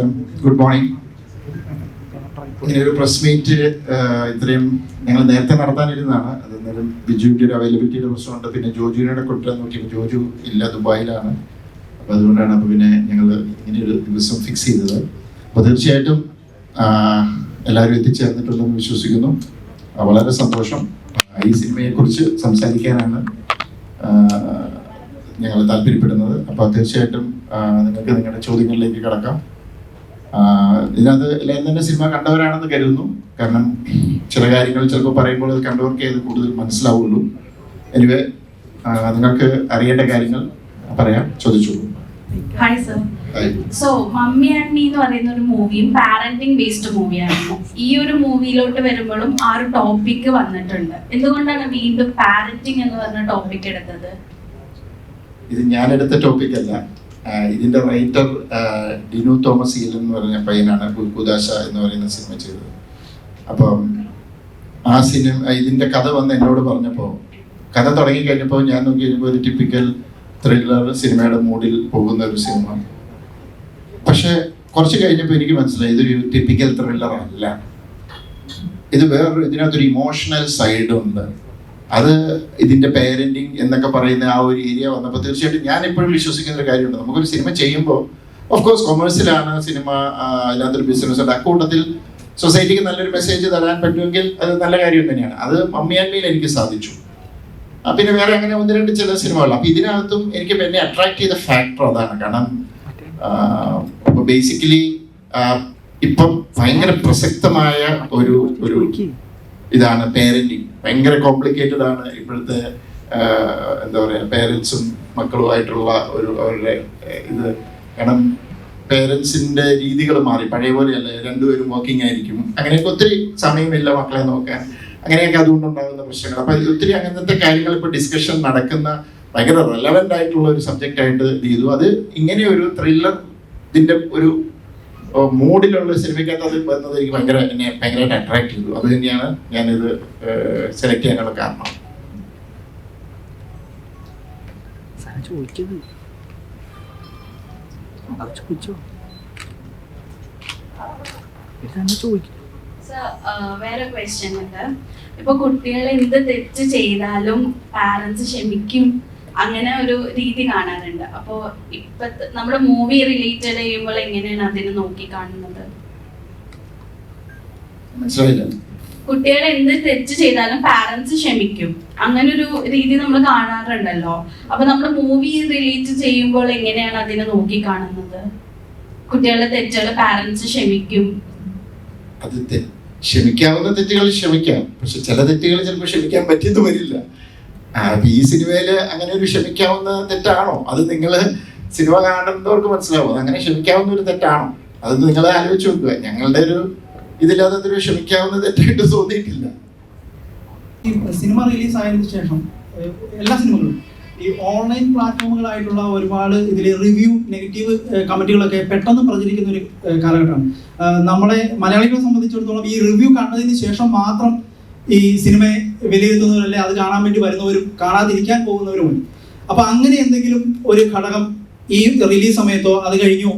നമസ്കാരം, good morning. ഇങ്ങനെയൊരു press meet ഇത്രയും ഞങ്ങൾ നേരത്തെ നടത്താനിരുന്നതാണ്. അത് നേരം ബിജുവിൻ്റെ ഒരു അവൈലബിലിറ്റിയുടെ പ്രശ്നമുണ്ട്. പിന്നെ ജോജുവിനെ കൊണ്ടുവരാൻ നോക്കിയപ്പോൾ ജോജു ഇല്ല, ദുബായിലാണ്. അപ്പോൾ അതുകൊണ്ടാണ് അപ്പോൾ പിന്നെ ഞങ്ങൾ ഇങ്ങനെയൊരു ദിവസം ഫിക്സ് ചെയ്തത്. അപ്പോൾ തീർച്ചയായിട്ടും എല്ലാവരും എത്തിച്ചേർന്നിട്ടുണ്ടെന്ന് വിശ്വസിക്കുന്നു. വളരെ സന്തോഷം. ഈ സിനിമയെക്കുറിച്ച് സംസാരിക്കാനാണ് ഞങ്ങൾ താല്പര്യപ്പെടുന്നത്. അപ്പോൾ തീർച്ചയായിട്ടും നിങ്ങൾക്ക് നിങ്ങളുടെ ചോദ്യങ്ങളിലേക്ക് കടക്കാം. ഇതിനകത്ത് എല്ലാവരും തന്നെ സിനിമ കണ്ടവരാണെന്ന് കരുതുന്നു. കാരണം ചില കാര്യങ്ങൾ ചിലപ്പോൾ പറയുമ്പോൾ അത് കണ്ടവർക്ക് അത് കൂടുതൽ മനസ്സിലാവുള്ളൂ. എനിവേ നിങ്ങൾക്ക് അറിയേണ്ട കാര്യങ്ങൾ പറയാം, ചോദിച്ചോളൂ. Hi sir. So mummy and me എന്ന് പറയുന്ന ഒരു മൂവിയും പാരന്റിങ് ബേസ്ഡ് മൂവിയാണ്. ഈ ഒരു മൂവിയിലോട്ട് വരുമ്പോഴും ആ ഒരു ടോപ്പിക് വന്നിട്ടുണ്ട്. എന്തുകൊണ്ടാണ് വീണ്ടും പാരന്റിങ് എന്ന് പറഞ്ഞ ടോപ്പിക് എടുത്തത്? ഇത് ഞാനെടുത്ത ടോപ്പിക് അല്ല. ഇതിന്റെ റൈറ്റർ ഡിനു തോമസ് ഈൽ എന്ന് പറഞ്ഞ പയ്യനാണ് കുൽക്കുദാശ എന്ന് പറയുന്ന സിനിമ ചെയ്തത്. അപ്പം ആ സിനിമ ഇതിന്റെ കഥ വന്ന് എന്നോട് പറഞ്ഞപ്പോൾ, കഥ തുടങ്ങി കഴിഞ്ഞപ്പോൾ ഞാൻ നോക്കി കഴിഞ്ഞപ്പോൾ ഒരു ടിപ്പിക്കൽ ത്രില്ലർ സിനിമയുടെ മൂഡിൽ പോകുന്ന ഒരു സിനിമ. പക്ഷെ കുറച്ച് കഴിഞ്ഞപ്പോൾ എനിക്ക് മനസ്സിലായി ഇതൊരു ടിപ്പിക്കൽ ത്രില്ലർ അല്ല. ഇത് വേറൊരു, ഇതിനകത്തൊരു ഇമോഷണൽ സൈഡ് ഉണ്ട്. അത് ഇതിന്റെ പേരന്റിങ് എന്നൊക്കെ പറയുന്ന ആ ഒരു ഏരിയ വന്നപ്പോൾ തീർച്ചയായിട്ടും ഞാൻ എപ്പോഴും വിശ്വസിക്കുന്ന ഒരു കാര്യമുണ്ട്. നമുക്കൊരു സിനിമ ചെയ്യുമ്പോൾ ഓഫ് കോഴ്സ് കൊമേഴ്സ്യലാണ് സിനിമ, അതിനകത്തൊരു ബിസിനസ് ഉണ്ട്. അക്കൂട്ടത്തിൽ സൊസൈറ്റിക്ക് നല്ലൊരു മെസ്സേജ് തരാൻ പറ്റുമെങ്കിൽ അത് നല്ല കാര്യം തന്നെയാണ്. അത് മമ്മി ആൻഡ് മീയിൽ എനിക്ക് സാധിച്ചു. പിന്നെ വേറെ അങ്ങനെ ഒന്ന് രണ്ട് ചില സിനിമകൾ. അപ്പൊ ഇതിനകത്തും എനിക്ക് എന്നെ അട്രാക്ട് ചെയ്ത ഫാക്ടർ അതാണ്. കാരണം ഇപ്പൊ ബേസിക്കലി ഇപ്പം ഭയങ്കര പ്രസക്തമായ ഒരു ഇതാണ് പേരന്റിങ്. ഭയങ്കര കോംപ്ലിക്കേറ്റഡ് ആണ് ഇപ്പോഴത്തെ എന്താ പറയുക, പേരൻസും മക്കളുമായിട്ടുള്ള അവരുടെ ഇത്. കാരണം പേരൻസിന്റെ രീതികൾ മാറി, പഴയ പോലെയല്ല. രണ്ടുപേരും വർക്കിംഗ് ആയിരിക്കും, അങ്ങനെയൊക്കെ ഒത്തിരി സമയമില്ല മക്കളെ നോക്കാൻ, അങ്ങനെയൊക്കെ അതുകൊണ്ടുണ്ടാകുന്ന പ്രശ്നങ്ങൾ. അപ്പൊ ഒത്തിരി അങ്ങനത്തെ കാര്യങ്ങൾ ഇപ്പൊ ഡിസ്കഷൻ നടക്കുന്ന ഭയങ്കര റെലവെന്റ് ആയിട്ടുള്ള ഒരു സബ്ജക്റ്റ് ആയിട്ട് ചെയ്തു. അത് ഇങ്ങനെ ഒരു ത്രില്ലർ ഇതിന്റെ ഒരു മൂഡിലുള്ള സിനിമയ്ക്കകത്ത് അത് വന്നത് എനിക്ക് എന്നെ ഭയങ്കരമായിട്ട് അട്രാക്ട് ചെയ്തു. അത് തന്നെയാണ് ഞാനിത് സെലക്ട് ചെയ്യാനുള്ള കാരണം. വേറെ ക്വസ്റ്റ്യൻ ഉണ്ട്. ഇപ്പൊ കുട്ടികൾ എന്ത് തെറ്റ് ചെയ്താലും പാരന്റ്സ് ക്ഷമിക്കും, അങ്ങനെ ഒരു രീതി കാണാറുണ്ട്. അപ്പോ ഇപ്പത്തെ നമ്മുടെ മൂവി റിലേറ്റഡ് ചെയ്യുമ്പോൾ എങ്ങനെയാണ് അതിനെ നോക്കി കാണുന്നത്? കുട്ടികൾ എന്ത് തെറ്റ് ചെയ്താലും പാരന്റ്സ് ക്ഷമിക്കും, അങ്ങനെ ഒരു രീതി നമ്മൾ കാണാറുണ്ടല്ലോ. അപ്പൊ നമ്മൾ മൂവി റിലേറ്റ് ചെയ്യുമ്പോൾ എങ്ങനെയാണ് അതിനെ നോക്കി കാണുന്നത്? കുട്ടികളുടെ തെറ്റുകൾ പാരന്റ്സ് ക്ഷമിക്കും. അത് ക്ഷമിക്കാവുന്ന തെറ്റുകൾ ക്ഷമിക്കാം, പക്ഷെ ചില തെറ്റുകൾ ചിലപ്പോൾ ക്ഷമിക്കാൻ പറ്റിയെന്ന് വരില്ല. ഈ സിനിമയില് അങ്ങനെ ഒരു ക്ഷമിക്കാവുന്ന തെറ്റാണോ? അത് നിങ്ങൾ സിനിമ കാണുന്നവർക്ക് മനസ്സിലാവും. അങ്ങനെ ക്ഷമിക്കാവുന്ന ഒരു തെറ്റാണോ? അത് നിങ്ങൾ ആലോചിച്ച് നോക്കുക. ഞങ്ങളുടെ ഒരു ഇതില്ലാതെ അതൊരു ക്ഷമിക്കാവുന്ന തെറ്റായിട്ട് തോന്നിയിട്ടില്ല. ഈ സിനിമ റിലീസ് ആയതിനു ശേഷം എല്ലാ സിനിമകളും ഈ ഓൺലൈൻ പ്ലാറ്റ്ഫോമുകളായിട്ടുള്ള ഒരുപാട് ഇതിൽ റിവ്യൂ നെഗറ്റീവ് കമന്റുകളൊക്കെ പെട്ടെന്ന് പ്രചരിക്കുന്ന ഒരു കാലഘട്ടമാണ്. നമ്മളെ മലയാളികളെ സംബന്ധിച്ചിടത്തോളം ഈ റിവ്യൂ കണ്ടതിന് ശേഷം മാത്രം ഈ സിനിമയെ വിലയിരുത്തുന്നവരല്ലേ, അത് കാണാൻ വേണ്ടി വരുന്നവരും കാണാതിരിക്കാൻ പോകുന്നവരുമുണ്ട്. അപ്പൊ അങ്ങനെ എന്തെങ്കിലും ഒരു ഘടകം ഈ റിലീസ് സമയത്തോ അത് കഴിഞ്ഞോ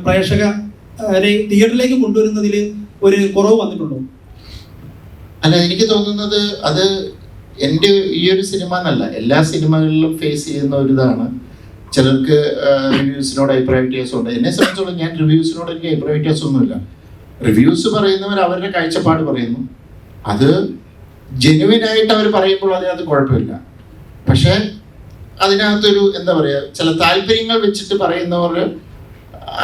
പ്രേക്ഷകരെ തിയേറ്ററിലേക്ക് കൊണ്ടുവരുന്നതിൽ ഒരു കുറവ് വന്നിട്ടുണ്ടോ? അല്ല, എനിക്ക് തോന്നുന്നത് അത് എൻ്റെ ഈ ഒരു സിനിമ എന്നല്ല, എല്ലാ സിനിമകളിലും ഫേസ് ചെയ്യുന്ന ഒരു ഇതാണ്. ചിലർക്ക് റിവ്യൂസിനോട് അഭിപ്രായ വ്യത്യാസമുണ്ട്. എന്നെ സംബന്ധിച്ചോളം ഞാൻ റിവ്യൂസിനോട് എനിക്ക് അഭിപ്രായ വ്യത്യാസമൊന്നുമില്ല. റിവ്യൂസ് പറയുന്നവർ അവരുടെ കാഴ്ചപ്പാട് പറയുന്നു. അത് ജെനുവിനായിട്ട് അവർ പറയുമ്പോൾ അതിനകത്ത് കുഴപ്പമില്ല. പക്ഷെ അതിനകത്തൊരു എന്താ പറയുക, ചില താല്പര്യങ്ങൾ വെച്ചിട്ട് പറയുന്നവർ,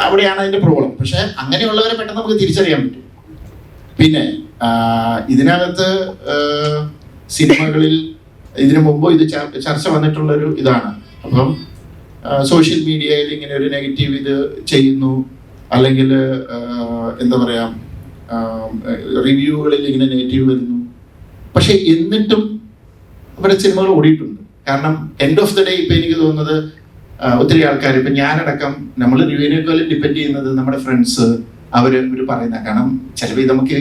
അവിടെയാണ് അതിൻ്റെ പ്രോബ്ലം. പക്ഷെ അങ്ങനെയുള്ളവരെ പെട്ടെന്ന് നമുക്ക് തിരിച്ചറിയാൻ പറ്റും. പിന്നെ ഇതിനകത്ത് സിനിമകളിൽ ഇതിനു മുമ്പ് ഇത് ചർച്ച വന്നിട്ടുള്ളൊരു ഇതാണ്. അപ്പം സോഷ്യൽ മീഡിയയിൽ ഇങ്ങനെ ഒരു നെഗറ്റീവ് ഇത് ചെയ്യുന്നു, അല്ലെങ്കിൽ എന്താ പറയാ, റിവ്യൂകളിൽ ഇങ്ങനെ നെഗറ്റീവ് വരുന്നു. പക്ഷെ എന്നിട്ടും ഇവിടെ സിനിമകൾ ഓടിയിട്ടുണ്ട്. കാരണം എൻഡ് ഓഫ് ദ ഡേ ഇപ്പൊ എനിക്ക് തോന്നുന്നത് ഒത്തിരി ആൾക്കാർ, ഇപ്പൊ ഞാനടക്കം, നമ്മൾ റിവ്യൂവിനേക്കാളും ഡിപ്പെൻഡ് ചെയ്യുന്നത് നമ്മുടെ ഫ്രണ്ട്സ്, അവര് പറയുന്ന. കാരണം ചിലപ്പോൾ ഇത് നമുക്ക്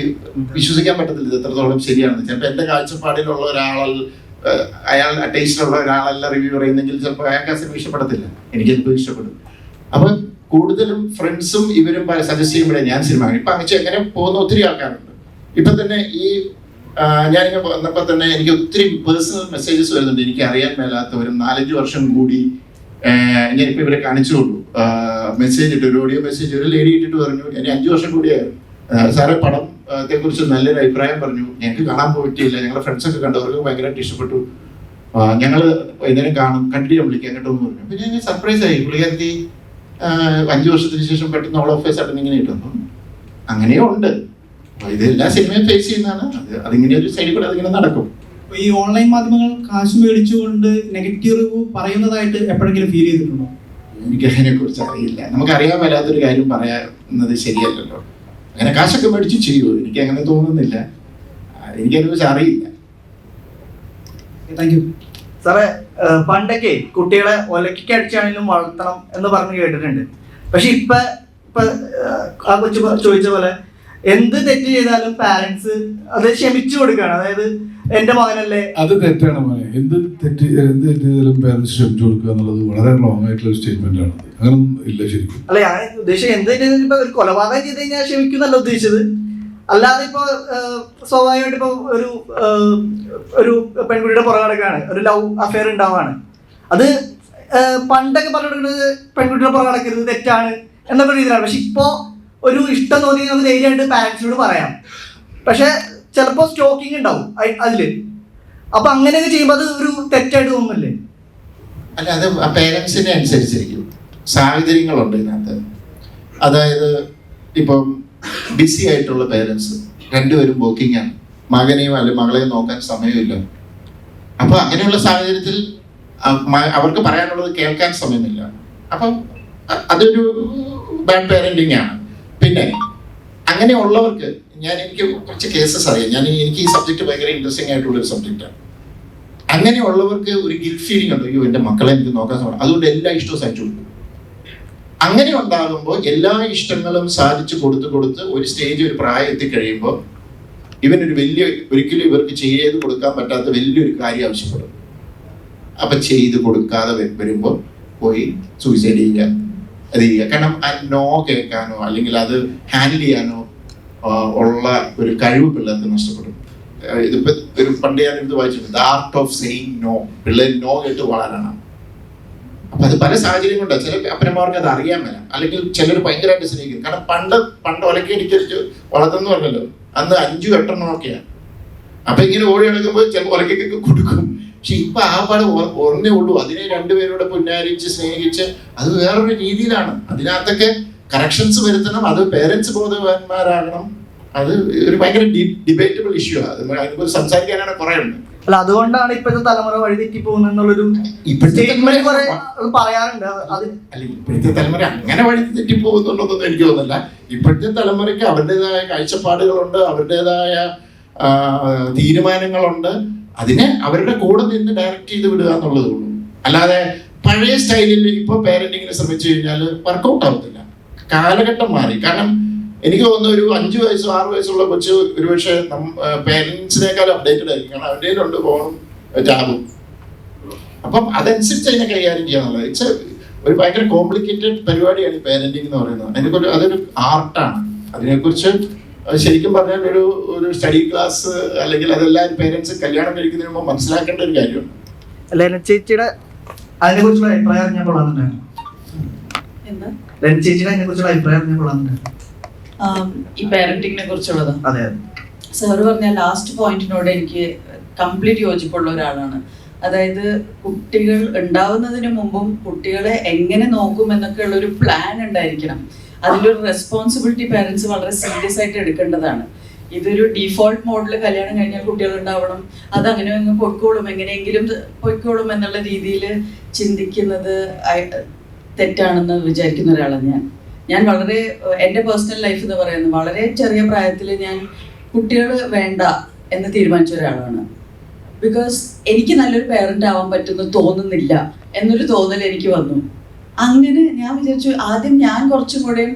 വിശ്വസിക്കാൻ പറ്റത്തില്ല ഇത് എത്രത്തോളം ശരിയാണെന്ന്. ചിലപ്പോൾ എൻ്റെ കാഴ്ചപ്പാടിലുള്ള അയാൾ ടേസ്റ്റിലുള്ള ഒരാളല്ല റിവ്യൂ പറയുന്നെങ്കിൽ ചിലപ്പോൾ അയാൾക്ക് ആ സിനിമ ഇഷ്ടപ്പെടത്തില്ല, എനിക്ക് ചിലപ്പോൾ ഇഷ്ടപ്പെടും. അപ്പം കൂടുതലും ഫ്രണ്ട്സും ഇവരും സജസ്റ്റ് ചെയ്യുമ്പോഴേ ഞാൻ സിനിമ കാണും. ഇപ്പൊ അങ്ങ് എങ്ങനെ പോകുന്ന ഒത്തിരി ആൾക്കാരുണ്ട്. ഇപ്പൊ തന്നെ ഈ ഞാനിങ്ങനെ വന്നപ്പോൾ തന്നെ എനിക്ക് ഒത്തിരി പേഴ്സണൽ മെസ്സേജസ് വരുന്നുണ്ട്. എനിക്ക് അറിയാൻ മേലാത്തവരും 4-5 വർഷം കൂടി ഞാനിപ്പോൾ ഇവരെ കാണിച്ചുള്ളൂ. മെസ്സേജ് ഇട്ട് ഒരു ഓഡിയോ മെസ്സേജ് ഒരു ലേഡി ഇട്ടിട്ട് പറഞ്ഞു, എന്നെ 5 വർഷം കൂടിയായിരുന്നു സാറെ പടത്തെ കുറിച്ച് നല്ലൊരു അഭിപ്രായം പറഞ്ഞു, ഞങ്ങൾക്ക് കാണാൻ പോയിട്ടില്ല, ഞങ്ങളുടെ ഫ്രണ്ട്സൊക്കെ കണ്ടവർക്ക് ഭയങ്കരമായിട്ട് ഇഷ്ടപ്പെട്ടു, ഞങ്ങൾ വൈകുന്നേരം കണ്ടിട്ട് വിളിക്കാൻ കേട്ടോ എന്ന് പറഞ്ഞു. അപ്പൊ ഞാൻ സർപ്രൈസ് ആയി. പുള്ളിക്കാരത്തി 5 വർഷത്തിന് ശേഷം പെട്ടെന്ന് ഓൾ ഓഫ് എ സഡൻ ഇങ്ങനെ ഇട്ടു. അപ്പം അങ്ങനെയും ഉണ്ട്. ഇത് എല്ലാ സിനിമയും ഫേസ് ചെയ്യുന്നതാണ്. അതിങ്ങനെ ഒരു സൈഡിൽ കൂടെ അതിങ്ങനെ നടക്കും. ഈ ഓൺലൈൻ മാധ്യമങ്ങൾ കാശ് മേടിച്ചുകൊണ്ട് നെഗറ്റീവ് റിവ്യൂ പറയുന്നതായിട്ട് എപ്പോഴെങ്കിലും ഫീൽ ചെയ്തിട്ടുണ്ടോ? എനിക്ക് അതിനെ കുറിച്ച് അറിയില്ല. നമുക്കറിയാൻ മേലാത്തൊരു കാര്യം പറയുന്നത് ശരിയല്ലല്ലോ. അങ്ങനെ കാശൊക്കെ മേടിച്ച് ചെയ്യൂ, എനിക്ക് അങ്ങനെ തോന്നുന്നില്ല. എനിക്കതിനെ കുറിച്ച് അറിയില്ല. താങ്ക് യു സാറേ. പണ്ടൊക്കെ കുട്ടികളെ ഒലക്കി അടിച്ചാണെങ്കിലും വളർത്തണം എന്ന് പറഞ്ഞ് കേട്ടിട്ടുണ്ട്. പക്ഷെ ഇപ്പൊ ആ കൊച്ചു ചോദിച്ച പോലെ എന്ത് തെറ്റ് ചെയ്താലും പാരന്റ്സ് അത് ക്ഷമിച്ചു കൊടുക്കുകയാണ്. അതായത് എന്റെ മകനല്ലേ. അത് തെറ്റാണ് മോനെ. എന്ത് തെറ്റ് ചെയ്താലും പാരന്റ്സ് ക്ഷമിച്ചു കൊടുക്കുക എന്നുള്ളത് വളരെ റോങ് ആയിട്ടുള്ള ഒരു സ്റ്റേറ്റ്മെന്റ് ആണ്. അങ്ങനെ ഇല്ല ശരിക്കും. അല്ല, ഞാൻ ഉദ്ദേശിച്ചത് എന്ത് തെറ്റ് ഇപ്പൊ ഒരു കൊലപാതകം ചെയ്ത് കഴിഞ്ഞാൽ ക്ഷമിക്കുന്നല്ല ഉദ്ദേശിച്ചത്. അല്ലാതെ ഇപ്പൊ സ്വാഭാവികമായിട്ട് ഇപ്പൊ ഒരു പെൺകുട്ടിയുടെ പുറകെ നടക്കുകയാണ്, ഒരു ലവ് അഫെയർ ഉണ്ടാവുകയാണ്. അത് പണ്ടൊക്കെ പറഞ്ഞു കൊടുക്കുന്നത് പെൺകുട്ടിയുടെ പുറകെ നടക്കരുത്, തെറ്റാണ് എന്നൊക്കെ രീതിയിലാണ്. പക്ഷെ ഇപ്പോ ഒരു ഇഷ്ടം തോന്നി നമുക്ക് ധൈര്യമായിട്ട് പാരന്റ്സിനോട് പറയാം. പക്ഷെ ചിലപ്പോൾ സ്റ്റോക്കിംഗ് ഉണ്ടാവും അതില്. അപ്പൊ അങ്ങനെയൊക്കെ ചെയ്യുമ്പോൾ അത് ഒരു തെറ്റായിട്ട് തോന്നുന്നില്ലേ? അല്ല, അത് പേരൻസിനെ അനുസരിച്ചിരിക്കും. സാഹചര്യങ്ങളുണ്ട് ഇതിനകത്ത്. അതായത് ഇപ്പം ബിസി ആയിട്ടുള്ള പേരൻസ് രണ്ടുപേരും വർക്കിംഗ് ആണ്, മകനെയും അല്ലെങ്കിൽ മകളെയും നോക്കാൻ സമയമില്ല. അപ്പൊ അങ്ങനെയുള്ള സാഹചര്യത്തിൽ അവർക്ക് പറയാനുള്ളത് കേൾക്കാൻ സമയമില്ല. അപ്പം അതൊരു ബാഡ് പേരന്റിങ് ആണ്. പിന്നെ അങ്ങനെയുള്ളവർക്ക് എനിക്ക് കുറച്ച് കേസസ് അറിയാം. എനിക്ക് ഈ സബ്ജക്ട് ഭയങ്കര ഇൻട്രസ്റ്റിംഗ് ആയിട്ടുള്ള ഒരു സബ്ജക്റ്റാണ്. അങ്ങനെയുള്ളവർക്ക് ഒരു ഗിൽറ്റ് ഫീലിംഗ് ഉണ്ട്, അയ്യോ എൻ്റെ മക്കളെ എനിക്ക് നോക്കാൻ സമയം, അതുകൊണ്ട് എല്ലാ ഇഷ്ടവും സാധിച്ചു കൊടുക്കും. അങ്ങനെ ഉണ്ടാകുമ്പോൾ എല്ലാ ഇഷ്ടങ്ങളും സാധിച്ചു കൊടുത്ത് ഒരു സ്റ്റേജ്, ഒരു പ്രായം എത്തിക്കഴിയുമ്പോൾ ഇവനൊരു ഒരിക്കലും ഇവർക്ക് ചെയ്ത് കൊടുക്കാൻ പറ്റാത്ത വലിയൊരു കാര്യം ആവശ്യപ്പെടും. അപ്പൊ ചെയ്ത് കൊടുക്കാതെ വരുമ്പോൾ പോയി സൂയിസൈഡ് ചെയ്യുക, അത് ചെയ്യുക. കാരണം നോ കേൾക്കാനോ അല്ലെങ്കിൽ അത് ഹാൻഡിൽ ചെയ്യാനോ ഉള്ള ഒരു കഴിവ് പിള്ളേർക്ക് നഷ്ടപ്പെടും. ഇതിപ്പോ ഒരു പണ്ട് ഞാൻ ഇത് വായിച്ചിട്ടുണ്ട്, the art of saying no. പിള്ളേർ നോ കേട്ട് വളരണം. അപ്പൊ അത് പല സാഹചര്യം കൊണ്ടാണ്. ചില അപ്പനമാർക്ക് അത് അറിയാൻ മേല, അല്ലെങ്കിൽ ചിലർ ഭയങ്കരമായിട്ട് സ്നേഹിക്കും. കാരണം പണ്ട് ഒലക്കടിച്ച് വളർത്തുന്നു പറഞ്ഞല്ലോ, അന്ന് 5-8 ഒക്കെയാണ്. അപ്പൊ ഇങ്ങനെ ഓടി നടക്കുമ്പോൾ ചിലപ്പോൾ ഒലക്കൊക്കെ കൊടുക്കും. പക്ഷെ ഇപ്പൊ ആ പാട് ഒന്നേ ഉള്ളൂ. അതിനെ രണ്ടുപേരോടെ പുന്നാരിച്ച് സ്നേഹിച്ച് അത് വേറൊരു രീതിയിലാണ്. അതിനകത്തൊക്കെ കറക്ഷൻസ് വരുത്തണം. അത് പേരൻസ് ബോധവാന്മാരാകണം. അത് ഒരു ഭയങ്കര ഡിബേറ്റബിൾ ഇഷ്യൂ ആണ്. അതിനെക്കുറിച്ച് സംസാരിക്കാനാണ് കുറെ ഉണ്ട്. അല്ല, അതുകൊണ്ടാണ് ഇപ്പോഴത്തെ തലമുറ വഴിതെറ്റി പോകുന്നുള്ളൊരു പറയാറുണ്ട്. അല്ല, ഇപ്പോഴത്തെ തലമുറ അങ്ങനെ വഴി തെറ്റി പോകുന്നുണ്ടോന്നൊന്നും എനിക്ക് തോന്നുന്നില്ല. ഇപ്പോഴത്തെ തലമുറയ്ക്ക് അവരുടേതായ കാഴ്ചപ്പാടുകളുണ്ട്, അവരുടേതായ തീരുമാനങ്ങളുണ്ട്. അതിനെ അവരുടെ കൂടെ നിന്ന് ഡയറക്റ്റ് ചെയ്ത് വിടുക എന്നുള്ളതേ ഉള്ളൂ. അല്ലാതെ പഴയ സ്റ്റൈലിൽ ഇപ്പൊ പേരന്റിങ്ങിന് ശ്രമിച്ചു കഴിഞ്ഞാൽ വർക്കൗട്ട് ആവത്തില്ല. കാലഘട്ടം മാറി. കാരണം എനിക്ക് തോന്നുന്നു ഒരു 5 വയസ്സോ 6 വയസ്സുള്ള കൊച്ച് ഒരുപക്ഷെ പേരൻസിനേക്കാളും അപ്ഡേറ്റഡ് ആയിരിക്കും. കാരണം അവരുടെ ഉണ്ട് ഫോണും ടാബും. അപ്പം അതനുസരിച്ച് അതിനെ കൈകാര്യം ചെയ്യാന്നുള്ളത് ഇറ്റ്സ് ഒരു ഭയങ്കര കോംപ്ലിക്കേറ്റഡ് പരിപാടിയാണ് ഈ പേരന്റിങ് എന്ന് പറയുന്നത്. അതൊരു ആർട്ടാണ്. അതിനെക്കുറിച്ച് ശരിക്കും പറഞ്ഞാൽ ഒരു സ്റ്റഡി ക്ലാസ് അല്ലെങ്കിൽ അതെല്ലാം പേരൻസ് കല്യാണം കഴിക്കുന്നതിന് മുമ്പ് മനസ്സിലാക്കേണ്ട ഒരു കാര്യമാണ്. ചേച്ചിയുടെ അതിനെ കുറിച്ചുള്ള അഭിപ്രായം ഞാൻ കൊള്ളാറുണ്ടായിരുന്നു. ചേച്ചിയുടെ അതിനെ കുറിച്ചുള്ള അഭിപ്രായം ഞാൻ കൊള്ളാറുണ്ടായിരുന്നു. ഈ പാരന്റിങ്ങിനെ കുറിച്ചുള്ളത്. അതെ, സാറ് പറഞ്ഞ ലാസ്റ്റ് പോയിന്റിനോട് എനിക്ക് കംപ്ലീറ്റ് യോജിപ്പുള്ള ഒരാളാണ്. അതായത് കുട്ടികൾ ഉണ്ടാവുന്നതിന് മുമ്പും കുട്ടികളെ എങ്ങനെ നോക്കും എന്നൊക്കെ ഉള്ള ഒരു പ്ലാൻ ഉണ്ടായിരിക്കണം. അതിലൊരു റെസ്പോൺസിബിലിറ്റി പാരന്റ്സ് വളരെ സീരിയസ് ആയിട്ട് എടുക്കേണ്ടതാണ്. ഇതൊരു ഡീഫോൾട്ട് മോഡിൽ കല്യാണം കഴിഞ്ഞാൽ കുട്ടികൾ ഉണ്ടാവണം, അതങ്ങനെ അങ്ങ് പൊയ്ക്കോളും, എങ്ങനെയെങ്കിലും പൊയ്ക്കോളും എന്നുള്ള രീതിയിൽ ചിന്തിക്കുന്നത് തെറ്റാണെന്ന് വിചാരിക്കുന്ന ഒരാളാണ് ഞാൻ വളരെ എൻ്റെ പേഴ്സണൽ ലൈഫ് എന്ന് പറയുന്നത് വളരെ ചെറിയ പ്രായത്തിൽ ഞാൻ കുട്ടികൾ വേണ്ട എന്ന് തീരുമാനിച്ച ഒരാളാണ്. ബിക്കോസ് എനിക്ക് നല്ലൊരു പേരൻ്റ് ആവാൻ പറ്റുമെന്ന് തോന്നുന്നില്ല എന്നൊരു തോന്നൽ എനിക്ക് വന്നു. അങ്ങനെ ഞാൻ വിചാരിച്ചു ആദ്യം ഞാൻ കുറച്ചും കൂടെയും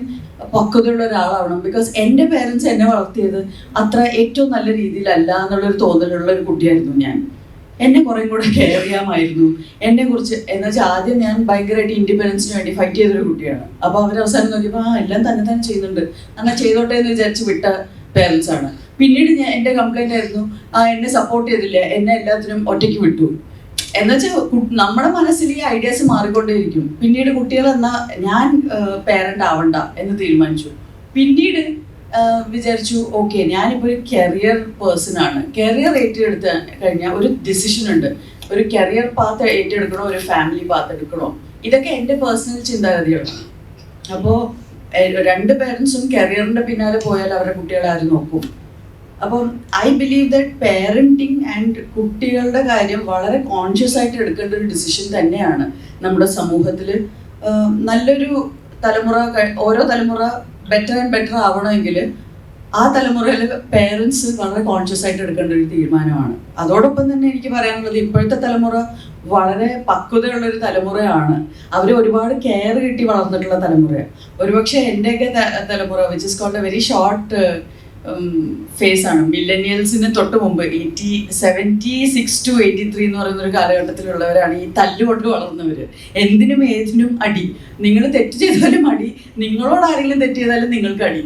പക്വതയുള്ള ഒരാളാവണം. ബിക്കോസ് എൻ്റെ പേരൻസ് എന്നെ വളർത്തിയത് അത്ര ഏറ്റവും നല്ല രീതിയിലല്ല എന്നുള്ളൊരു തോന്നലുള്ള ഒരു കുട്ടിയായിരുന്നു ഞാൻ. എന്നെ കുറേ കൂടെ കെയർ ചെയ്യാമായിരുന്നു, എന്നെ കുറിച്ച് എന്ന് വെച്ചാൽ ആദ്യം ഞാൻ ഭയങ്കരമായിട്ട് ഇൻഡിപെൻഡൻസിന് വേണ്ടി ഫൈറ്റ് ചെയ്തൊരു കുട്ടിയാണ്. അപ്പോൾ അവർ അവസാനം നോക്കിയപ്പോൾ എല്ലാം തന്നെ ചെയ്യുന്നുണ്ട്, അങ്ങനെ ചെയ്തോട്ടെ എന്ന് വിചാരിച്ച് വിട്ട പേരൻസ് ആണ്. പിന്നീട് എൻ്റെ കംപ്ലൈന്റ് ആയിരുന്നു, എന്നെ സപ്പോർട്ട് ചെയ്തില്ല, എന്നെ എല്ലാത്തിനും ഒറ്റയ്ക്ക് വിട്ടു. എന്നുവെച്ചാൽ നമ്മുടെ മനസ്സിൽ ഈ ഐഡിയാസ് മാറിക്കൊണ്ടേയിരിക്കും. പിന്നീട് കുട്ടികൾ എന്നാ ഞാൻ പേരന്റ് ആവണ്ട എന്ന് തീരുമാനിച്ചു. പിന്നീട് വിചാരിച്ചു ഓക്കെ ഞാനിപ്പോൾ ഒരു കരിയർ പേഴ്സൺ ആണ്, കരിയർ ഏറ്റെടുത്ത് കഴിഞ്ഞാൽ ഒരു ഡിസിഷൻ ഉണ്ട്, ഒരു കരിയർ പാത്ത് ഏറ്റെടുക്കണോ ഒരു ഫാമിലി പാത്ത് എടുക്കണോ, ഇതൊക്കെ എൻ്റെ പേഴ്സണൽ ചിന്താഗതിയാണ്. അപ്പോൾ രണ്ട് പേരൻസും കരിയറിൻ്റെ പിന്നാലെ പോയാൽ അവരുടെ കുട്ടികളെ ആരും നോക്കും. അപ്പം I believe that parenting and കുട്ടികളുടെ കാര്യം വളരെ കോൺഷ്യസ് ആയിട്ട് എടുക്കേണ്ട ഒരു ഡിസിഷൻ തന്നെയാണ് നമ്മുടെ സമൂഹത്തിൽ. നല്ലൊരു തലമുറ, ഓരോ തലമുറ ബെറ്റർ ആൻഡ് ബെറ്റർ ആവണമെങ്കിൽ ആ തലമുറയിൽ പേരൻസ് വളരെ കോൺഷ്യസ് ആയിട്ട് എടുക്കേണ്ട ഒരു തീരുമാനമാണ്. അതോടൊപ്പം തന്നെ എനിക്ക് പറയാനുള്ളത്, ഇപ്പോഴത്തെ തലമുറ വളരെ പക്വതയുള്ളൊരു തലമുറയാണ്. അവർ ഒരുപാട് കെയർ കിട്ടി വളർന്നിട്ടുള്ള തലമുറയാണ്. ഒരുപക്ഷെ എൻ്റെയൊക്കെ തലമുറ which is called a very short phase ആണ്. മില്ലനിയൽസിന് തൊട്ട് മുമ്പ് 76 to 83 എന്ന് പറയുന്ന ഒരു കാലഘട്ടത്തിലുള്ളവരാണ് ഈ തല്ലുകൊണ്ട് വളർന്നവർ. എന്തിനും ഏതിനും അടി, നിങ്ങൾ തെറ്റ് ചെയ്താലും അടി, നിങ്ങളോട് ആരെങ്കിലും തെറ്റ് ചെയ്താലും നിങ്ങൾക്ക് അടി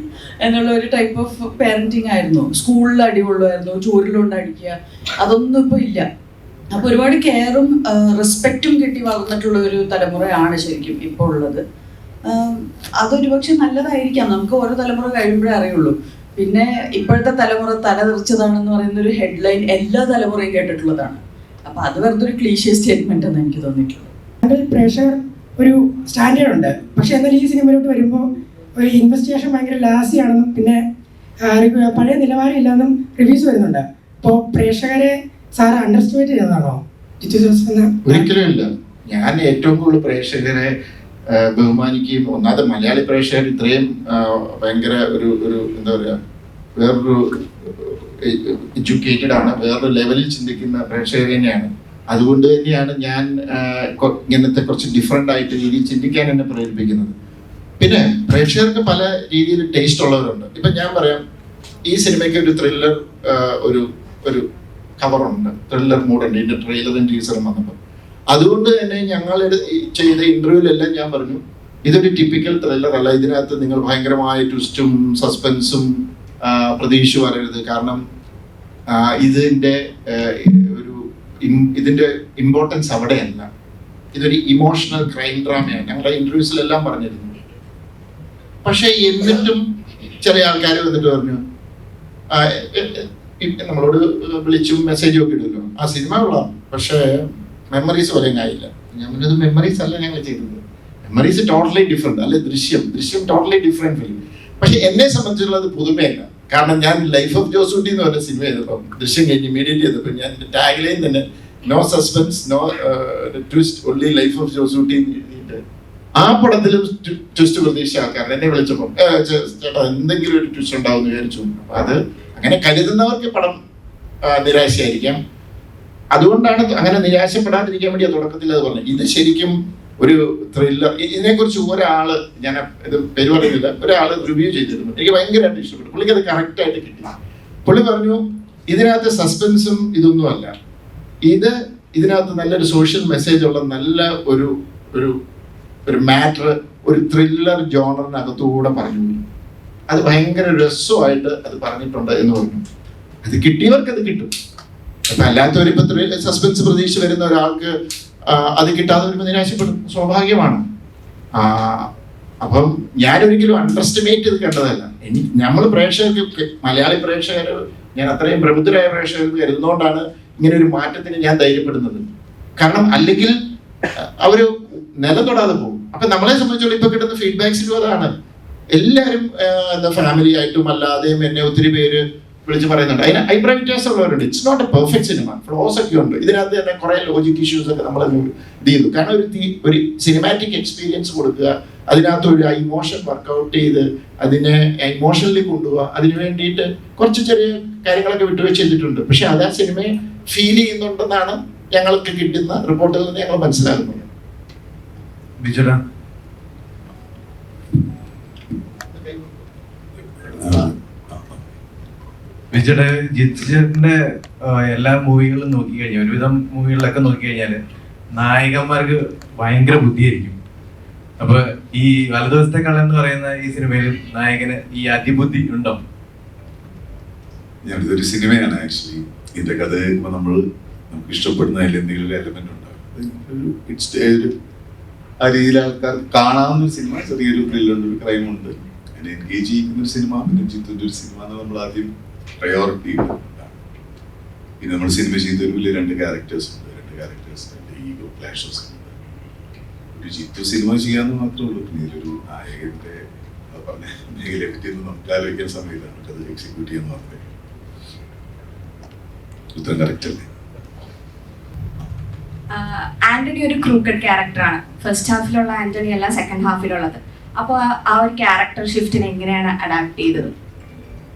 എന്നുള്ള ഒരു ടൈപ്പ് ഓഫ് പാരന്റിങ് ആയിരുന്നു. സ്കൂളിൽ അടി കൊള്ളുമായിരുന്നു, ചൂരിലുകൊണ്ട് അടിക്കുക, അതൊന്നും ഇപ്പോൾ ഇല്ല. അപ്പോൾ ഒരുപാട് കെയറും റെസ്പെക്റ്റും കിട്ടി വളർന്നിട്ടുള്ള ഒരു തലമുറയാണ് ശരിക്കും ഇപ്പോൾ ഉള്ളത്. അതൊരു പക്ഷെ നല്ലതായിരിക്കാം, നമുക്ക് ഓരോ തലമുറ കഴിയുമ്പോഴേ അറിയുള്ളൂ. പിന്നെ ഇപ്പോഴത്തെ തലമുറ തലതെറിച്ചതാണെന്ന് പറയുന്ന ഒരു ഹെഡ്ലൈൻ എല്ലാ തലമുറയും കേട്ടിട്ടുള്ളതാണ്. അപ്പം അത് വെറുതെ ഒരു ക്ലീഷ്യ സ്റ്റേറ്റ്മെന്റ് എന്ന് എനിക്ക് തോന്നിയിട്ടുള്ളത്. പ്രേക്ഷകർ ഒരു സ്റ്റാൻഡേർഡ് ഉണ്ട്, പക്ഷെ എന്നാൽ ഈ സിനിമയിലോട്ട് വരുമ്പോൾ ഒരു ഇൻവെസ്റ്റിഗേഷൻ ഭയങ്കര ലാസി ആണെന്നും പിന്നെ പഴയ നിലവാരം ഇല്ലെന്നും റിവ്യൂസ് വരുന്നുണ്ട്. അപ്പോൾ പ്രേക്ഷകരെ സാർ അണ്ടർസ്റ്റിമേറ്റ് ചെയ്തതാണോ ജിത്തു ജോസഫ് എന്ന? ഒരിക്കലും ഇല്ല. ഞാൻ ഏറ്റവും കൂടുതൽ പ്രേക്ഷകരെ ബഹുമാനിക്കുകയും, ഒന്നാമത് മലയാളി പ്രേക്ഷകർ ഇത്രയും ഭയങ്കര ഒരു എന്താ പറയുക, വേറൊരു എഡ്യൂക്കേറ്റഡ് ആണ്, വേറൊരു ലെവലിൽ ചിന്തിക്കുന്ന പ്രേക്ഷകർ തന്നെയാണ്. അതുകൊണ്ട് തന്നെയാണ് ഞാൻ ഇങ്ങനത്തെ കുറച്ച് ഡിഫറെൻ്റ് ആയിട്ട് രീതിയിൽ ചിന്തിക്കാൻ എന്നെ പ്രേരിപ്പിക്കുന്നത്. പിന്നെ പ്രേക്ഷകർക്ക് പല രീതിയിൽ ടേസ്റ്റ് ഉള്ളവരുണ്ട്. ഇപ്പം ഞാൻ പറയാം, ഈ സിനിമയ്ക്ക് ഒരു ത്രില്ലർ ഒരു കവറുണ്ട്, ത്രില്ലർ മൂഡുണ്ട് ഇതിൻ്റെ ട്രെയിലറും ടീസറും വന്നപ്പോൾ. അതുകൊണ്ട് തന്നെ ഞങ്ങൾ ചെയ്ത ഇന്റർവ്യൂവിലെല്ലാം ഞാൻ പറഞ്ഞു, ഇതൊരു ടിപ്പിക്കൽ ത്രില്ലർ അല്ല, ഇതിനകത്ത് നിങ്ങൾ ഭയങ്കരമായ ട്വിസ്റ്റും സസ്പെൻസും പ്രതീക്ഷ വരരുത്. കാരണം ഇതിൻ്റെ ഇമ്പോർട്ടൻസ് അവിടെയല്ല, ഇതൊരു ഇമോഷണൽ ക്രൈം ഡ്രാമയാണ്. ഞങ്ങളുടെ ഇന്റർവ്യൂസിലെല്ലാം പറഞ്ഞിരുന്നു. പക്ഷെ എന്നിട്ടും ചില ആൾക്കാർ വന്നിട്ട് പറഞ്ഞു, നമ്മളോട് വിളിച്ചും മെസ്സേജും ഒക്കെ ഇടുമല്ലോ, ആ സിനിമ കൊള്ളാം, പക്ഷേ മെമ്മറീസ് പോലെ ആയില്ല. ഞാൻ പറഞ്ഞത് മെമ്മറീസ് അല്ല ഞങ്ങൾ ചെയ്തത്, മെമ്മറീസ് ടോട്ടലി ഡിഫറെന്റ് അല്ലെ. ദൃശ്യം ടോട്ടലി ഡിഫറെന്റ് ഫിലിം. പക്ഷെ എന്നെ സംബന്ധിച്ചുള്ളത് പുതുമയല്ല. കാരണം ഞാൻ ലൈഫ് ഓഫ് ജോസൂട്ടി എന്ന് പറഞ്ഞ സിനിമ ചെയ്തപ്പം, ദൃശ്യം കഴിഞ്ഞ് ഇമീഡിയറ്റ് ചെയ്തപ്പോൾ ഞാൻ ടാഗ് ലൈൻ തന്നെ no suspense no twist, only life of Josutty. ആ പടത്തിലും ട്വിസ്റ്റ് പ്രതീക്ഷ ആൾക്കാർ എന്നെ വിളിച്ചപ്പം, ചേട്ടാ എന്തെങ്കിലും ഒരു ട്വിസ്റ്റ് ഉണ്ടാവും എന്ന് വിചാരിച്ചു. അപ്പൊ അത് അങ്ങനെ കരുതുന്നവർക്ക് പടം നിരാശയായിരിക്കാം. അതുകൊണ്ടാണ് അങ്ങനെ നിരാശപ്പെടാതിരിക്കാൻ വേണ്ടി തുടക്കത്തിൽ അത് പറഞ്ഞത്. ഇത് ശരിക്കും ഒരു ത്രില്ലർ. ഇതിനെക്കുറിച്ച് ഒരാള്, ഞാൻ ഇത് പേര് പറയുന്നില്ല, ഒരാൾ റിവ്യൂ ചെയ്തിരുന്നു, എനിക്ക് ഭയങ്കരമായിട്ട് ഇഷ്ടപ്പെട്ടു. പുള്ളിക്ക് അത് കറക്റ്റായിട്ട് കിട്ടി. പുള്ളി പറഞ്ഞു, ഇതിനകത്ത് സസ്പെൻസും ഇതൊന്നും അല്ല, ഇതിനകത്ത് നല്ലൊരു സോഷ്യൽ മെസ്സേജ് ഉള്ള നല്ല ഒരു മാറ്റർ, ഒരു ത്രില്ലർ ജോണറിനകത്തുകൂടെ പറഞ്ഞു. അത് ഭയങ്കര രസമായിട്ട് അത് പറഞ്ഞിട്ടുണ്ട് എന്ന് പറഞ്ഞു. അത് കിട്ടിയവർക്ക് അത് കിട്ടും. അപ്പൊ അല്ലാത്തവർ ഇപ്പൊ സസ്പെൻസ് പ്രതീക്ഷ വരുന്ന ഒരാൾക്ക് അത് കിട്ടാതെ വരുമ്പോൾ നിരാശപ്പെടും, സ്വാഭാവികമാണ്. അപ്പം ഞാനൊരിക്കലും അണ്ടർസ്റ്റിമേറ്റ് ചെയ്ത് കണ്ടതല്ല. നമ്മൾ പ്രേക്ഷകർക്ക്, മലയാളി പ്രേക്ഷകർ, ഞാൻ അത്രയും പ്രബുദ്ധരായ പ്രേക്ഷകർക്ക് കരുതുന്നതുകൊണ്ടാണ് ഇങ്ങനെ ഒരു മാറ്റത്തിന് ഞാൻ ധൈര്യപ്പെടുന്നത്. കാരണം അല്ലെങ്കിൽ അവര് നില തൊടാതെ പോകും. അപ്പൊ നമ്മളെ സംബന്ധിച്ചോളം ഇപ്പൊ കിട്ടുന്ന ഫീഡ്ബാക്സിലും അതാണ്. എല്ലാവരും എന്താ ഫാമിലി ആയിട്ടും അല്ലാതെയും എന്നെ ഒത്തിരി പേര് വിളിച്ച് പറയുന്നുണ്ട്. അതിന് അഭിപ്രായ വ്യത്യാസമുള്ളവരുണ്ട്. It's not a perfect cinema, flaws ഒക്കെ ഉണ്ട് ഇതിനകത്ത് തന്നെ. കുറെ ലോജിക് ഇഷ്യൂസ് ഒക്കെ നമ്മൾ ഇത് ചെയ്തു. കാരണം ഒരു സിനിമാറ്റിക് എക്സ്പീരിയൻസ് കൊടുക്കുക, അതിനകത്ത് ഒരു ഇമോഷൻ വർക്കൗട്ട് ചെയ്ത് അതിനെ ഇമോഷണലി കൊണ്ടുപോവുക, അതിന് വേണ്ടിയിട്ട് കുറച്ച് ചെറിയ കാര്യങ്ങളൊക്കെ വിട്ടുവെച്ച് ചെയ്തിട്ടുണ്ട്. പക്ഷെ അത് ആ സിനിമയെ ഫീൽ ചെയ്യുന്നുണ്ടെന്നാണ് ഞങ്ങൾക്ക് കിട്ടുന്ന റിപ്പോർട്ടിൽ നിന്ന് ഞങ്ങൾ മനസ്സിലാക്കുന്നത്. വിജയുടെ ജിത്തിന്റെ എല്ലാ മൂവികളും നോക്കിക്കഴിഞ്ഞാൽ ഒരുവിധം മൂവികളിലൊക്കെ നോക്കിക്കഴിഞ്ഞാല് നായകന്മാർക്ക് ഭയങ്കര ബുദ്ധിയായിരിക്കും. അപ്പൊ ഈ വലതുവശത്തെ കള്ളൻ എന്ന് പറയുന്ന ഈ സിനിമയിൽ നായകന് ഈ അതിബുദ്ധി ഉണ്ടോ? ഇതൊരു സിനിമയാണ് ആക്ച്വലി. ഇതിന്റെ കഥ കേൾക്കുമ്പോൾ നമുക്ക് ഇഷ്ടപ്പെടുന്ന അതിൽ എന്തെങ്കിലും ഒരു എലമെന്റ് ഉണ്ടാകും. ആ രീതിയിൽ ആൾക്കാർ കാണാവുന്ന ഒരു സിനിമ, ചെറിയൊരു ത്രില്ലുണ്ട്, ഒരു ക്രൈം ഉണ്ട്, അതിനെ എൻഗേജ് ചെയ്യുന്ന ഒരു സിനിമ. പിന്നെ ജിത്തുന്റെ ഒരു സിനിമ എന്ന് നമ്മൾ ആദ്യം പ്രയോറിറ്റി ഇടുന്നതാണ്. പിന്നെ നമ്മൾ സിനിമ ചെയ്ത ഒരു വലിയ 2 ക്യാരക്ടേഴ്സ് ഉണ്ട്. 2 ക്യാരക്ടേഴ്സ്, 2 ഈഗോ ക്ലാഷസ് ഉണ്ട്. ഒരു ജിത്തു സിനിമ ചെയ്യാന്ന് മാത്രമേ ഉള്ളൂ. പിന്നെ ഇതിലൊരു നായകന്റെ പറഞ്ഞ മേഖലയെ പറ്റി നമുക്ക് ആലോചിക്കാൻ സമയത്താണ് അത് എക്സിക്യൂട്ട് ചെയ്യാന്ന് പറഞ്ഞത്. ഉത്തരം കറക്റ്റ് അല്ലേ? ആന്റണി ഒരു ക്രൂക്കഡ് ക്യാരക്ടറാണ്. ഫസ്റ്റ് ഹാഫിലുള്ള ആന്റണി അല്ല സെക്കൻഡ് ഹാഫിലുള്ളത്. അപ്പോൾ ആ ഒരു ക്യാരക്ടർ ഷിഫ്റ്റിനെ എങ്ങനെയാണ് അഡാപ്റ്റ് ചെയ്തത്?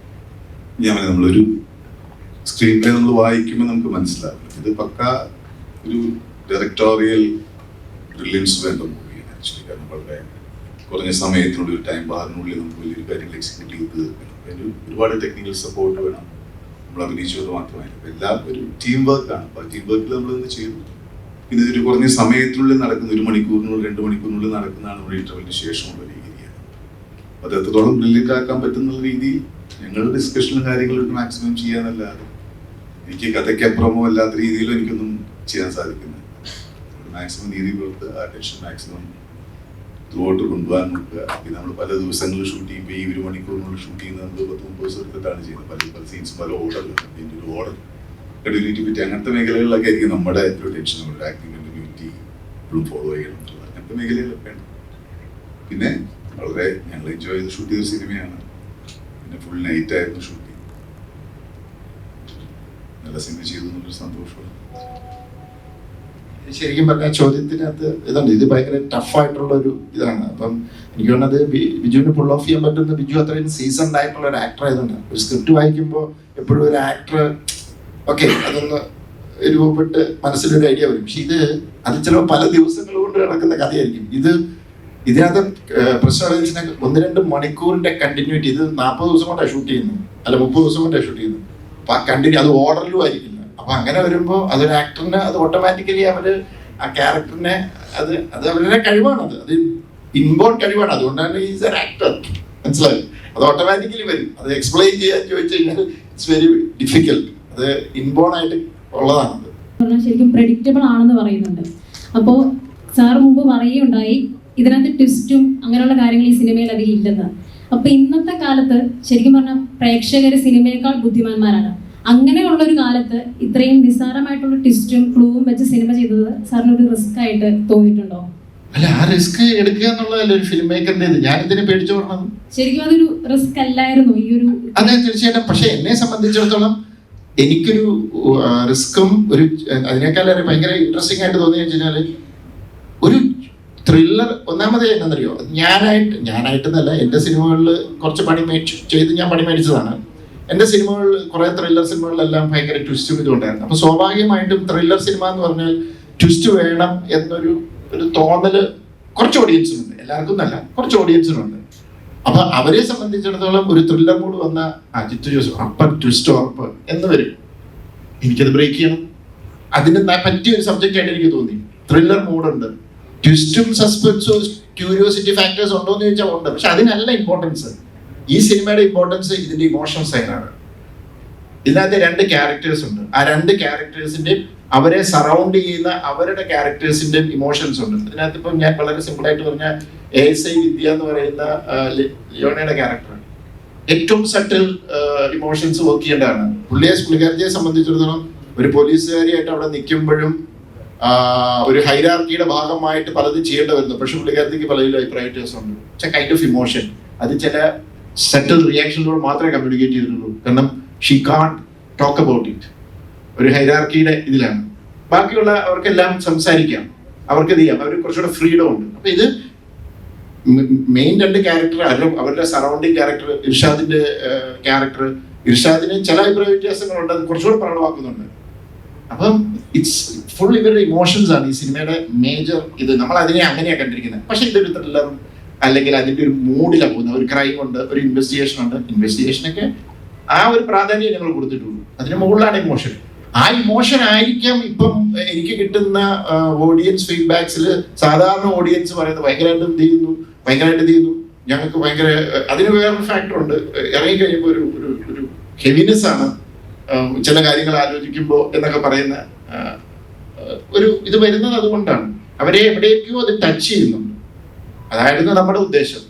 നമ്മളൊരു സ്ക്രീൻ പ്ലേ നമ്മൾ വായിക്കുമ്പോൾ നമുക്ക് മനസ്സിലാവും ഇത് പക്ക ഒരു ഡയറക്ടോറിയൽ ബ്രില്യൻസ് വേണ്ട മൂവിയാണ് ആക്ച്വലി. കാരണം വളരെ കുറഞ്ഞ സമയത്തിനുള്ളിൽ, ഒരു ടൈം ബാറിനുള്ളിൽ നമുക്ക് വലിയൊരു കാര്യങ്ങൾ എക്സിക്യൂട്ട് ചെയ്ത് തീർക്കണം. അതിന് ഒരുപാട് ടെക്നിക്കൽ സപ്പോർട്ട് വേണം. നമ്മൾ അഭിനയിച്ചത് മാത്രമല്ല, എല്ലാം ഒരു ടീം വർക്കാണ്. അപ്പോൾ ആ ടീം വർക്കിൽ നമ്മളിന്ന് ചെയ്തു. പിന്നെ ഇതൊരു കുറഞ്ഞ സമയത്തിനുള്ളിൽ നടക്കുന്ന, 1 മണിക്കൂറിനുള്ളിൽ 2 മണിക്കൂറിനുള്ളിൽ നടക്കുന്നതാണ് നമ്മുടെ ഇന്റർവെല്ലിന് ശേഷമുള്ള രീതിയാണ്. അത് എത്രത്തോളം ബ്രില്യൻ്റ് ആക്കാൻ പറ്റുന്ന രീതിയിൽ ഞങ്ങളുടെ ഡിസ്കഷനും കാര്യങ്ങളും മാക്സിമം ചെയ്യാന്നല്ലാതെ എനിക്ക് കഥയ്ക്കപ്പുറമോ അല്ലാത്ത രീതിയിലും എനിക്കൊന്നും ചെയ്യാൻ സാധിക്കുന്നില്ല. മാക്സിമം നീതി പുറത്ത് ആ ടെൻഷൻ മാക്സിമം ത്രൂഔട്ട് കൊണ്ടുപോകാൻ നോക്കുക. പിന്നെ നമ്മൾ പല ദിവസങ്ങളിൽ ഷൂട്ട് ചെയ്യുമ്പോൾ ഈ 1 മണിക്കൂറിനുള്ളിൽ ഷൂട്ട് ചെയ്യുന്നത് നമ്മൾ 10-30 ദിവസം എടുത്തിട്ടാണ് ചെയ്യുന്നത്. പല സീൻസും പല ഓർഡറിലാണ്. അതിൻ്റെ ഒരു ഓർഡർ കണ്ടിന്യൂറ്റി പറ്റി അങ്ങനത്തെ മേഖലകളിലൊക്കെ ആയിരിക്കും നമ്മുടെ ഒരു ടെൻഷൻ. നമ്മുടെ ആക്ടിങ് കണ്ടിന്യൂറ്റി ഇപ്പോഴും ഫോളോ ചെയ്യണം എന്നുള്ളത് അങ്ങനത്തെ മേഖലകളിലൊക്കെയാണ്. പിന്നെ വളരെ ഞങ്ങൾ എൻജോയ് ചെയ്ത് ഷൂട്ട് ചെയ്ത സിനിമയാണ്. പിന്നെ ഫുൾ നൈറ്റ് ആയിരുന്നു ഷൂട്ടിങ്. നല്ല സിനിമ ചെയ്തു എന്നുള്ളൊരു സന്തോഷമാണ്. ശരിക്കും പറഞ്ഞാൽ ചോദ്യത്തിനകത്ത് ഇതുണ്ട്. ഇത് ഭയങ്കര ടഫായിട്ടുള്ള ഒരു ഇതാണ്. അപ്പം എനിക്ക് തോന്നുന്നത് ബിജുവിന് പുൾ ഓഫ് ചെയ്യാൻ പറ്റുന്ന, ബിജു അത്രയും സീസൺഡ് ആയിട്ടുള്ള ഒരു ആക്ടർ ആയതുകൊണ്ട്. ഒരു സ്ക്രിപ്റ്റ് വായിക്കുമ്പോൾ എപ്പോഴും ഒരു ആക്ടർ ഓക്കെ അതൊന്ന് രൂപപ്പെട്ട് മനസ്സിലൊരു ഐഡിയ വരും. പക്ഷെ അത് ചിലപ്പോൾ പല ദിവസങ്ങൾ കൊണ്ട് നടക്കുന്ന കഥയായിരിക്കും. ഇതിനകത്ത് പ്രശ്നം 1-2 മണിക്കൂറിന്റെ കണ്ടിന്യൂറ്റി. ഇത് 40 ദിവസം കൊണ്ടാണ് ഷൂട്ട് ചെയ്യുന്നത്, അല്ല 30 ദിവസം കൊണ്ടാണ് ഷൂട്ട് ചെയ്യുന്നത്. അപ്പൊ ആ കണ്ടിന്യൂ അത് ഓർഡറിലും ആയിരിക്കില്ല. അപ്പൊ അങ്ങനെ വരുമ്പോൾ അതൊരു ആക്ടറിന് അത് ഓട്ടോമാറ്റിക്കലി ആ ക്യാരക്ടറിനെ അത് അവരുടെ കഴിവാണ്. അത് ഇൻബോൺ കഴിവാണ്. അതുകൊണ്ടാണ് ഈസ് എൻ ആക്ടർ. മനസ്സിലായി? അത് ഓട്ടോമാറ്റിക്കലി വരും. അത് എക്സ്പ്ലെയിൻ ചെയ്യാൻ ചോദിച്ചു കഴിഞ്ഞാൽ ഇറ്റ്സ് വെരി ഡിഫിക്കൽട്ട്. അത് ഇൻബോൺ ആയിട്ട് ഉള്ളതാണ്. ശരിക്കും പ്രെഡിക്റ്റബിൾ ആണെന്ന് പറയുന്നുണ്ട്. അപ്പോൾ സാർ മുമ്പ് പറയുകയുണ്ടായി ഇതിനകത്ത് ട്വിസ്റ്റും അങ്ങനെയുള്ള കാര്യങ്ങൾ ഈ സിനിമയിൽ അധികം ഇല്ലെന്ന്. അപ്പൊ ഇന്നത്തെ കാലത്ത് ശരിക്കും പറഞ്ഞാൽ പ്രേക്ഷകർ സിനിമയേക്കാൾ ബുദ്ധിമാന്മാരാണ്. അങ്ങനെയുള്ള ഒരു കാലത്ത് ഇത്രയും നിസ്സാരമായിട്ടുള്ള ട്വിസ്റ്റും ക്ലൂവും വെച്ച് സിനിമ ചെയ്തത് സാറിന് ഒരു റിസ്ക് ആയിട്ട് തോന്നിയിട്ടുണ്ടോ? അല്ല, ആ റിസ്ക് എടുക്കുക എന്നുള്ളതല്ല ഒരു ഫിലിം മേക്കറിന്റെ ഇത്. ഞാനിതിനെ പേടിച്ചു പറഞ്ഞത് ശരിക്കും അതൊരു റിസ്ക് അല്ലായിരുന്നു ഈ ഒരു? അതെ, തീർച്ചയായിട്ടും. പക്ഷെ എന്നെ സംബന്ധിച്ചിടത്തോളം എനിക്കൊരു റിസ്ക്കും ഒരു അതിനേക്കാളേറെ ഭയങ്കര ഇൻട്രസ്റ്റിംഗ് ആയിട്ട് തോന്നിയെന്ന് വെച്ച് കഴിഞ്ഞാൽ ഒരു ത്രില്ലർ. ഒന്നാമത് എന്നറിയോ, ഞാനായിട്ടെന്നല്ല, എൻ്റെ സിനിമകളിൽ കുറച്ച് ചെയ്ത് ഞാൻ പണി മേടിച്ചതാണ്. എൻ്റെ സിനിമകളിൽ കുറേ ത്രില്ലർ സിനിമകളിലെല്ലാം ഭയങ്കര ട്വിസ്റ്റും ഇതുകൊണ്ടായിരുന്നു. അപ്പോൾ സ്വാഭാവികമായിട്ടും ത്രില്ലർ സിനിമ എന്ന് പറഞ്ഞാൽ ട്വിസ്റ്റ് വേണം എന്നൊരു തോന്നല് കുറച്ച് ഓഡിയൻസിനുണ്ട്. എല്ലാവർക്കും എന്നല്ല, കുറച്ച് ഓഡിയൻസിനുണ്ട്. അപ്പൊ അവരെ സംബന്ധിച്ചിടത്തോളം ഒരു ത്രില്ലർ മൂഡ് വന്ന ജിത്തു ജോസഫ് അപ്പം ട്വിസ്റ്റ് ഉറപ്പ് എന്ന് വരും. എനിക്കത് ബ്രേക്ക് ചെയ്യണം. അതിന് പറ്റിയ ഒരു സബ്ജക്റ്റ് ആയിട്ട് എനിക്ക് തോന്നി. ത്രില്ലർ മൂഡുണ്ട്, ട്വിസ്റ്റും സസ്പെൻസും ക്യൂരിയോസിറ്റി ഫാക്ടേഴ്സ് ഉണ്ടോ എന്ന് ചോദിച്ചാൽ ഉണ്ട്. പക്ഷെ അതിനല്ല ഇമ്പോർട്ടൻസ്. ഈ സിനിമയുടെ ഇമ്പോർട്ടൻസ് ഇതിന്റെ ഇമോഷൻ സൈഡാണ്. ഇതിനകത്ത് 2 ക്യാരക്ടേഴ്സ് ഉണ്ട്. ആ 2 ക്യാരക്ടേഴ്സിന്റെ അവരെ സറൗണ്ട് ചെയ്യുന്ന അവരുടെ ക്യാരക്ടേഴ്സിന്റെ ഇമോഷൻസ് ഉണ്ട്. ഇതിനകത്ത് ഇപ്പം ഞാൻ വളരെ സിമ്പിൾ ആയിട്ട് പറഞ്ഞ ASI വിദ്യ എന്ന് പറയുന്ന ലിയോണയുടെ ക്യാരക്ടർ ഏറ്റവും സട്ടിൽ ഇമോഷൻസ് വർക്ക് ചെയ്യേണ്ടതാണ്. പുള്ളിക്കാരിയെ സംബന്ധിച്ചിടത്തോളം ഒരു പോലീസുകാരിയായിട്ട് അവിടെ നിൽക്കുമ്പോഴും ഒരു ഹൈറാർക്കിയുടെ ഭാഗമായിട്ട് പലതും ചെയ്യേണ്ടി വരുന്നു. പക്ഷെ പുള്ളിക്കാരത്തേക്ക് പലതിലും അഭിപ്രായ വ്യത്യാസമുണ്ട്. പക്ഷെ കൈൻഡ് ഓഫ് ഇമോഷൻ അത് ചില സെറ്റിൽ റിയാക്ഷനിലൂടെ മാത്രമേ കമ്മ്യൂണിക്കേറ്റ് ചെയ്തിട്ടുള്ളൂ. കാരണം she can't talk about it. ഒരു ഹൈറാർക്കിയുടെ ഇതിലാണ്. ബാക്കിയുള്ള അവർക്കെല്ലാം സംസാരിക്കാം, അവർക്ക് ഇത് ചെയ്യാം, അവർ കുറച്ചുകൂടെ ഫ്രീഡം ഉണ്ട്. അപ്പൊ ഇത് മെയിൻ 2 ക്യാരക്ടർ, അവരുടെ സറൗണ്ടിങ് ക്യാരക്ടർ, ഇർഷാദിന്റെ ക്യാരക്ടർ, ഇർഷാദിന് ചില അഭിപ്രായ വ്യത്യാസങ്ങളുണ്ട്, അത് കുറച്ചുകൂടെ പ്രകടമാക്കുന്നുണ്ട്. അപ്പം ഇറ്റ്സ് ഫുൾ ഇവരുടെ ഇമോഷൻസ് ആണ് ഈ സിനിമയുടെ മേജർ ഇത്. നമ്മൾ അതിനെ അങ്ങനെയാണ് കണ്ടിരിക്കുന്നത്. പക്ഷെ ഇതൊരു ത്രില്ലറും അല്ലെങ്കിൽ അതിന്റെ ഒരു മൂഡിലാണ് പോകുന്നത്. ഒരു ക്രൈം ഉണ്ട്, ഒരു ഇൻവെസ്റ്റിഗേഷൻ ഉണ്ട്. ഇൻവെസ്റ്റിഗേഷനൊക്കെ ആ ഒരു പ്രാധാന്യം ഞങ്ങൾ കൊടുത്തിട്ടുള്ളൂ. അതിന് മുകളിലാണ് ഇമോഷൻ. ആ ഇമോഷൻ ആയിരിക്കാം ഇപ്പം എനിക്ക് കിട്ടുന്ന ഓഡിയൻസ് ഫീഡ്ബാക്സിൽ സാധാരണ ഓഡിയൻസ് പറയുന്നത് ഭയങ്കരമായിട്ട് എന്ത് ചെയ്യുന്നു, ഞങ്ങൾക്ക് ഭയങ്കര. അതിന് വേറൊരു ഫാക്ടർ ഉണ്ട്. ഇറങ്ങിക്കഴിയുമ്പോൾ ഒരു ഹെവിനെസ് ആണ് ചില കാര്യങ്ങൾ ആലോചിക്കുമ്പോൾ എന്നൊക്കെ പറയുന്ന ഒരു ഇത് വരുന്നത്. അതുകൊണ്ടാണ് അവരെ എവിടേക്കോ അത് ടച്ച് ചെയ്യുന്നുണ്ട്. അതായിരുന്നു നമ്മുടെ ഉദ്ദേശം.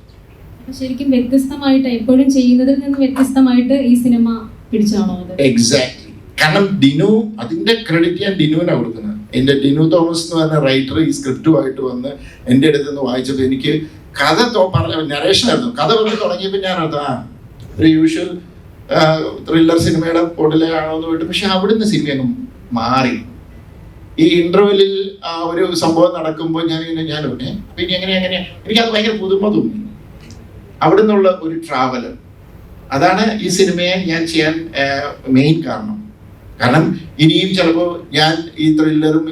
ശരിക്കും വ്യത്യസ്തമായിട്ട് എപ്പോഴും ചെയ്യുന്നതിൽ നിന്ന് വ്യത്യസ്തമായിട്ട് ഈ സിനിമ പിടിച്ചാണോ? എക്സാക്ട്ലി. കാരണം ഡിനു, അതിന്റെ ക്രെഡിറ്റ് ഞാൻ ഡിനുവിനാണ് കൊടുക്കുന്നത്. എൻ്റെ ഡിനു തോമസ് എന്ന് പറഞ്ഞ റൈറ്റർ ഈ സ്ക്രിപ്റ്റുമായിട്ട് വന്ന് എൻ്റെ അടുത്ത് നിന്ന് വായിച്ചപ്പോൾ എനിക്ക് കഥ പറഞ്ഞ നരേഷനായിരുന്നു. കഥ പറഞ്ഞ് തുടങ്ങിയപ്പോൾ ഞാൻ ഒരു യൂഷ്വൽ ത്രില്ലർ സിനിമയുടെ പോട്ടിലാണോ എന്ന് പോയിട്ട്, പക്ഷെ അവിടുന്ന് സിനിമ അങ്ങ് മാറി. ഈ ഇന്റർവെല്ലിൽ ഒരു സംഭവം നടക്കുമ്പോൾ ഞാൻ പിന്നെ എങ്ങനെ എനിക്കത് ഭയങ്കര പുതുമ തോന്നി. അവിടെ നിന്നുള്ള ഒരു ട്രാവലർ, അതാണ് ഈ സിനിമയെ ഞാൻ ചെയ്യാൻ മെയിൻ കാരണം. കാരണം ഇനിയും ചിലപ്പോൾ ഞാൻ ഈ ത്രില്ലറും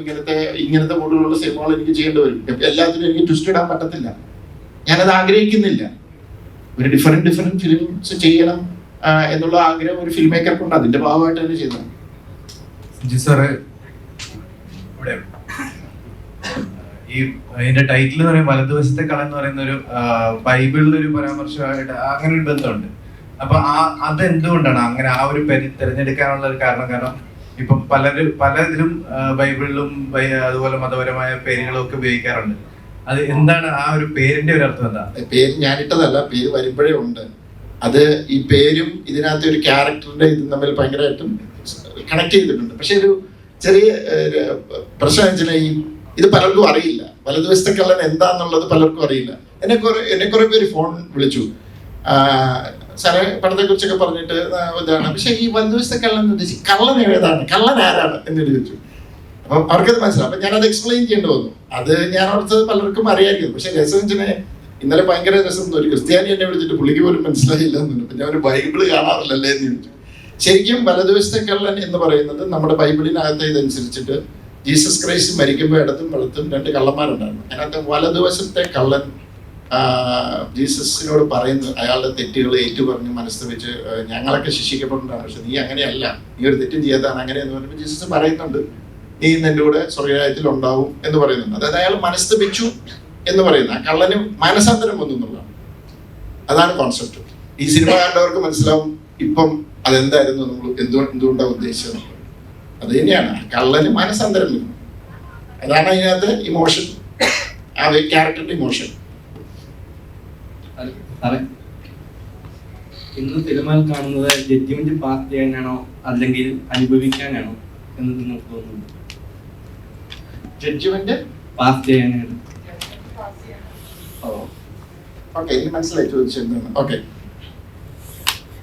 ഇങ്ങനത്തെ കൂടുതലുള്ള സിനിമകൾ എനിക്ക് ചെയ്യേണ്ടി വരും. എല്ലാത്തിനും എനിക്ക് ട്വിസ്റ്റ് ഇടാൻ പറ്റത്തില്ല. ഞാനത് ആഗ്രഹിക്കുന്നില്ല. ഒരു ഡിഫറെന്റ് ഫിലിംസ് ചെയ്യണം എന്നുള്ള ആഗ്രഹം ഒരു ഫിലിം മേക്കർക്കുണ്ട്. അതിന്റെ ഭാഗമായിട്ട് തന്നെ ചെയ്തതാണ്. ഈ ഇതിന്റെ ടൈറ്റിൽ എന്ന് പറയുമ്പോൾ വലതുവശത്തെ കളം എന്ന് പറയുന്ന ഒരു ബൈബിളിൽ ഒരു പരാമർശമായിട്ട് അങ്ങനെ ഒരു ബന്ധമുണ്ട്. അപ്പൊ അതെന്തുകൊണ്ടാണ് അങ്ങനെ ആ ഒരു പേര് തിരഞ്ഞെടുക്കാനുള്ള ഒരു കാരണം ഇപ്പം പലതിലും ബൈബിളിലും അതുപോലെ മതപരമായ പേരുകളും ഒക്കെ ഉപയോഗിക്കാറുണ്ട്. അത് എന്താണ് ആ ഒരു പേരിന്റെ ഒരു അർത്ഥം? എന്താ പേര് ഞാനിട്ടതല്ല, പേര് വരുമ്പോഴേ ഉണ്ട്. അത് ഈ പേരും ഇതിനകത്ത് ഒരു ക്യാരക്ടറിന്റെ ഇതും തമ്മിൽ ഭയങ്കരമായിട്ടും കണക്ട് ചെയ്തിട്ടുണ്ട്. പക്ഷെ ഒരു ചെറിയ പ്രശ്നം വെച്ചാൽ ഇത് പലർക്കും അറിയില്ല. വലതുവശത്തെ കള്ളൻ എന്താന്നുള്ളത് പലർക്കും അറിയില്ല. എന്നെ കുറെ പേര് ഫോൺ വിളിച്ചു, സാറേ പടത്തെ കുറിച്ചൊക്കെ പറഞ്ഞിട്ട് ഇതാണ്, പക്ഷെ ഈ വലതുവശത്തെ കള്ളൻ എന്ന് ഉദ്ദേശിച്ച് കള്ളൻ ഏതാണ്, കള്ളൻ ആരാണ് എന്ന് ചോദിച്ചു. അപ്പൊ അവർക്കത് മനസ്സിലാവും. അപ്പൊ ഞാനത് എക്സ്പ്ലെയിൻ ചെയ്യേണ്ടി വന്നു. അത് ഞാൻ ഓർത്തത് പലർക്കും അറിയാമായിരിക്കും. പക്ഷെ രസവഞ്ചനെ ഇന്നലെ ഭയങ്കര രസം. ഒരു ക്രിസ്ത്യാനി എന്നെ വിളിച്ചിട്ട് പുള്ളിക്ക് പോലും മനസ്സിലായില്ല എന്നു. പിന്നെ ഒരു ബൈബിള് കാണാറില്ലല്ലേ എന്ന് ചോദിച്ചു. ശരിക്കും വലതുവശത്തെ കള്ളൻ എന്ന് പറയുന്നത് നമ്മുടെ ബൈബിളിനകത്ത് ഇതനുസരിച്ചിട്ട് ജീസസ് ക്രൈസ്റ്റ് മരിക്കുമ്പോൾ ഇടത്തും വലത്തും 2 കള്ളന്മാരുണ്ടായിരുന്നു. അതിനകത്ത് വലതുവശത്തെ കള്ളൻ ജീസസിനോട് പറയുന്നത് അയാളുടെ തെറ്റുകൾ ഏറ്റുപറഞ്ഞ് മനസ്സ് വെച്ച് ഞങ്ങളൊക്കെ ശിക്ഷിക്കപ്പെടുന്നതാണ്, പക്ഷെ നീ അങ്ങനെയല്ല, നീ ഒരു തെറ്റും ചെയ്യാതാണ് അങ്ങനെയെന്ന് പറഞ്ഞപ്പോൾ ജീസസ് പറയുന്നുണ്ട് നീ നിന്റെ കൂടെ സ്വർഗ്ഗരാജ്യത്തിൽ ഉണ്ടാവും എന്ന് പറയുന്നുണ്ട്. അതായത് അയാൾ മനസ്സ് വെച്ചു എന്ന് പറയുന്നത് ആ കള്ളന് മാനസാന്തരം വന്നു എന്നുള്ളതാണ്. അതാണ് കോൺസെപ്റ്റ്. ഈ സിനിമ കണ്ടവർക്ക് മനസ്സിലാവും ഇപ്പം അതെന്തായിരുന്നു നമ്മൾ എന്തുകൊണ്ടാണ് ഉദ്ദേശിച്ചത്. അത് തന്നെയാണ് കള്ളന് മാനസാന്തരം വരുന്നു. അതാണ് അതിനകത്ത് ഇമോഷൻ, ആ ക്യാരക്ടറിന്റെ ഇമോഷൻ. ഇന്ന് സിനിമയിൽ കാണുന്നത് ജഡ്ജ്മെന്റ് പാസ് ചെയ്യാനാണോ അല്ലെങ്കിൽ അനുഭവിക്കാനാണോ എന്ന് നിങ്ങൾക്ക് തോന്നുന്നു? ജഡ്ജ്മെന്റ് പാസ് ചെയ്യാനാണ്. ഓക്കെ, എനിക്ക് മനസ്സിലായി ചോദിച്ചിരുന്നു. ഓക്കെ,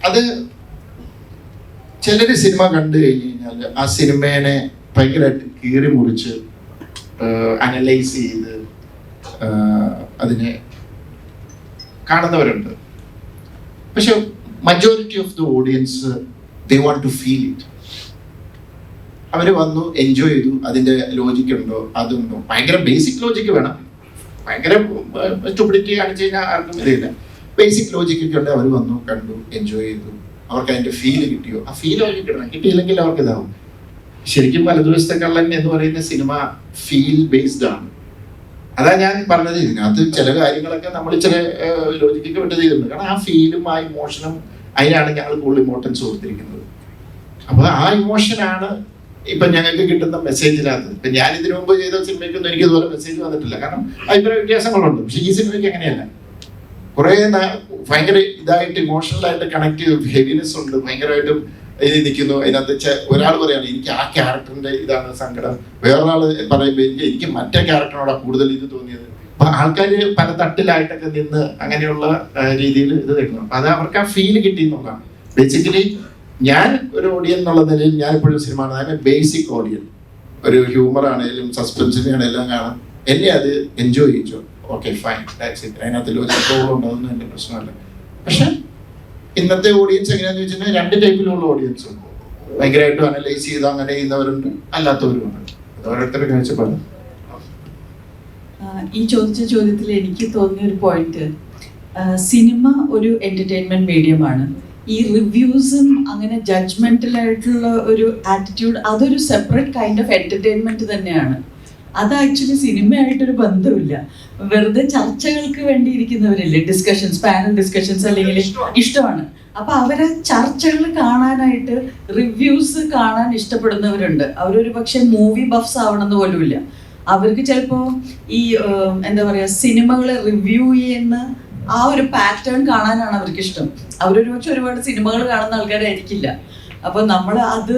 അത് ചിലര് സിനിമ കണ്ടു കഴിഞ്ഞ് കഴിഞ്ഞാൽ ആ സിനിമേനെ ഭയങ്കരമായിട്ട് കീറി മുറിച്ച് അനലൈസ് ചെയ്ത് അതിനെ കാണുന്നവരുണ്ട്. പക്ഷെ majority of the audience they want to feel it. അവർ വന്നു എൻജോയ് ചെയ്തു. അതിന്റെ ലോജിക് ഉണ്ടോ അതുണ്ടോ, ഭയങ്കര ബേസിക് ലോജിക്ക് വേണം. ഭയങ്കര സ്റ്റുപ്പിഡിറ്റി കാണിച്ചു കഴിഞ്ഞാൽ ആർക്കും ഇതില്ല. ബേസിക് ലോജിക്ക് ഒക്കെ ഉണ്ട്. അവർ വന്നു കണ്ടു എൻജോയ് ചെയ്തു. അവർക്ക് അതിന്റെ ഫീല് കിട്ടിയോ, ആ ഫീൽ അവർക്ക് കിട്ടണം. കിട്ടിയില്ലെങ്കിൽ അവർക്ക് ഇതാവും. ശരിക്കും വലതുവശത്തെ കള്ളൻ എന്ന് പറയുന്ന സിനിമ ഫീൽ ബേസ്ഡ് ആണ്. അതാ ഞാൻ പറഞ്ഞത്. ഇതിനകത്ത് ചില കാര്യങ്ങളൊക്കെ നമ്മൾ ചില ലോജിക്കൊക്കെ വിട്ട് ചെയ്തിട്ടുണ്ട്. കാരണം ആ ഫീലും ആ ഇമോഷനും അതിനാണ് ഞങ്ങൾ കൂടുതൽ ഇമ്പോർട്ടൻസ് കൊടുത്തിരിക്കുന്നത്. അപ്പൊ ആ ഇമോഷനാണ് ഇപ്പൊ ഞങ്ങൾക്ക് കിട്ടുന്ന മെസ്സേജിനകത്ത്. ഇപ്പൊ ഞാൻ ഇതിനു മുമ്പ് ചെയ്ത സിനിമയ്ക്കൊന്നും എനിക്ക് ഇതുപോലെ മെസ്സേജ് വന്നിട്ടില്ല. കാരണം അഭിപ്രായ വ്യത്യാസങ്ങളുണ്ട്. പക്ഷെ ഈ സിനിമയ്ക്ക് അങ്ങനെയല്ല. കുറെ ഭയങ്കര ഇതായിട്ട് ഇമോഷണലായിട്ട് കണക്ട് ചെയ്ത് ഹെവിനെസ് ഉണ്ട്. ഭയങ്കരമായിട്ടും ഇത് നിൽക്കുന്നു. അതിനകത്ത് ഒരാൾ പറയാണ് എനിക്ക് ആ ക്യാരക്ടറിന്റെ ഇതാണ് സങ്കടം, വേറൊരാള് പറയുമ്പോൾ എനിക്ക് മറ്റേ ക്യാരക്ടറിനോടാണ് കൂടുതൽ ഇത് തോന്നിയത്. അപ്പൊ ആൾക്കാര് പല തട്ടിലായിട്ടൊക്കെ നിന്ന് അങ്ങനെയുള്ള രീതിയിൽ ഇത് നിൽക്കണം. അപ്പൊ അത് അവർക്ക് ആ ഫീല് കിട്ടി എന്നുള്ളതാണ്. ബേസിക്കലി ഞാൻ ഒരു ഓഡിയൻ എന്നുള്ള നിലയിൽ ഞാൻ എപ്പോഴും സിനിമ കാണുന്നത് ബേസിക് ഓഡിയൻ. ഒരു ഹ്യൂമർ ആണെങ്കിലും സസ്പെൻസിനെ ആണെങ്കിലും എല്ലാം കാണാം. എന്നെ അത് എൻജോയ് ചെയ്യിച്ചു. Okay fine, that's it. അതിനകത്ത് ലോജിക്കോളം ഉണ്ടാകുന്ന എൻ്റെ പ്രശ്നമല്ല. പക്ഷെ ഇന്നത്തെ ഓഡിയൻസ് എങ്ങനെയാന്ന് വെച്ചിട്ടുണ്ടെങ്കിൽ 2 ടൈപ്പിലുള്ള ഓഡിയൻസ് ഉണ്ട്. ഭയങ്കരമായിട്ടും അനലൈസ് ചെയ്ത് അങ്ങനെ ചെയ്യുന്നവരുണ്ട്, അല്ലാത്തവരുമുണ്ട്. അത് ഓരോരുത്തരുടെ കാഴ്ചപ്പാട്. ഈ ചോദിച്ച ചോദ്യത്തിൽ എനിക്ക് തോന്നിയ ഒരു പോയിന്റ്, സിനിമ ഒരു എന്റർടൈൻമെന്റ് മീഡിയമാണ്. ഈ റിവ്യൂസും അങ്ങനെ ജഡ്ജ്മെന്റലായിട്ടുള്ള ഒരു ആറ്റിറ്റ്യൂഡ് അതൊരു സെപ്പറേറ്റ് കൈൻഡ് ഓഫ് എന്റർടൈൻമെന്റ് തന്നെയാണ്. അത് ആക്ച്വലി സിനിമയായിട്ടൊരു ബന്ധമില്ല. വെറുതെ ചർച്ചകൾക്ക് വേണ്ടി ഇരിക്കുന്നവരില്ലേ, ഡിസ്കഷൻസ്, പാനൽ ഡിസ്കഷൻസ് അല്ലെങ്കിൽ ഇഷ്ടമാണ്. അപ്പൊ അവരെ ചർച്ചകൾ കാണാനായിട്ട് റിവ്യൂസ് കാണാൻ ഇഷ്ടപ്പെടുന്നവരുണ്ട്. അവരൊരു പക്ഷെ മൂവി ബഫ്സ് ആവണമെന്ന് പോലുമില്ല. അവർക്ക് ചിലപ്പോൾ ഈ എന്താ പറയാ സിനിമകളെ റിവ്യൂ ചെയ്യുന്ന ആ ഒരു പാറ്റേൺ കാണാനാണ് അവർക്ക് ഇഷ്ടം. അവരൊരു പക്ഷെ ഒരുപാട് സിനിമകൾ കാണുന്ന ആൾക്കാരായിരിക്കില്ല. അപ്പൊ നമ്മൾ അത്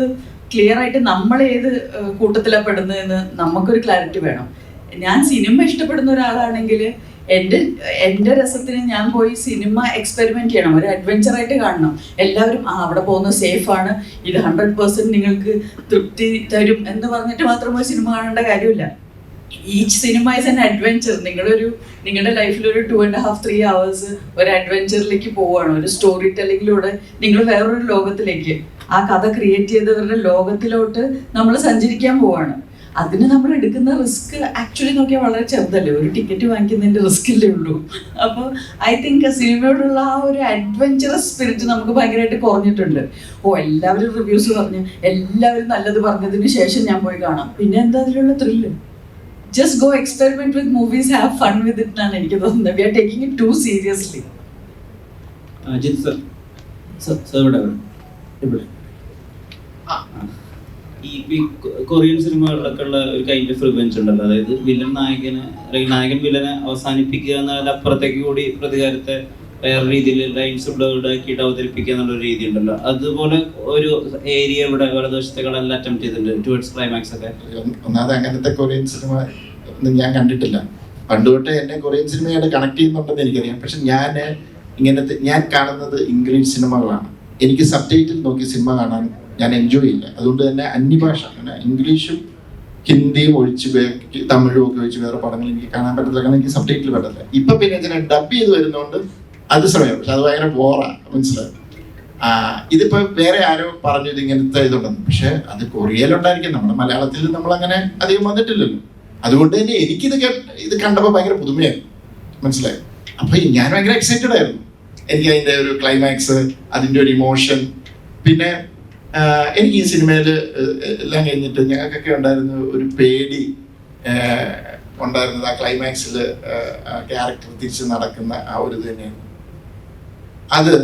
ക്ലിയർ ആയിട്ട് നമ്മൾ ഏത് കൂട്ടത്തിലാണ് പെടുന്നതെന്ന് നമുക്കൊരു ക്ലാരിറ്റി വേണം. ഞാൻ സിനിമ ഇഷ്ടപ്പെടുന്ന ഒരാളാണെങ്കിൽ എൻ്റെ രസത്തിന് ഞാൻ പോയി സിനിമ എക്സ്പെരിമെന്റ് ചെയ്യണം, ഒരു അഡ്വഞ്ചർ ആയിട്ട് കാണണം. എല്ലാവരും അവിടെ പോകുന്നത് സേഫാണ്, ഇത് 100% നിങ്ങൾക്ക് തൃപ്തി തരും എന്ന് പറഞ്ഞിട്ട് മാത്രം പോയി സിനിമ കാണേണ്ട കാര്യമില്ല. Each cinema is an adventure. നിങ്ങളുടെ ലൈഫിൽ ഒരു 2.5-3 hours ഒരു അഡ്വഞ്ചറിലേക്ക് പോവുകയാണ്. ഒരു സ്റ്റോറി ടെല്ലിങ്ങിലൂടെ നിങ്ങൾ വേറൊരു ലോകത്തിലേക്ക്, ആ കഥ ക്രിയേറ്റ് ചെയ്തവരുടെ ലോകത്തിലോട്ട് നമ്മൾ സഞ്ചരിക്കാൻ പോവാണ്. അതിന് നമ്മൾ എടുക്കുന്ന റിസ്ക് ആക്ച്വലി നോക്കിയാൽ വളരെ ചെറുതല്ലേ, ഒരു ടിക്കറ്റ് വാങ്ങിക്കുന്നതിന്റെ റിസ്ക് അല്ലേ ഉള്ളൂ. അപ്പോൾ ഐ തിങ്ക് സിനിമയോടുള്ള ആ ഒരു അഡ്വഞ്ചറസ് സ്പിരിറ്റ് നമുക്ക് ഭയങ്കരമായിട്ട് കുറഞ്ഞിട്ടുണ്ട്. എല്ലാവരും റിവ്യൂസ് പറഞ്ഞ് എല്ലാവരും നല്ലത് പറഞ്ഞതിന് ശേഷം ഞാൻ പോയി കാണാം, പിന്നെ എന്താ അതിലുള്ള thrill? Just go experiment with movies, have fun with it എന്നാണ് എനിക്ക് തോന്നുന്നത്. We are taking it too seriously. Ajith sir ഇവിടെ ഈ കൊറിയൻ സിനിമകളിലൊക്കെ ഉള്ള ഒരു കൈൻഡ് ഓഫ് റിവെഞ്ച് ഉണ്ടല്ലോ, അതായത് വില്ലൻ നായകനെ അല്ലെങ്കിൽ നായകൻ വില്ലനെ അവസാനിപ്പിക്കുക എന്നതിന്റെ അപ്പുറത്തേക്ക് കൂടി പ്രതികാരത്തെ വേറെ രീതിയിൽ ലൈൻസ് ആക്കിയിട്ട് അവതരിപ്പിക്കുക എന്നുള്ളൊരു രീതി ഉണ്ടല്ലോ, അതുപോലെ ഒരു ഏരിയ ഇവിടെ വലതുവശത്തേക്കെല്ലാം അറ്റംപ്റ്റ് ചെയ്തിട്ടുണ്ട് ടുവേർഡ്സ് ക്ലൈമാക്സ് ഒക്കെ. ഒന്നാമത് അങ്ങനത്തെ കൊറിയൻ സിനിമ ഒന്നും ഞാൻ കണ്ടിട്ടില്ല. പണ്ട് തൊട്ടേ എന്നെ കൊറിയൻ സിനിമയായിട്ട് കണക്ട് ചെയ്യുന്നുണ്ടെന്ന് എനിക്കറിയാം. പക്ഷെ ഞാൻ കാണുന്നത് ഇംഗ്ലീഷ് സിനിമകളാണ്. എനിക്ക് സബ്ടൈറ്റിൽ നോക്കി സിനിമ കാണാൻ ഞാൻ എൻജോയ് ചെയ്യില്ല. അതുകൊണ്ട് തന്നെ അന്യഭാഷ, ഇംഗ്ലീഷും ഹിന്ദിയും ഒഴിച്ച് തമിഴും ഒക്കെ ഒഴിച്ച് വേറെ പടങ്ങൾ എനിക്ക് കാണാൻ പറ്റത്തില്ല. കാരണം എനിക്ക് സബ്ടൈറ്റിൽ പറ്റത്തില്ല. ഇപ്പൊ പിന്നെ ഞാൻ ഡബ് ചെയ്ത് വരുന്നതുകൊണ്ട് അത് സമയം, പക്ഷെ അത് ഭയങ്കര ബോറാണ്, മനസ്സിലായി. ഇതിപ്പോ വേറെ ആരോ പറഞ്ഞു ഇത് ഇങ്ങനത്തെ ഇതുണ്ടെന്ന്, പക്ഷെ അത് കൊറിയയിലുണ്ടായിരിക്കും. നമ്മുടെ മലയാളത്തിൽ നമ്മൾ അങ്ങനെ അധികം വന്നിട്ടില്ലല്ലോ. അതുകൊണ്ട് തന്നെ ഇത് കണ്ടപ്പോൾ ഭയങ്കര പുതുമയായിരുന്നു, മനസ്സിലായി. അപ്പൊ ഞാൻ ഭയങ്കര എക്സൈറ്റഡ് ആയിരുന്നു. എനിക്ക് അതിന്റെ ഒരു ക്ലൈമാക്സ്, അതിന്റെ ഒരു ഇമോഷൻ, പിന്നെ എനിക്ക് ഈ സിനിമയിൽ എല്ലാം കഴിഞ്ഞിട്ട് ഞങ്ങൾക്കൊക്കെ ഉണ്ടായിരുന്ന ഒരു പേടി ഉണ്ടായിരുന്നത് ആ ക്ലൈമാക്സിൽ ക്യാരക്ടർ തിരിച്ച് നടക്കുന്ന ആ ഒരു ഇത് തന്നെയാണ്. അത്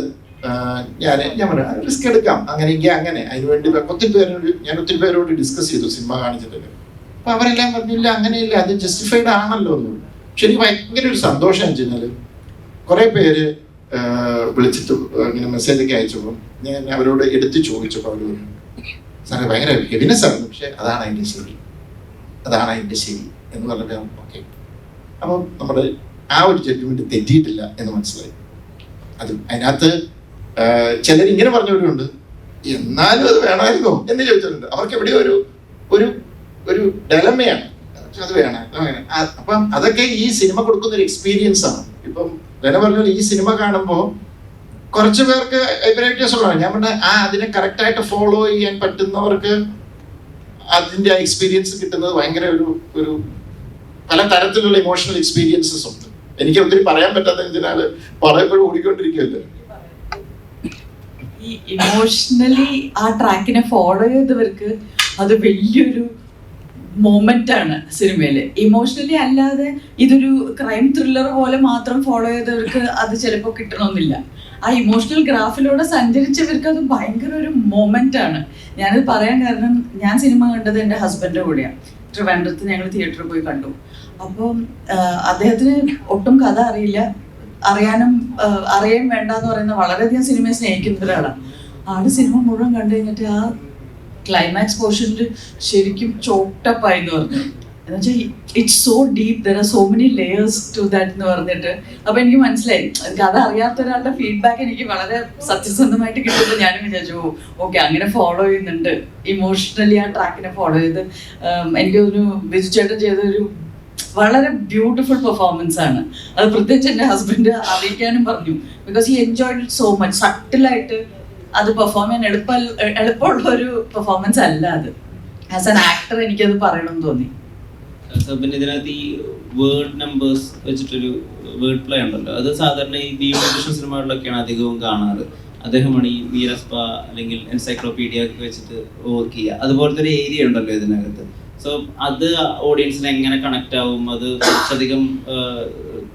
ഞാൻ പറഞ്ഞു റിസ്ക് എടുക്കാം, അങ്ങനെയെങ്കിൽ അങ്ങനെ. അതിനുവേണ്ടി ഒത്തിരി പേരോട് ഡിസ്കസ് ചെയ്തു സിനിമ കാണിച്ചിട്ടില്ല. അപ്പൊ അവരെല്ലാം പറഞ്ഞില്ല അങ്ങനെയില്ല, അത് ജസ്റ്റിഫൈഡ് ആണല്ലോ എന്ന്. പക്ഷെ എനിക്ക് ഭയങ്കര ഒരു സന്തോഷം വെച്ച് കഴിഞ്ഞാൽ കുറെ പേര് വിളിച്ചിട്ട് ഇങ്ങനെ മെസ്സേജൊക്കെ അയച്ചപ്പോൾ ഞാൻ അവരോട് എടുത്ത് ചോദിച്ചപ്പോൾ അവർ സാറേ ഭയങ്കര ഹെവിനെസ് ആയിരുന്നു, പക്ഷെ അതാണ് അതിൻ്റെ ശരി എന്ന് പറഞ്ഞപ്പോൾ ഓക്കെ. അപ്പം നമ്മുടെ ആ ഒരു ജഡ്ജ്മെന്റ് തെറ്റിയിട്ടില്ല എന്ന് മനസ്സിലായി. അത് അതിനകത്ത് ചിലരിങ്ങനെ പറഞ്ഞവരുണ്ട്, എന്നാലും അത് വേണമായിരുന്നോ എന്ന് ചോദിച്ചിട്ടുണ്ട്. അവർക്ക് എവിടെയോ ഒരു ഡെലമയാണ്, അത് വേണം അങ്ങനെ. അപ്പം അതൊക്കെ ഈ സിനിമ കൊടുക്കുന്ന ഒരു എക്സ്പീരിയൻസ് ആണ്. ഇപ്പം ഞാൻ പറഞ്ഞാൽ ഈ സിനിമ കാണുമ്പോൾ കുറച്ച് പേർക്ക് വ്യത്യാസമുള്ളതാണ്. ഞാൻ പറഞ്ഞ അതിനെ കറക്റ്റായിട്ട് ഫോളോ ചെയ്യാൻ പറ്റുന്നവർക്ക് അതിന്റെ ആ എക്സ്പീരിയൻസ് കിട്ടുന്നത് ഭയങ്കര ഒരു പല തരത്തിലുള്ള ഇമോഷണൽ എക്സ്പീരിയൻസസ് ഉണ്ട്. എനിക്ക് ഒത്തിരി പറയാൻ പറ്റാത്തതിനാൽ പറയപ്പോഴും ഓടിക്കൊണ്ടിരിക്കുകയല്ലേ. ഈ ഇമോഷണലി ആ ട്രാക്കിനെ ഫോളോ ചെയ്തവർക്ക് അത് വലിയൊരു മൊമെന്റ് ആണ് സിനിമയില്. ഇമോഷണലി അല്ലാതെ ഇതൊരു ക്രൈം ത്രില്ലർ പോലെ മാത്രം ഫോളോ ചെയ്തവർക്ക് അത് ചിലപ്പോൾ കിട്ടണമെന്നില്ല. ആ ഇമോഷണൽ ഗ്രാഫിലൂടെ സഞ്ചരിച്ചവർക്ക് അത് ഭയങ്കര ഒരു മൊമെന്റ് ആണ്. ഞാനത് പറയാൻ കാരണം ഞാൻ സിനിമ കണ്ടത് എൻ്റെ ഹസ്ബൻഡിന്റെ കൂടെയാണ്. ട്രിവാൻഡ്രത്ത് ഞങ്ങൾ തിയേറ്ററിൽ പോയി കണ്ടു. അപ്പോൾ അദ്ദേഹത്തിന് ഒട്ടും കഥ അറിയില്ല, അറിയാൻ വേണ്ട എന്ന് പറയുന്ന വളരെയധികം സിനിമയെ സ്നേഹിക്കുന്ന ഒരാളാണ്. ആള് സിനിമ മുഴുവൻ കണ്ടു കഴിഞ്ഞിട്ട് ആ ക്ലൈമാക്സ് പോർഷനിൽ ശരിക്കും ചോക്ടപ്പായി എന്ന് പറഞ്ഞു. എന്നുവെച്ചാൽ it's so deep, there are so many layers to that എന്ന് പറഞ്ഞിട്ട്. അപ്പൊ എനിക്ക് മനസ്സിലായി കഥ അറിയാത്ത ഒരാളുടെ ഫീഡ്ബാക്ക് എനിക്ക് വളരെ സത്യസന്ധമായിട്ട് കിട്ടുമ്പോൾ ഞാനും വിചാരിച്ചു ഓക്കെ അങ്ങനെ ഫോളോ ചെയ്യുന്നുണ്ട്, ഇമോഷണലി ആ ട്രാക്കിനെ ഫോളോ ചെയ്ത്. എനിക്ക് തോന്നുന്നു ബിജു ചേട്ടൻ ചെയ്തൊരു വളരെ ബ്യൂട്ടിഫുൾ പെർഫോമൻസ് ആണ്. അത് പ്രത്യേകിച്ച് എൻ്റെ ഹസ്ബൻഡ് അറിയിക്കാനും പറഞ്ഞു, because he enjoyed it so much. സട്ടിലായിട്ട് അത് പെർഫോം ചെയ്യാൻ എളുപ്പമുള്ള ഒരു പെർഫോമൻസ് അല്ല അത്. ആസ് ആൻ ആക്ടർ എനിക്കത് പറയണമെന്ന് തോന്നി. പിന്നെ ഇതിനകത്ത് ഈ വേർഡ് നമ്പേഴ്സ് വെച്ചിട്ടൊരു വേർഡ് പ്ലേ ഉണ്ടല്ലോ, അത് സാധാരണ ഈ സിനിമകളിലൊക്കെയാണ് അധികവും കാണാറ്. അദ്ദേഹമാണ് ഈ വീരസ്പ അല്ലെങ്കിൽ എൻസൈക്ലോപീഡിയ ഒക്കെ വെച്ചിട്ട് വർക്ക് ചെയ്യുക. അതുപോലത്തെ ഒരു ഏരിയ ഉണ്ടല്ലോ ഇതിനകത്ത്. സോ അത് ഓഡിയൻസിന് എങ്ങനെ കണക്ട് ആവും? അത് കുറച്ചധികം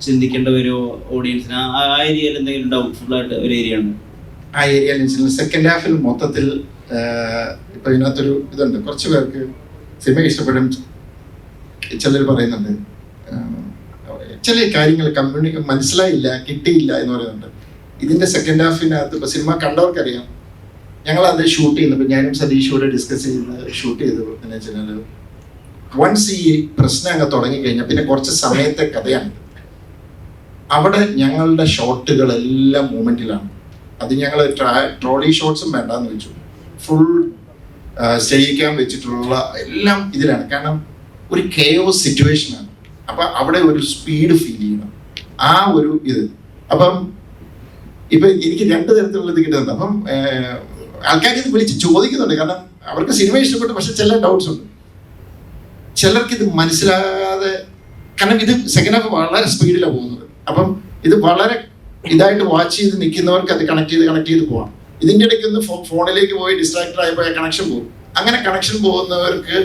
ചിന്തിക്കേണ്ട ഒരു ഓഡിയൻസിന് ആ ഏരിയയിൽ എന്തെങ്കിലും ഡൗട്ട്ഫുൾ ആയിട്ട് ഒരു ഏരിയ ഉണ്ട്? ആ ഏരിയയിൽ സെക്കൻഡ് ഹാഫിൽ മൊത്തത്തിൽ ഇപ്പൊ ഇതിനകത്തൊരു ഇതുണ്ട്. കുറച്ച് പേർക്ക് സിനിമ ഇഷ്ടപ്പെടും, ചിലർ പറയുന്നുണ്ട് ചില കാര്യങ്ങൾ മനസ്സിലായില്ല, കിട്ടിയില്ല എന്ന് പറയുന്നുണ്ട്. ഇതിന്റെ സെക്കൻഡ് ഹാഫിനകത്ത് ഇപ്പൊ സിനിമ കണ്ടവർക്കറിയാം, ഞങ്ങൾ അത് ഷൂട്ട് ചെയ്യുന്നപ്പോൾ ഞാനും സതീഷോടെ ഡിസ്കസ് ചെയ്ത് ഷൂട്ട് ചെയ്തപ്പോൾ എന്ന് വെച്ചാൽ വൺസ് ഈ പ്രശ്നം അങ്ങ് തുടങ്ങിക്കഴിഞ്ഞാൽ പിന്നെ കുറച്ച് സമയത്തെ കഥയാണ്. അവിടെ ഞങ്ങളുടെ ഷോട്ടുകളെല്ലാം മൂമെന്റിലാണ്. അത് ഞങ്ങൾ ട്രോളി ഷോട്ട്സും വേണ്ടാന്ന് വെച്ചു, ഫുൾ സ്റ്റേജിക്കാൻ വെച്ചിട്ടുള്ള എല്ലാം ഇതിലാണ്. കാരണം ഒരു കെയോസ് സിറ്റുവേഷനാണ്. അപ്പം അവിടെ ഒരു സ്പീഡ് ഫീൽ ചെയ്യണം, ആ ഒരു ഇത്. അപ്പം ഇപ്പൊ എനിക്ക് രണ്ട് തരത്തിലുള്ള ഇത് കിട്ടുന്നുണ്ട്. അപ്പം ആൾക്കാർ ഇത് വിളിച്ച് ചോദിക്കുന്നുണ്ട്, കാരണം അവർക്ക് സിനിമ ഇഷ്ടപ്പെട്ടു, പക്ഷെ ചില ഡൗട്ട്സ് ഉണ്ട്. ചിലർക്ക് ഇത് മനസ്സിലാകാതെ, കാരണം ഇത് സെക്കൻഡ് ഹാഫ് വളരെ സ്പീഡിലാണ് പോകുന്നത്. അപ്പം ഇത് വളരെ ഇതായിട്ട് വാച്ച് ചെയ്ത് നിൽക്കുന്നവർക്ക് അത് കണക്ട് ചെയ്ത് പോവാം. ഇതിൻ്റെ ഇടയ്ക്ക് ഒന്ന് ഫോണിലേക്ക് പോയി ഡിസ്ട്രാക്റ്റഡ് ആയി പോയാൽ കണക്ഷൻ പോകും. അങ്ങനെ കണക്ഷൻ പോകുന്നവർക്ക്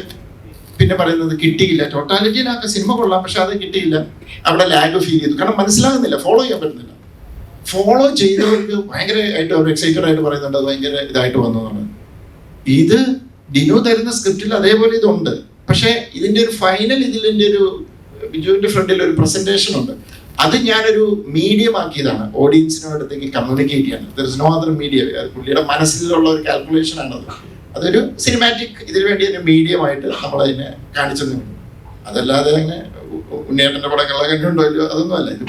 പിന്നെ പറയുന്നത് കിട്ടിയില്ല. ടോട്ടാലിറ്റിയിലൊക്കെ സിനിമ കൊള്ളാം, പക്ഷെ അത് കിട്ടിയില്ല, അവിടെ ലാഗ് ഫീൽ ചെയ്തു. കാരണം മനസ്സിലാകുന്നില്ല, ഫോളോ ചെയ്യാൻ പറ്റുന്നില്ല. ഫോളോ ചെയ്തവർക്ക് ഭയങ്കരമായിട്ട് അവർ എക്സൈറ്റഡ് ആയിട്ട് പറയുന്നുണ്ട്, അത് ഭയങ്കര ഇതായിട്ട് വന്നതാണ്. ഇത് ഡിനു തരുന്ന സ്ക്രിപ്റ്റിൽ അതേപോലെ ഇതുണ്ട്, പക്ഷെ ഇതിന്റെ ഒരു ഫൈനൽ ഇതിൻ്റെ ഒരു ബിജുവിന്റെ ഫ്രണ്ടിൽ ഒരു പ്രസന്റേഷൻ ഉണ്ട്. അത് ഞാനൊരു മീഡിയം ആക്കിയതാണ്, ഓഡിയൻസിനോടത്തേക്ക് കമ്മ്യൂണിക്കേറ്റ് ചെയ്യാൻ. There is no other medium. പുള്ളിയുടെ മനസ്സിലുള്ള ഒരു കാൽക്കുലേഷൻ ആണത്. അതൊരു സിനിമാറ്റിക് ഇതിനു വേണ്ടി ഒരു മീഡിയം ആയിട്ട് നമ്മളതിനെ കാണിച്ചെന്നു. അതല്ലാതെ തന്നെ ഉണ്ണിയേട്ടൻ്റെ പടങ്ങളെ കണ്ടുണ്ടോ ഇല്ലയോ അതൊന്നും അല്ല. ഇത്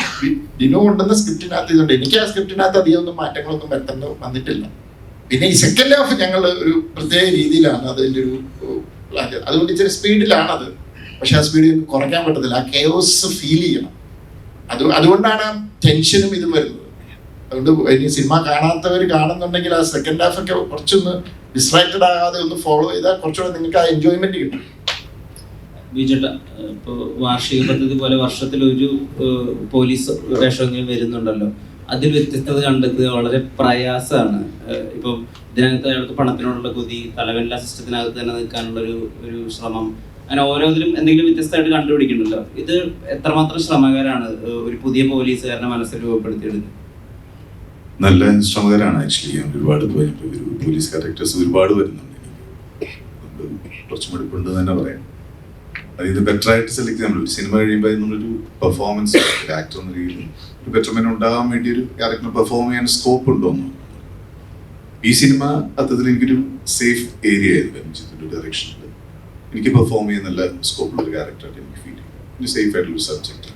ഡിനു കൊണ്ടുവന്ന സ്ക്രിപ്റ്റിനകത്ത് ഇതുണ്ട്. എനിക്ക് ആ സ്ക്രിപ്റ്റിനകത്ത് അധികം ഒന്നും മാറ്റങ്ങളൊന്നും വന്നിട്ടില്ല. പിന്നെ ഈ സെക്കൻഡ് ഹാഫ് ഞങ്ങൾ ഒരു പ്രത്യേക രീതിയിലാണ് അതിൻ്റെ ഒരു പ്ലാൻ ചെയ്തത്. അതുകൊണ്ട് ഇച്ചിരി സ്പീഡിലാണത്, പക്ഷെ ആ സ്പീഡ് കുറയ്ക്കാൻ പറ്റത്തില്ല. ആ കെയോസ് ഫീൽ ചെയ്യണം. അതുകൊണ്ടാണ് ടെൻഷനും ഇതും വരുന്നത്. അതുകൊണ്ട് ഇനി സിനിമ കാണാത്തവർ കാണുന്നുണ്ടെങ്കിൽ ആ സെക്കൻഡ് ഹാഫ് ഒക്കെ കുറച്ചൊന്ന് ഡിസ്ട്രാക്റ്റഡ് ആകാതെ ഒന്ന് ഫോളോ ചെയ്താൽ കുറച്ചുകൂടെ നിങ്ങൾക്ക് ആ എൻജോയ്മെന്റ് കിട്ടും. ബിജുട്ട, ഇപ്പോൾ വാർഷിക പദ്ധതി പോലെ വർഷത്തിലൊരു പോലീസ് വേഷമെങ്കിലും വരുന്നുണ്ടല്ലോ, അതിൽ വ്യത്യസ്തത കണ്ടെത്തുക വളരെ പ്രയാസമാണ്. ഇപ്പം ഇതിനകത്ത് അയാൾക്ക് പണത്തിനോടുള്ള കൊതി, തലവെല്ല സിസ്റ്റത്തിനകത്ത് തന്നെ നിൽക്കാനുള്ള ഒരു ശ്രമം, അങ്ങനെ ഓരോന്നിലും എന്തെങ്കിലും വ്യത്യസ്തമായിട്ട് കണ്ടുപിടിക്കണമല്ലോ. ഇത് എത്രമാത്രം ശ്രമകരമാണ് ഒരു പുതിയ പോലീസുകാരനെ മനസ്സിൽ രൂപപ്പെടുത്തിയെടുക്കുന്നത്? നല്ല ശ്രമകരമാണ് ആക്ച്വലി. ഒരുപാട് പോലീസ് ക്യാരക്ടേഴ്സ് ഒരുപാട് വരുന്നുണ്ട്. കുറച്ച് മടുപ്പുണ്ട് തന്നെ പറയാം. അതായത് ബെറ്റർ ആയിട്ട് സെലക്ട് ചെയ്യാൻ പറ്റും. സിനിമ കഴിയുമ്പോൾ നമ്മളൊരു പെർഫോമൻസ് ആക്ടർ എന്ന രീതിയിൽ ഒരു ബെറ്റർമെന്റ് ഉണ്ടാകാൻ വേണ്ടി ഒരു ക്യാരക്ടർ പെർഫോം ചെയ്യാൻ സ്കോപ്പ് ഉണ്ടോന്നു. ഈ സിനിമ അത്തരത്തിൽ എനിക്കൊരു സേഫ് ഏരിയ ആയിരുന്നു. ഡയറക്ഷനിൽ എനിക്ക് പെർഫോം ചെയ്യാൻ നല്ല സ്കോപ്പുള്ള ഒരു ക്യാരക്ടറായിട്ട് എനിക്ക് ഫീൽ ചെയ്യും. ഒരു സേഫ് ആയിട്ടുള്ള സബ്ജക്റ്റ്,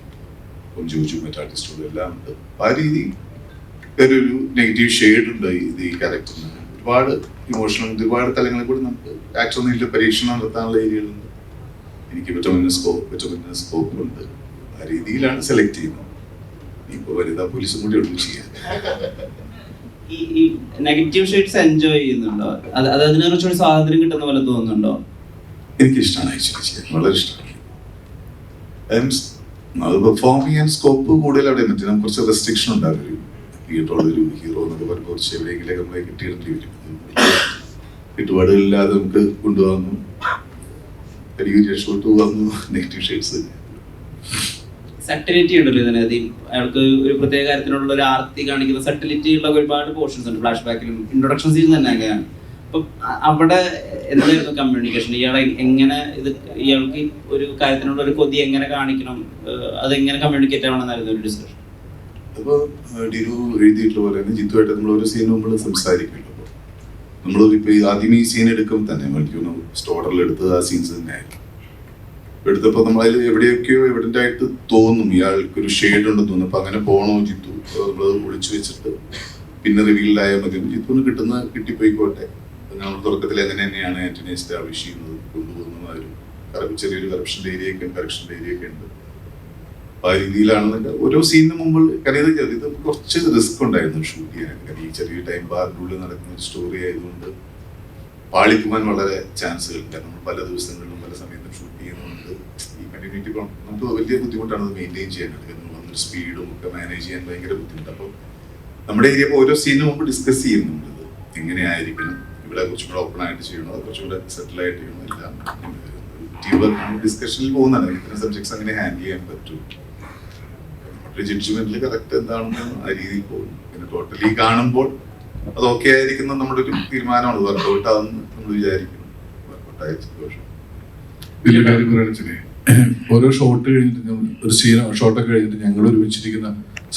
ജോജു മറ്റ് ആർട്ടിസ്റ്റുകളും എല്ലാം ഉണ്ട്. ആ രീതി ഒരു നെഗറ്റീവ് ഷെയ്ഡ് ഉണ്ട് ഈ ക്യാരക്ടറിന്. ഒരുപാട് ഇമോഷണൽ, ഒരുപാട് തലങ്ങളിൽ കൂടി നമുക്ക് ആക്ടർ നില പരീക്ഷണം നടത്താനുള്ള ഏരിയകളുണ്ട്. എനിക്ക് പറ്റുന്ന സ്കോപ്പ് ഉണ്ട്. ആ രീതിയിലാണ് സെലക്ട് ചെയ്യുന്നത്. ഇപ്പൊ വനിതാ പോലീസും കൂടി ഒന്നും ചെയ്യാൻ. ഈ നെഗറ്റീവ് ഷെയ്ഡ്സ് എൻജോയ് ചെയ്യുന്നുണ്ടോ? അത് അതിനെ കുറിച്ചൊരു സ്വാതന്ത്ര്യം കിട്ടുന്ന പോലെ തോന്നുന്നുണ്ടോ? എനിക്കിഷ്ടമാണ് ആക്ച്വലി ചെയ്യാൻ, വളരെ ഇഷ്ടമാണ്. അത് പെർഫോം ചെയ്യാൻ സ്കോപ്പ് കൂടുതൽ അവിടെ പറ്റും. നമുക്ക് കുറച്ച് റെസ്ട്രിക്ഷൻ ഉണ്ടാകും. ഒരു തിയേറ്ററുള്ളൊരു ഹീറോ എന്നൊക്കെ പറയുമ്പോൾ കുറച്ച് എവിടെയെങ്കിലൊക്കെ നമ്മളെ കിട്ടിയിടേണ്ടി വരും. ചുറ്റുപാടുകളില്ലാതെ നമുക്ക് കൊണ്ടുപോകുന്നു, ഷോട്ട് പോകുന്നു, നെഗറ്റീവ് ഷെയ്ഡ്സ്. സട്ടിലിറ്റി ഉണ്ടല്ലോ ഇതിനകത്ത്. അയാൾക്ക് ഒരു പ്രത്യേക കാര്യത്തിനുള്ള ഒരു ആർത്തി കാണിക്കുന്ന സട്ടിലിറ്റി ഉള്ള ഒരുപാട് പോർഷൻസ് ഉണ്ട്. ഫ്ലാഷ് ബാക്കിലും ഇൻട്രൊഡക്ഷൻ സീൻ തന്നെ അങ്ങനെയാണ്. അപ്പം അവിടെ എന്തായിരുന്നു കമ്മ്യൂണിക്കേഷൻ? ഇയാളെ എങ്ങനെ ഇയാൾക്ക് ഒരു കാര്യത്തിനുള്ള ഒരു കൊതി എങ്ങനെ കാണിക്കണം, അതെങ്ങനെ കമ്മ്യൂണിക്കേറ്റ് ആവണമെന്നായിരുന്നു ഒരു ഡിസ്കഷൻ. അപ്പോൾ ഡിനു എഴുതിയിട്ടുള്ള പോലെ തന്നെ ജിത്തുമായിട്ട് നമ്മൾ ഓരോ സീനും നമ്മൾ സംസാരിക്കുമല്ലോ. അപ്പോൾ നമ്മൾ ഇപ്പോൾ ആദ്യം ഈ സീൻ എടുക്കുമ്പോൾ തന്നെ എനിക്ക് സ്റ്റോറിൽ എടുത്തത് ആ സീൻസ് തന്നെയായിരുന്നു. എടുത്തപ്പോൾ നമ്മളതിൽ എവിടെയൊക്കെയോ എവിഡൻ്റ് ആയിട്ട് തോന്നും ഇയാൾക്കൊരു ഷെയ്ഡ് ഉണ്ടെന്ന് തോന്നും. അപ്പോൾ അങ്ങനെ പോകണോ ജിത്തു, നമ്മൾ ഒളിച്ചു വെച്ചിട്ട് പിന്നെ റിവീൽഡായാൽ മതി, ജിത്തുവിന് കിട്ടിപ്പോയിക്കോട്ടെ. നമ്മൾ തുടക്കത്തിൽ എങ്ങനെ തന്നെയാണ് ആന്റണി എസ്റ്റാബ്ലിഷ് ചെയ്യുന്നത്, കൊണ്ടുപോകുന്നത്. ഒരു ചെറിയൊരു കറപ്ഷൻ്റെ ഏരിയ ഒക്കെ ഉണ്ട്. ആ രീതിയിലാണെന്നൊക്കെ ഓരോ സീനിന് മുമ്പ് കരുതി. ഇത് കുറച്ച് റിസ്ക് ഉണ്ടായിരുന്നു ഷൂട്ട് ചെയ്യാനൊക്കെ. ഈ ചെറിയ ടൈം ബാറിൻ്റെ ഉള്ളിൽ നടക്കുന്ന ഒരു സ്റ്റോറി ആയതുകൊണ്ട് പാളിക്കുവാൻ വളരെ ചാൻസുകളുണ്ട്. നമ്മൾ പല ദിവസങ്ങളിലും പല സമയത്തും ഷൂട്ട് ചെയ്യുന്നതുകൊണ്ട് ഈ കണ്ടിന്യൂറ്റി നമുക്ക് വലിയ ബുദ്ധിമുട്ടാണ് അത് മെയിൻറ്റെയിൻ ചെയ്യാനായിട്ട്. വന്നൊരു സ്പീഡും ഒക്കെ മാനേജ് ചെയ്യാൻ ഭയങ്കര ബുദ്ധിമുട്ട്. അപ്പോൾ നമ്മുടെ ഏരിയ ഓരോ സീനും മുമ്പ് ഡിസ്കസ് ചെയ്യുന്നുണ്ട്, എങ്ങനെയായിരിക്കണം ഇവിടെ കുറച്ചും കൂടെ ഓപ്പൺ ആയിട്ട് ചെയ്യണോ, കുറച്ചും കൂടെ സെറ്റിൽ ആയിട്ട് ചെയ്യണോ, എല്ലാം ടീം വർക്ക് ഡിസ്കഷനിൽ പോകുന്നതാണ്. ഇത്തരം സബ്ജക്ട്സ് അങ്ങനെ ഹാൻഡിൽ ചെയ്യാൻ പറ്റും. നമ്മുടെ ജഡ്ജ്മെന്റിൽ കറക്റ്റ് എന്താണെന്ന് ആ രീതിയിൽ പോകും. പിന്നെ ടോട്ടലി കാണുമ്പോൾ അത് ഓക്കെ ആയിരിക്കുന്ന നമ്മുടെ ഒരു തീരുമാനമാണ്. വർക്കൗട്ട് ആണെന്ന് നമ്മൾ വിചാരിക്കുന്നു. വർക്കൗട്ടായ സന്തോഷം. വലിയ കാര്യം പറയുകയാണെന്ന് ഓരോ ഷോട്ട് കഴിഞ്ഞിട്ട് ഒരു ഷോട്ടൊക്കെ കഴിഞ്ഞിട്ട് ഞങ്ങൾ ഒരുമിച്ചിരിക്കുന്ന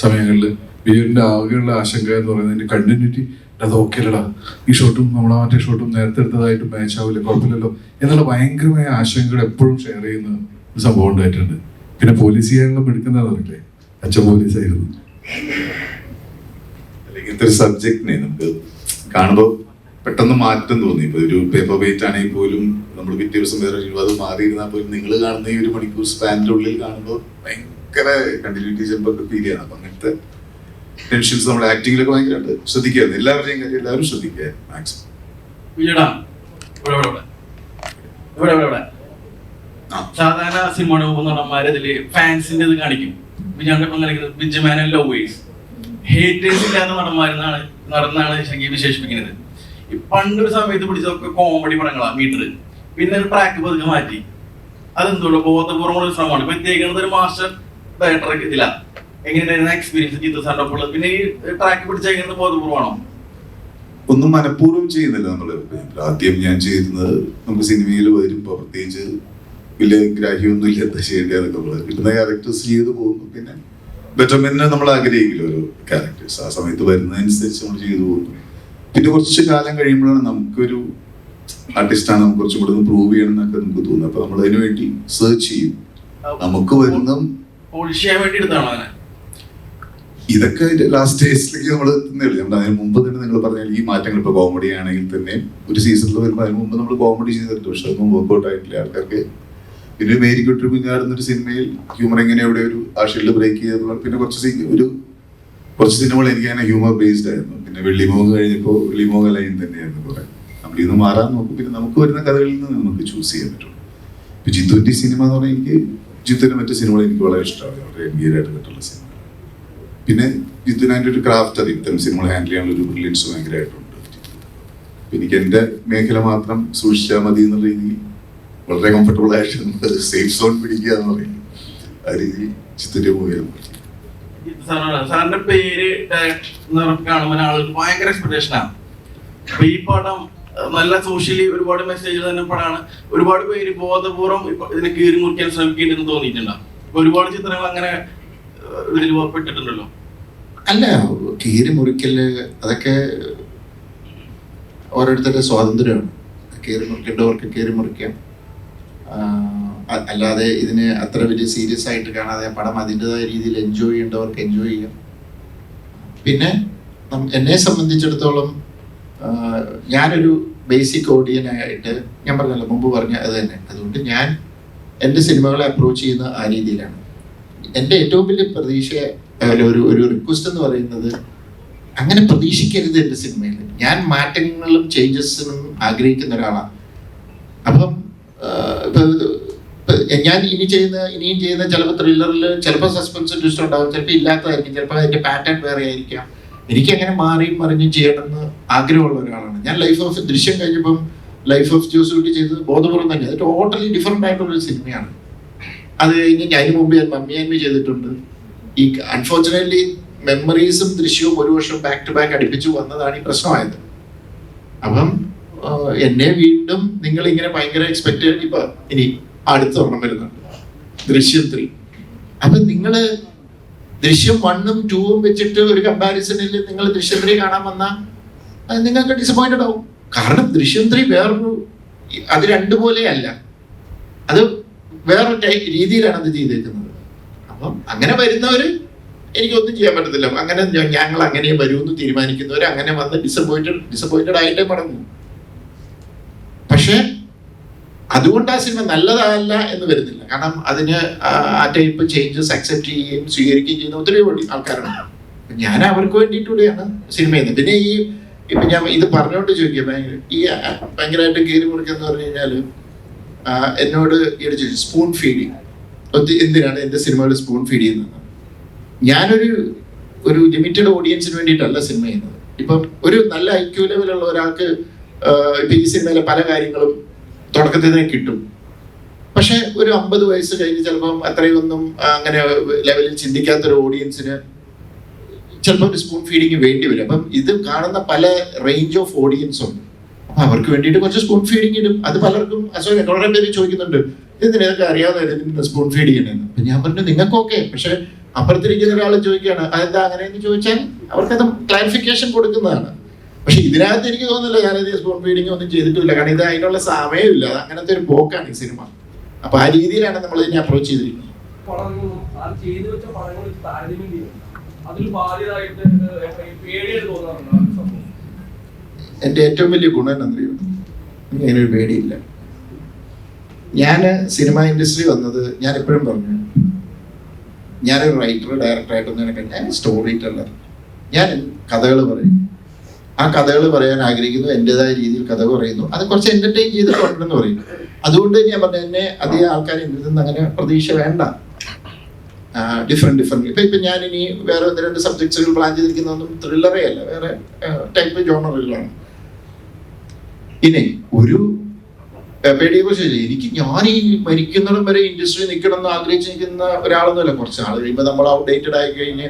സമയങ്ങളിൽ ബിയറിന്റെ ആകെയുള്ള ആശങ്ക എന്ന് പറയുന്നത് കണ്ടിന്യൂറ്റി, അത് ഓക്കെ അല്ലടാ, ഈ ഷോട്ടും നമ്മളെ മറ്റേ ഷോട്ടും നേരത്തെ എടുത്തതായിട്ട് മാച്ച് ആവില്ല, കുഴപ്പമില്ലല്ലോ എന്നുള്ള ഭയങ്കരമായ ആശങ്കകൾ എപ്പോഴും ഷെയർ ചെയ്യുന്ന ഒരു സംഭവം ഉണ്ടായിട്ടുണ്ട്. പിന്നെ പോലീസ് ചെയ്യാനുള്ള എടുക്കുന്നതറിയില്ലേ, അച്ഛൻ പോലീസായിരുന്നു. ഇങ്ങനത്തെ ഒരു സബ്ജക്റ്റിനെ നമുക്ക് കാണുമ്പോൾ പെട്ടെന്ന് മാറ്റം തോന്നി. ഇപ്പൊ ഒരു പേപ്പർ വെയിറ്റ് ആണെങ്കിൽ പോലും നമ്മൾ പിറ്റേ ദിവസം വേറെ അത് മാറിയിരുന്നാൽ പോലും നിങ്ങൾ കാണുന്ന ഈ 1 മണിക്കൂർ സ്പാനിന്റെ ഉള്ളിൽ കാണുമ്പോൾ ഭയങ്കര കണ്ടിന്യൂറ്റി ചിലപ്പോൾ ഫീൽ ചെയ്യണം. അപ്പൊ അങ്ങനത്തെ ടെൻഷൻസ് നമ്മൾ ആക്ടിങ്ങിലൊക്കെ ഭയങ്കരമായിട്ട് ശ്രദ്ധിക്കായിരുന്നു. എല്ലാവരുടെയും കാര്യം എല്ലാവരും ശ്രദ്ധിക്കുക മാക്സിമം. സാധാരണ സിനിമയുടെ നടന്മാർ ഇതില് ഫാൻസിന്റെ ഇത് കാണിക്കും. ബിജുമാൻ ആൻഡ് ലവേഴ്സ്, ഹേറ്റേഴ്സ് ഇല്ലാത്ത നടന്നാണ് ശരിക്കും വിശേഷിപ്പിക്കുന്നത്. പണ്ടൊരു സമയത്ത് പിടിച്ചതൊക്കെ കോമഡി പടങ്ങളാ മീറ്റർ, പിന്നെ ട്രാക്ക് പതുക്കെ മാറ്റി. അതെന്തോളൂ ബോധപൂർവ്വമുള്ള ഒരു ശ്രമമാണ്. ഇപ്പൊ എത്തിയേക്കുന്നത് ഒരു മാസ്റ്റർ ഡയറക്ടർ ഇതില്ല. എങ്ങനെയായിരുന്നു എക്സ്പീരിയൻസ് ജിത്തു സാറിന്റെ ഒപ്പം? പിന്നെ ഈ ട്രാക്ക് പിടിച്ചേക്കുന്നത് ബോധപൂർവ്വമാണോ? ഒന്നും മനഃപൂർവ്വം ചെയ്യുന്നില്ല നമ്മള്. ആദ്യം ഞാൻ ചെയ്യുന്നത് നമുക്ക് സിനിമയിൽ വരുമ്പോ പ്രത്യേകിച്ച് വലിയ ഗ്രാഹ്യമൊന്നും ഇല്ലാത്ത ചെയ്യേണ്ടതൊക്കെ നമ്മള് കിട്ടുന്ന ക്യാരക്ടേഴ്സ് ചെയ്തു പോകുന്നു. പിന്നെ ബെറ്റർമെന്റിനെ നമ്മൾ ആഗ്രഹിക്കില്ല ഓരോ ക്യാരക്ടേഴ്സ്, ആ സമയത്ത് വരുന്നതനുസരിച്ച് നമ്മൾ ചെയ്തു പോകുന്നു. പിന്നെ കുറച്ച് കാലം കഴിയുമ്പോഴാണ് നമുക്കൊരു ആർട്ടിസ്റ്റാണ്, നമുക്ക് കുറച്ചും കൂടെ ഒന്ന് പ്രൂവ് ചെയ്യണം എന്നൊക്കെ നമുക്ക് തോന്നുന്നു. അപ്പൊ നമ്മൾ അതിനു വേണ്ടി സെർച്ച് ചെയ്യും. നമുക്ക് വരുന്ന ഇതൊക്കെ ലാസ്റ്റ് സ്റ്റേജിലേക്ക് നമ്മൾ എത്തുന്നില്ല. നമ്മൾ അതിന് മുമ്പ് തന്നെ നിങ്ങൾ പറഞ്ഞാൽ ഈ മാറ്റങ്ങൾ ഇപ്പൊ കോമഡി ആണെങ്കിൽ തന്നെ ഒരു സീസണിൽ വരുമ്പോൾ അതിന് മുമ്പ് നമ്മൾ കോമഡി ചെയ്തിട്ടുണ്ട്. പക്ഷെ അതൊന്നും വർക്ക്ഔട്ട് ആയിട്ടില്ല ആൾക്കാർക്ക്. പിന്നെ മേരിക്കുട്ടി കുഞ്ഞാടുന്നൊരു സിനിമയിൽ ഹ്യൂമർ എങ്ങനെ എവിടെ ഒരു ആ ഷെല്ല് ബ്രേക്ക് ചെയ്തപ്പോൾ പിന്നെ കുറച്ച് സിനിമകൾ എനിക്ക് അങ്ങനെ ഹ്യൂമർ ബേസ്ഡ് ആയിരുന്നു. പിന്നെ വെള്ളിമോഹ് കഴിഞ്ഞപ്പോൾ വെള്ളിമോഹ ലൈൻ തന്നെയായിരുന്നു കുറെ. നമ്മൾ ഇന്ന് മാറാൻ നോക്കും. പിന്നെ നമുക്ക് വരുന്ന കഥകളിൽ നിന്ന് നമുക്ക് ചൂസ് ചെയ്യാൻ പറ്റും. ഇപ്പൊ ജിത്തുവിന്റെ സിനിമ എന്ന് പറഞ്ഞാൽ എനിക്ക് ജിത്തുവിന്റെ മറ്റു സിനിമകൾ എനിക്ക് വളരെ ഇഷ്ടമാണ്. വളരെ എൻഗേജ് ആയിട്ട് കിട്ടുള്ള സിനിമ. പിന്നെ ജിത്തുവിന് അതിൻ്റെ ഒരു ക്രാഫ്റ്റ് അറിയും, ഇത്തരം സിനിമകൾ ഹാൻഡിൽ ചെയ്യാനുള്ള ഒരു ബ്രില്യൻസ് ഭയങ്കരമായിട്ടുണ്ട്. എനിക്ക് എൻ്റെ മേഖല മാത്രം സൂക്ഷിച്ചാൽ മതി എന്നുള്ള രീതിയിൽ വളരെ കംഫർട്ടബിൾ ആയിട്ട് സേഫ് സോൺ പിടിക്കുക എന്ന് പറയും. ആ രീതിയിൽ ജിത്തുവിന്റെ മൂവിയാണ്. സാറിന്റെ പേര് കാണുമ്പോൾ ആളുകൾക്ക് ഭയങ്കര എക്സ്പെക്ടേഷനാണ്. അപ്പൊ ഈ പടം നല്ല സോഷ്യലി ഒരുപാട് മെസ്സേജ് തന്നെ പടമാണ്. ഒരുപാട് പേര് ബോധപൂർവ്വം ഇതിനെ കീറി മുറിക്കാൻ ശ്രമിക്കേണ്ടെന്ന് തോന്നിയിട്ടുണ്ടോ? ഒരുപാട് ചിത്രങ്ങൾ അങ്ങനെ ഇതിൽ പെട്ടിട്ടുണ്ടല്ലോ. അല്ല, കീറി മുറിക്കല് അതൊക്കെ ഓരോരുത്തരുടെ സ്വാതന്ത്ര്യമാണ്. കീറി മുറിക്കേണ്ടവർക്ക് കീറി മുറിക്കാം. അല്ലാതെ ഇതിനെ അത്ര വലിയ സീരിയസ് ആയിട്ട് കാണാതെ പടം അതിൻ്റെതായ രീതിയിൽ എൻജോയ് ചെയ്യേണ്ടവർക്ക് എൻജോയ് ചെയ്യാം. പിന്നെ എന്നെ സംബന്ധിച്ചിടത്തോളം ഞാനൊരു ബേസിക് ഓഡിയനായിട്ട് ഞാൻ പറഞ്ഞല്ലോ, മുമ്പ് പറഞ്ഞ അത് തന്നെ. അതുകൊണ്ട് ഞാൻ എൻ്റെ സിനിമകളെ അപ്രോച്ച് ചെയ്യുന്ന ആ രീതിയിലാണ്. എൻ്റെ ഏറ്റവും വലിയ പ്രതീക്ഷ ഒരു റിക്വസ്റ്റ് എന്ന് പറയുന്നത്, അങ്ങനെ പ്രതീക്ഷിക്കരുത് എൻ്റെ സിനിമയിൽ. ഞാൻ മാറ്റങ്ങളും ചേഞ്ചസിനും ആഗ്രഹിക്കുന്ന ഒരാളാണ്. അപ്പം ഞാൻ ഇനിയും ചെയ്യുന്ന ചിലപ്പോൾ ത്രില്ലറിൽ ചിലപ്പോൾ സസ്പെൻസ് ട്വിസ്റ്റ് ഉണ്ടാകും, ചിലപ്പോൾ ഇല്ലാത്തതായിരിക്കും, ചിലപ്പോൾ അതിൻ്റെ പാറ്റേൺ വേറെ ആയിരിക്കാം. എനിക്കങ്ങനെ മാറിയും മറിഞ്ഞും ചെയ്യണമെന്ന് ആഗ്രഹമുള്ള ഒരാളാണ് ഞാൻ. ദൃശ്യം കഴിഞ്ഞപ്പം ലൈഫ് ഓഫ് ജോസൂട്ടി ചെയ്തത് ബോധപൂർവ്വം തന്നെ. അത് ടോട്ടലി ഡിഫറെൻ്റ് ആയിട്ടുള്ളൊരു സിനിമയാണ്. അത് കഴിഞ്ഞ് അതിന് മുമ്പ് ഞാൻ മമ്മിയാൻമി ചെയ്തിട്ടുണ്ട്. ഈ അൺഫോർച്ചുനേറ്റ്ലി മെമ്മറീസും ദൃശ്യവും ഒരു വർഷം ബാക്ക് ടു ബാക്ക് അടുപ്പിച്ചു വന്നതാണ് ഈ പ്രശ്നമായത്. അപ്പം എന്നെ വീണ്ടും നിങ്ങൾ ഇങ്ങനെ ഭയങ്കര എക്സ്പെക്ട് ഇപ്പൊ ഇനി അടുത്ത ഒരെണ്ണം വരുന്നുണ്ട്, ദൃശ്യം 3. അപ്പൊ നിങ്ങള് ദൃശ്യം 1ഉം 2ഉം വെച്ചിട്ട് ഒരു കമ്പാരിസണിൽ നിങ്ങൾ ദൃശ്യം 3 കാണാൻ വന്നാൽ അത് നിങ്ങൾക്ക് ഡിസപ്പോയിന്റഡ് ആവും. കാരണം ദൃശ്യം 3 വേറൊരു, അത് രണ്ടുപോലെയല്ല, അത് വേറൊരു രീതിയിലാണ് അത് ചെയ്തേക്കുന്നത്. അപ്പം അങ്ങനെ വരുന്നവര് എനിക്കൊന്നും ചെയ്യാൻ പറ്റത്തില്ല. അങ്ങനെ ഞങ്ങൾ അങ്ങനെ വരുമെന്ന് തീരുമാനിക്കുന്നവർ അങ്ങനെ വന്ന് ഡിസപ്പോയിന്റഡ് ആയിട്ടേ മടങ്ങും. പക്ഷെ അതുകൊണ്ട് ആ സിനിമ നല്ലതല്ല എന്ന് വരുന്നില്ല. കാരണം അതിന് ആ ടൈപ്പ് ചേഞ്ചസ് അക്സെപ്റ്റ് ചെയ്യുകയും സ്വീകരിക്കുകയും ചെയ്യുന്ന ഒത്തിരി ആൾക്കാരാണ്. ഞാൻ അവർക്ക് വേണ്ടിയിട്ടൂടെയാണ് സിനിമ ചെയ്യുന്നത്. പിന്നെ ഇപ്പൊ ഞാൻ ഇത് പറഞ്ഞുകൊണ്ട് ചോദിക്കുക, ഭയങ്കരമായിട്ട് കീറി മുറിക്കെന്ന് പറഞ്ഞു കഴിഞ്ഞാൽ എന്നോട് ഈയിടെ ചോദിച്ചു സ്പൂൺ ഫീഡിങ് എന്തിനാണ് എൻ്റെ സിനിമകൾ സ്പൂൺ ഫീഡ് ചെയ്യുന്നത്. ഞാനൊരു ഒരു ലിമിറ്റഡ് ഓഡിയൻസിന് വേണ്ടിയിട്ടല്ല സിനിമ ചെയ്യുന്നത്. ഇപ്പം ഒരു നല്ല IQ ലെവലുള്ള ഒരാൾക്ക് ഇപ്പം ഈ സിനിമയിലെ പല കാര്യങ്ങളും തുടക്കത്തിൽ തന്നെ കിട്ടും. പക്ഷെ ഒരു 50 വയസ്സ് കഴിഞ്ഞ് ചിലപ്പം അത്രയൊന്നും അങ്ങനെ ലെവലിൽ ചിന്തിക്കാത്തൊരു ഓഡിയൻസിന് ചിലപ്പോൾ ഒരു സ്പൂൺ ഫീഡിങ് വേണ്ടി വരും. അപ്പം ഇത് കാണുന്ന പല റേഞ്ച് ഓഫ് ഓഡിയൻസ് ഉണ്ട്. അപ്പൊ അവർക്ക് വേണ്ടിയിട്ട് കുറച്ച് സ്പൂൺ ഫീഡിങ് ഇടും. അത് പലർക്കും അസൂയ. കുറേ പേര് ചോദിക്കുന്നുണ്ട് ഇതിനൊക്കെ അറിയാവുന്ന സ്പൂൺ ഫീഡ് ചെയ്യണമെന്ന്. അപ്പൊ ഞാൻ പറഞ്ഞു നിങ്ങൾക്കൊക്കെ, പക്ഷെ അപ്പുറത്തിരിക്കുന്ന ഒരാൾ ചോദിക്കുകയാണ് അതെന്താ അങ്ങനെയെന്ന് ചോദിച്ചാൽ അവർക്കത് ക്ലാരിഫിക്കേഷൻ കൊടുക്കുന്നതാണ്. പക്ഷെ ഇതിനകത്ത് എനിക്ക് തോന്നുന്നില്ല ഞാനത് സ്പൂൺ ഫീഡിങ് ഒന്നും ചെയ്തിട്ടില്ല. കാരണം ഇത് അതിനുള്ള സമയമില്ല. അങ്ങനത്തെ ഒരു പോക്കാണ് ഈ സിനിമ. അപ്പൊ ആ രീതിയിലാണ് നമ്മൾ ഇതിനെ അപ്രോച്ച് ചെയ്തിരിക്കുന്നത്. എൻ്റെ ഏറ്റവും വലിയ ഗുണം എന്നറിയോ, എനിക്ക് അതിനൊരു പേടിയില്ല. ഞാൻ സിനിമ ഇൻഡസ്ട്രി വന്നത്, ഞാൻ എപ്പോഴും പറഞ്ഞു, ഞാനൊരു റൈറ്റർ ഡയറക്ടറായിട്ടൊന്നും എനിക്ക്, ഞാൻ സ്റ്റോറി ടെല്ലർ. ഞാൻ കഥകൾ പറയും. ആ കഥകൾ പറയാൻ ആഗ്രഹിക്കുന്നു, എൻ്റെതായ രീതിയിൽ കഥ പറയുന്നു, അത് കുറച്ച് എൻ്റർടൈൻ ചെയ്തിട്ടുണ്ടെന്ന് പറയും. അതുകൊണ്ട് ഞാൻ പറഞ്ഞു എന്നെ അധികം ആൾക്കാർ ഇതിൽ നിന്ന് അങ്ങനെ പ്രതീക്ഷ വേണ്ട. ഡിഫറെൻറ്റ് ഇപ്പം ഞാനിനി വേറെ 1-2 സബ്ജക്ട്സുകൾ പ്ലാൻ ചെയ്തിരിക്കുന്നതൊന്നും ത്രില്ലറേ അല്ല, വേറെ ടൈപ്പ് ജോണറുകളാണ്. ഇനി ഒരു പേടിയെക്കുറിച്ച് എനിക്ക് ഞാൻ ഈ മരിക്കുന്നിടം വരെ ഇൻഡസ്ട്രി നിൽക്കണം എന്ന് ആഗ്രഹിച്ച് നിൽക്കുന്ന ഒരാളൊന്നുമല്ല. കുറച്ച് ആൾ കഴിയുമ്പോൾ നമ്മൾ ഔട്ട്ഡേറ്റഡ് ആയി കഴിഞ്ഞ്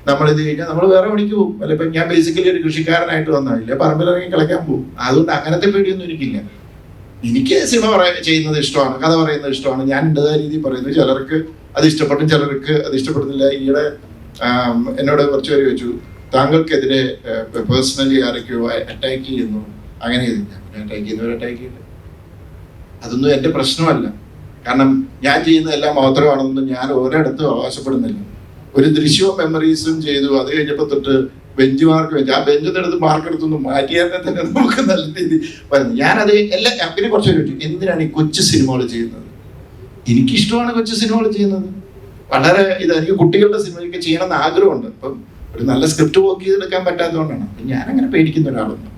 നമ്മളിത് കഴിഞ്ഞാൽ നമ്മൾ വേറെ പണിക്ക് പോകും. അല്ല ഇപ്പം ഞാൻ ബേസിക്കലി ഒരു കൃഷിക്കാരനായിട്ട് വന്നില്ല, പറമ്പിലിറങ്ങി കളിക്കാൻ പോകും. അതുകൊണ്ട് അങ്ങനത്തെ പേടിയൊന്നും എനിക്കില്ല. എനിക്ക് സിനിമ ചെയ്യുന്നത് ഇഷ്ടമാണ്, കഥ പറയുന്നത് ഇഷ്ടമാണ്. ഞാൻ എൻ്റെതായ രീതിയിൽ പറയുന്നു. ചിലർക്ക് അത് ഇഷ്ടപ്പെടും, ചിലർക്ക് അത് ഇഷ്ടപ്പെടുന്നില്ല. ഈയിടെ എന്നോട് കുറച്ച് പേര് ചോദിച്ചു താങ്കൾക്കെതിരെ പേഴ്സണലി ആരൊക്കെയോ അറ്റാക്ക് ചെയ്യുന്നു. അങ്ങനെ അറ്റാക്ക് ചെയ്യുന്നവർ അറ്റാക്ക് ചെയ്യില്ല. അതൊന്നും എൻ്റെ പ്രശ്നമല്ല. കാരണം ഞാൻ ചെയ്യുന്നതെല്ലാം മാത്രമാണെന്നൊന്നും ഞാൻ ഒരിടത്തും അവകാശപ്പെടുന്നില്ല. ഒരു ദൃശ്യവും മെമ്മറീസും ചെയ്തു, അത് കഴിഞ്ഞപ്പോൾ തൊട്ട് ബെഞ്ച് മാർക്ക് വെച്ച് ആ ബെഞ്ചിനെടുത്ത് മാർക്ക് എടുത്തൊന്നും മാറ്റിയാൽ തന്നെ നമുക്ക് നല്ല രീതി വരുന്നു. ഞാനത് എല്ലാം പിന്നെ കുറച്ച് പേര് ചോദിച്ചു എന്തിനാണ് ഈ കൊച്ചു സിനിമകൾ ചെയ്യുന്നത്. എനിക്കിഷ്ടമാണ് കൊച്ചു സിനിമകൾ ചെയ്യുന്നത്. വളരെ എനിക്ക് കുട്ടികളുടെ സിനിമയൊക്കെ ചെയ്യണമെന്ന് ആഗ്രഹമുണ്ട്. അപ്പം ഒരു നല്ല സ്ക്രിപ്റ്റ് വർക്ക് ചെയ്തെടുക്കാൻ പറ്റാത്തതുകൊണ്ടാണ്. ഞാൻ അങ്ങനെ പേടിക്കുന്ന ഒരാളൊന്നും.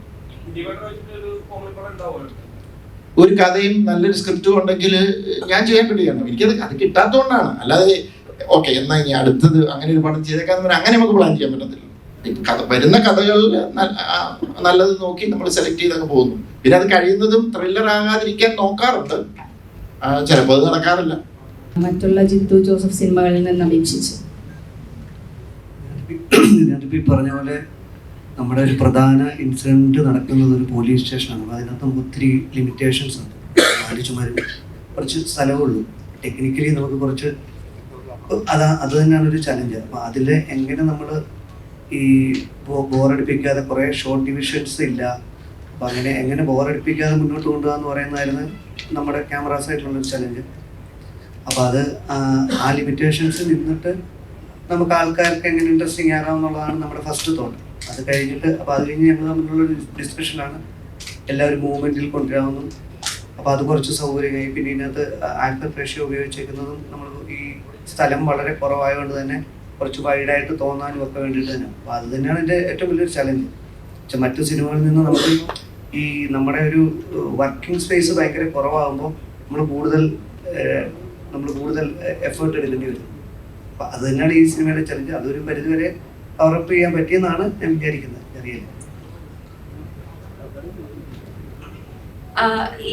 ഒരു കഥയും നല്ലൊരു സ്ക്രിപ്റ്റും ഉണ്ടെങ്കിൽ ഞാൻ ചെയ്യാൻ വേണ്ടിയാണ്. അത് കിട്ടാത്തതുകൊണ്ടാണ്. അല്ലാതെ ഓക്കെ എന്നാ ഇനി അടുത്തത് അങ്ങനെ ഒരു പടം ചെയ്തേക്കാന്ന് അങ്ങനെ നമുക്ക് പ്ലാൻ ചെയ്യാൻ പറ്റത്തില്ല. വരുന്ന കഥകളിൽ നല്ലത് നോക്കി നമ്മൾ സെലക്ട് ചെയ്തങ്ങ് പോകുന്നു. പിന്നെ അത് കഴിയുന്നതും ത്രില്ലർ ആകാതിരിക്കാൻ നോക്കാറുണ്ട്. ചിലപ്പോൾ അത് നടക്കാറില്ല. മറ്റുള്ള ജിത്തു ജോസഫ് സിനിമകളിൽ നിന്ന് അപേക്ഷിച്ച് ഞാനിപ്പോൾ ഈ പറഞ്ഞ പോലെ നമ്മുടെ ഒരു പ്രധാന ഇൻസിഡൻറ്റ് നടക്കുന്നത് ഒരു പോലീസ് സ്റ്റേഷനാണ്. അപ്പോൾ അതിനകത്ത് നമുക്ക് ഒത്തിരി ലിമിറ്റേഷൻസ് ഉണ്ട്. ചുമരും കുറച്ച് സ്ഥലമേ ഉള്ളൂ. ടെക്നിക്കലി നമുക്ക് കുറച്ച് അത് തന്നെയാണ് ഒരു ചലഞ്ച്. അപ്പോൾ അതിൽ എങ്ങനെ നമ്മൾ ഈ ബോറടിപ്പിക്കാതെ കുറേ ഷോർട്ട് ഡിവിഷൻസ് ഇല്ല, അപ്പോൾ അങ്ങനെ എങ്ങനെ ബോറടിപ്പിക്കാതെ മുന്നോട്ട് കൊണ്ടുപോകാന്ന് പറയുന്നതായിരുന്നു നമ്മുടെ ക്യാമറാസായിട്ടുള്ളൊരു ചലഞ്ച്. അപ്പോൾ അത് ആ ലിമിറ്റേഷൻസ് നിന്നിട്ട് നമുക്ക് ആൾക്കാർക്ക് എങ്ങനെ ഇൻട്രസ്റ്റിംഗ് ആകാമെന്നുള്ളതാണ് നമ്മുടെ ഫസ്റ്റ് തോട്ട്. അത് കഴിഞ്ഞിട്ട് അപ്പോൾ അത് കഴിഞ്ഞ് ഞങ്ങൾ തമ്മിലുള്ളൊരു ഡിസ്കഷനാണ് എല്ലാവരും മൂവ്മെൻറ്റിൽ കൊണ്ടുവരാമെന്നും. അപ്പോൾ അത് കുറച്ച് സൗകര്യമായി. പിന്നെ ഇതിനകത്ത് ആക്ടർ റേഷ്യോ ഉപയോഗിച്ചേക്കുന്നതും നമ്മൾ ഈ സ്ഥലം വളരെ കുറവായതുകൊണ്ട് തന്നെ കുറച്ച് വൈഡായിട്ട് തോന്നാനും ഒക്കെ വേണ്ടിയിട്ട് തന്നെ. അപ്പോൾ അത് തന്നെയാണ് എൻ്റെ ഏറ്റവും വലിയൊരു ചലഞ്ച്. പക്ഷെ മറ്റു സിനിമകളിൽ നിന്ന് നമുക്ക് ഈ നമ്മുടെ ഒരു വർക്കിംഗ് സ്പേസ് ഭയങ്കര കുറവാകുമ്പോൾ നമ്മൾ കൂടുതൽ എഫേർട്ട് എടുക്കേണ്ടി വരും. അപ്പം അത് തന്നെയാണ് ഈ സിനിമയുടെ ചലഞ്ച്. അതൊരു പരിധിവരെ കവറപ്പ് ചെയ്യാൻ പറ്റിയെന്നാണ് ഞാൻ വിചാരിക്കുന്നത്. അറിയില്ല.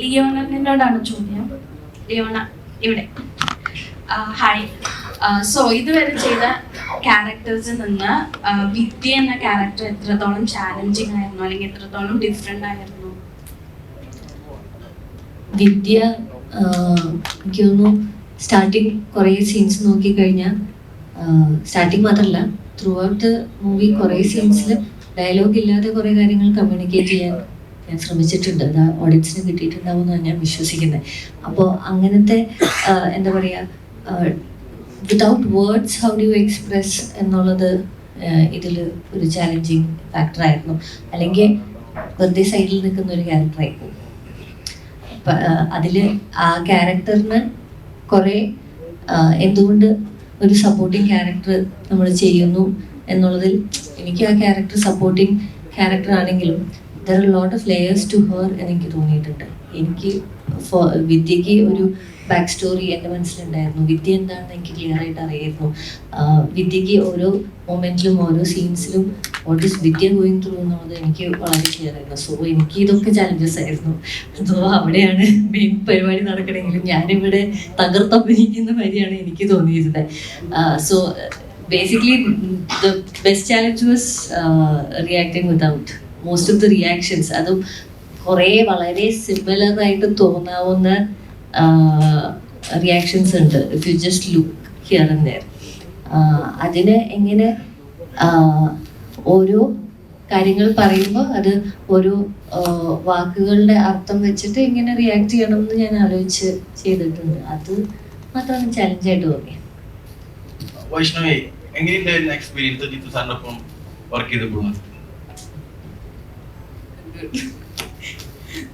ലിയോണോടാണ് ചോദ്യം. ലിയോണ ഇവിടെ. ഹായ്. സോ ഇതുവരെ ചെയ്ത ക്യാരക്ടേഴ്സിൽ നിന്ന് വിദ്യ എന്ന ക്യാരക്ടർ എത്രത്തോളം ചാലഞ്ചിങ് ആയിരുന്നു, അല്ലെങ്കിൽ എത്രത്തോളം ഡിഫറെന്റ് ആയിരുന്നു? വിദ്യ എനിക്ക് തോന്നുന്നു സ്റ്റാർട്ടിങ് കുറേ സീൻസ് നോക്കിക്കഴിഞ്ഞാൽ, സ്റ്റാർട്ടിങ് മാത്രമല്ല ത്രൂ ഔട്ട് മൂവി കുറേ സീൻസിൽ ഡയലോഗ് ഇല്ലാതെ കുറേ കാര്യങ്ങൾ കമ്മ്യൂണിക്കേറ്റ് ചെയ്യാൻ ഞാൻ ശ്രമിച്ചിട്ടുണ്ട്. അത് ഓഡിയൻസിന് കിട്ടിയിട്ടുണ്ടാവുമെന്നാണ് ഞാൻ വിശ്വസിക്കുന്നത്. അപ്പോൾ അങ്ങനത്തെ എന്താ പറയുക, without words how do you express എന്നുള്ളത് ഇതിൽ ഒരു ചാലഞ്ചിങ് ഫാക്ടറായിരുന്നു. അല്ലെങ്കിൽ വെറുതെ സൈഡിൽ നിൽക്കുന്ന ഒരു ക്യാരക്ടറായിരുന്നു. അതിൽ ആ ക്യാരക്ടറിന് കുറേ എന്തുകൊണ്ട് ഒരു സപ്പോർട്ടിങ് ക്യാരക്ടർ നമ്മൾ ചെയ്യുന്നു എന്നുള്ളതിൽ എനിക്ക് ആ ക്യാരക്ടർ സപ്പോർട്ടിങ് ക്യാരക്ടർ ആണെങ്കിലും there are lot of layers to her എന്ന് എനിക്ക് തോന്നിയിട്ടുണ്ട്. എനിക്ക് വിദ്യയ്ക്ക് ഒരു ബാക്ക് സ്റ്റോറി എൻ്റെ മനസ്സിലുണ്ടായിരുന്നു. വിദ്യ എന്താണെന്ന് എനിക്ക് ക്ലിയർ ആയിട്ട് അറിയായിരുന്നു. വിദ്യയ്ക്ക് ഓരോ മൊമെന്റിലും ഓരോ സീൻസിലും what is Vidya going through എന്നുള്ളത് എനിക്ക് വളരെ ക്ലിയർ ആയിരുന്നു. സോ എനിക്ക് ഇതൊക്കെ ചലഞ്ചസ് ആയിരുന്നു. സോ അവിടെയാണ് മെയിൻ പരിപാടി നടക്കണമെങ്കിലും ഞാനിവിടെ തകർത്തഭിനയിക്കുന്ന മാതിരിയാണ് എനിക്ക് തോന്നിയിരുന്നത്. So basically the best challenge was reacting without most of the reactions. അതും കുറേ വളരെ സിമിലർ ആയിട്ട് തോന്നാവുന്ന റിയാക്ഷൻസ് ഉണ്ട് if you just look here and their. അതിനെ എങ്ങനെ ഓരോ കാര്യങ്ങൾ പറയുമ്പോൾ അത് ഓരോ വാക്കുകളുടെ അർത്ഥം വെച്ചിട്ട് എങ്ങനെ റിയാക്ട് ചെയ്യണം എന്ന് ഞാൻ ആലോചിച്ച് ചെയ്തിട്ടുണ്ട്. അത് മാത്രമാണ് ചലഞ്ചായിട്ട് തോന്നിയത്. വൈഷ്ണവി, എങ്ങനെയുണ്ടായിരുന്നു എക്സ്പീരിയൻസ് ജിത്തു സാറിന്റെ ഒപ്പം വർക്ക് ചെയ്തപ്പോൾ?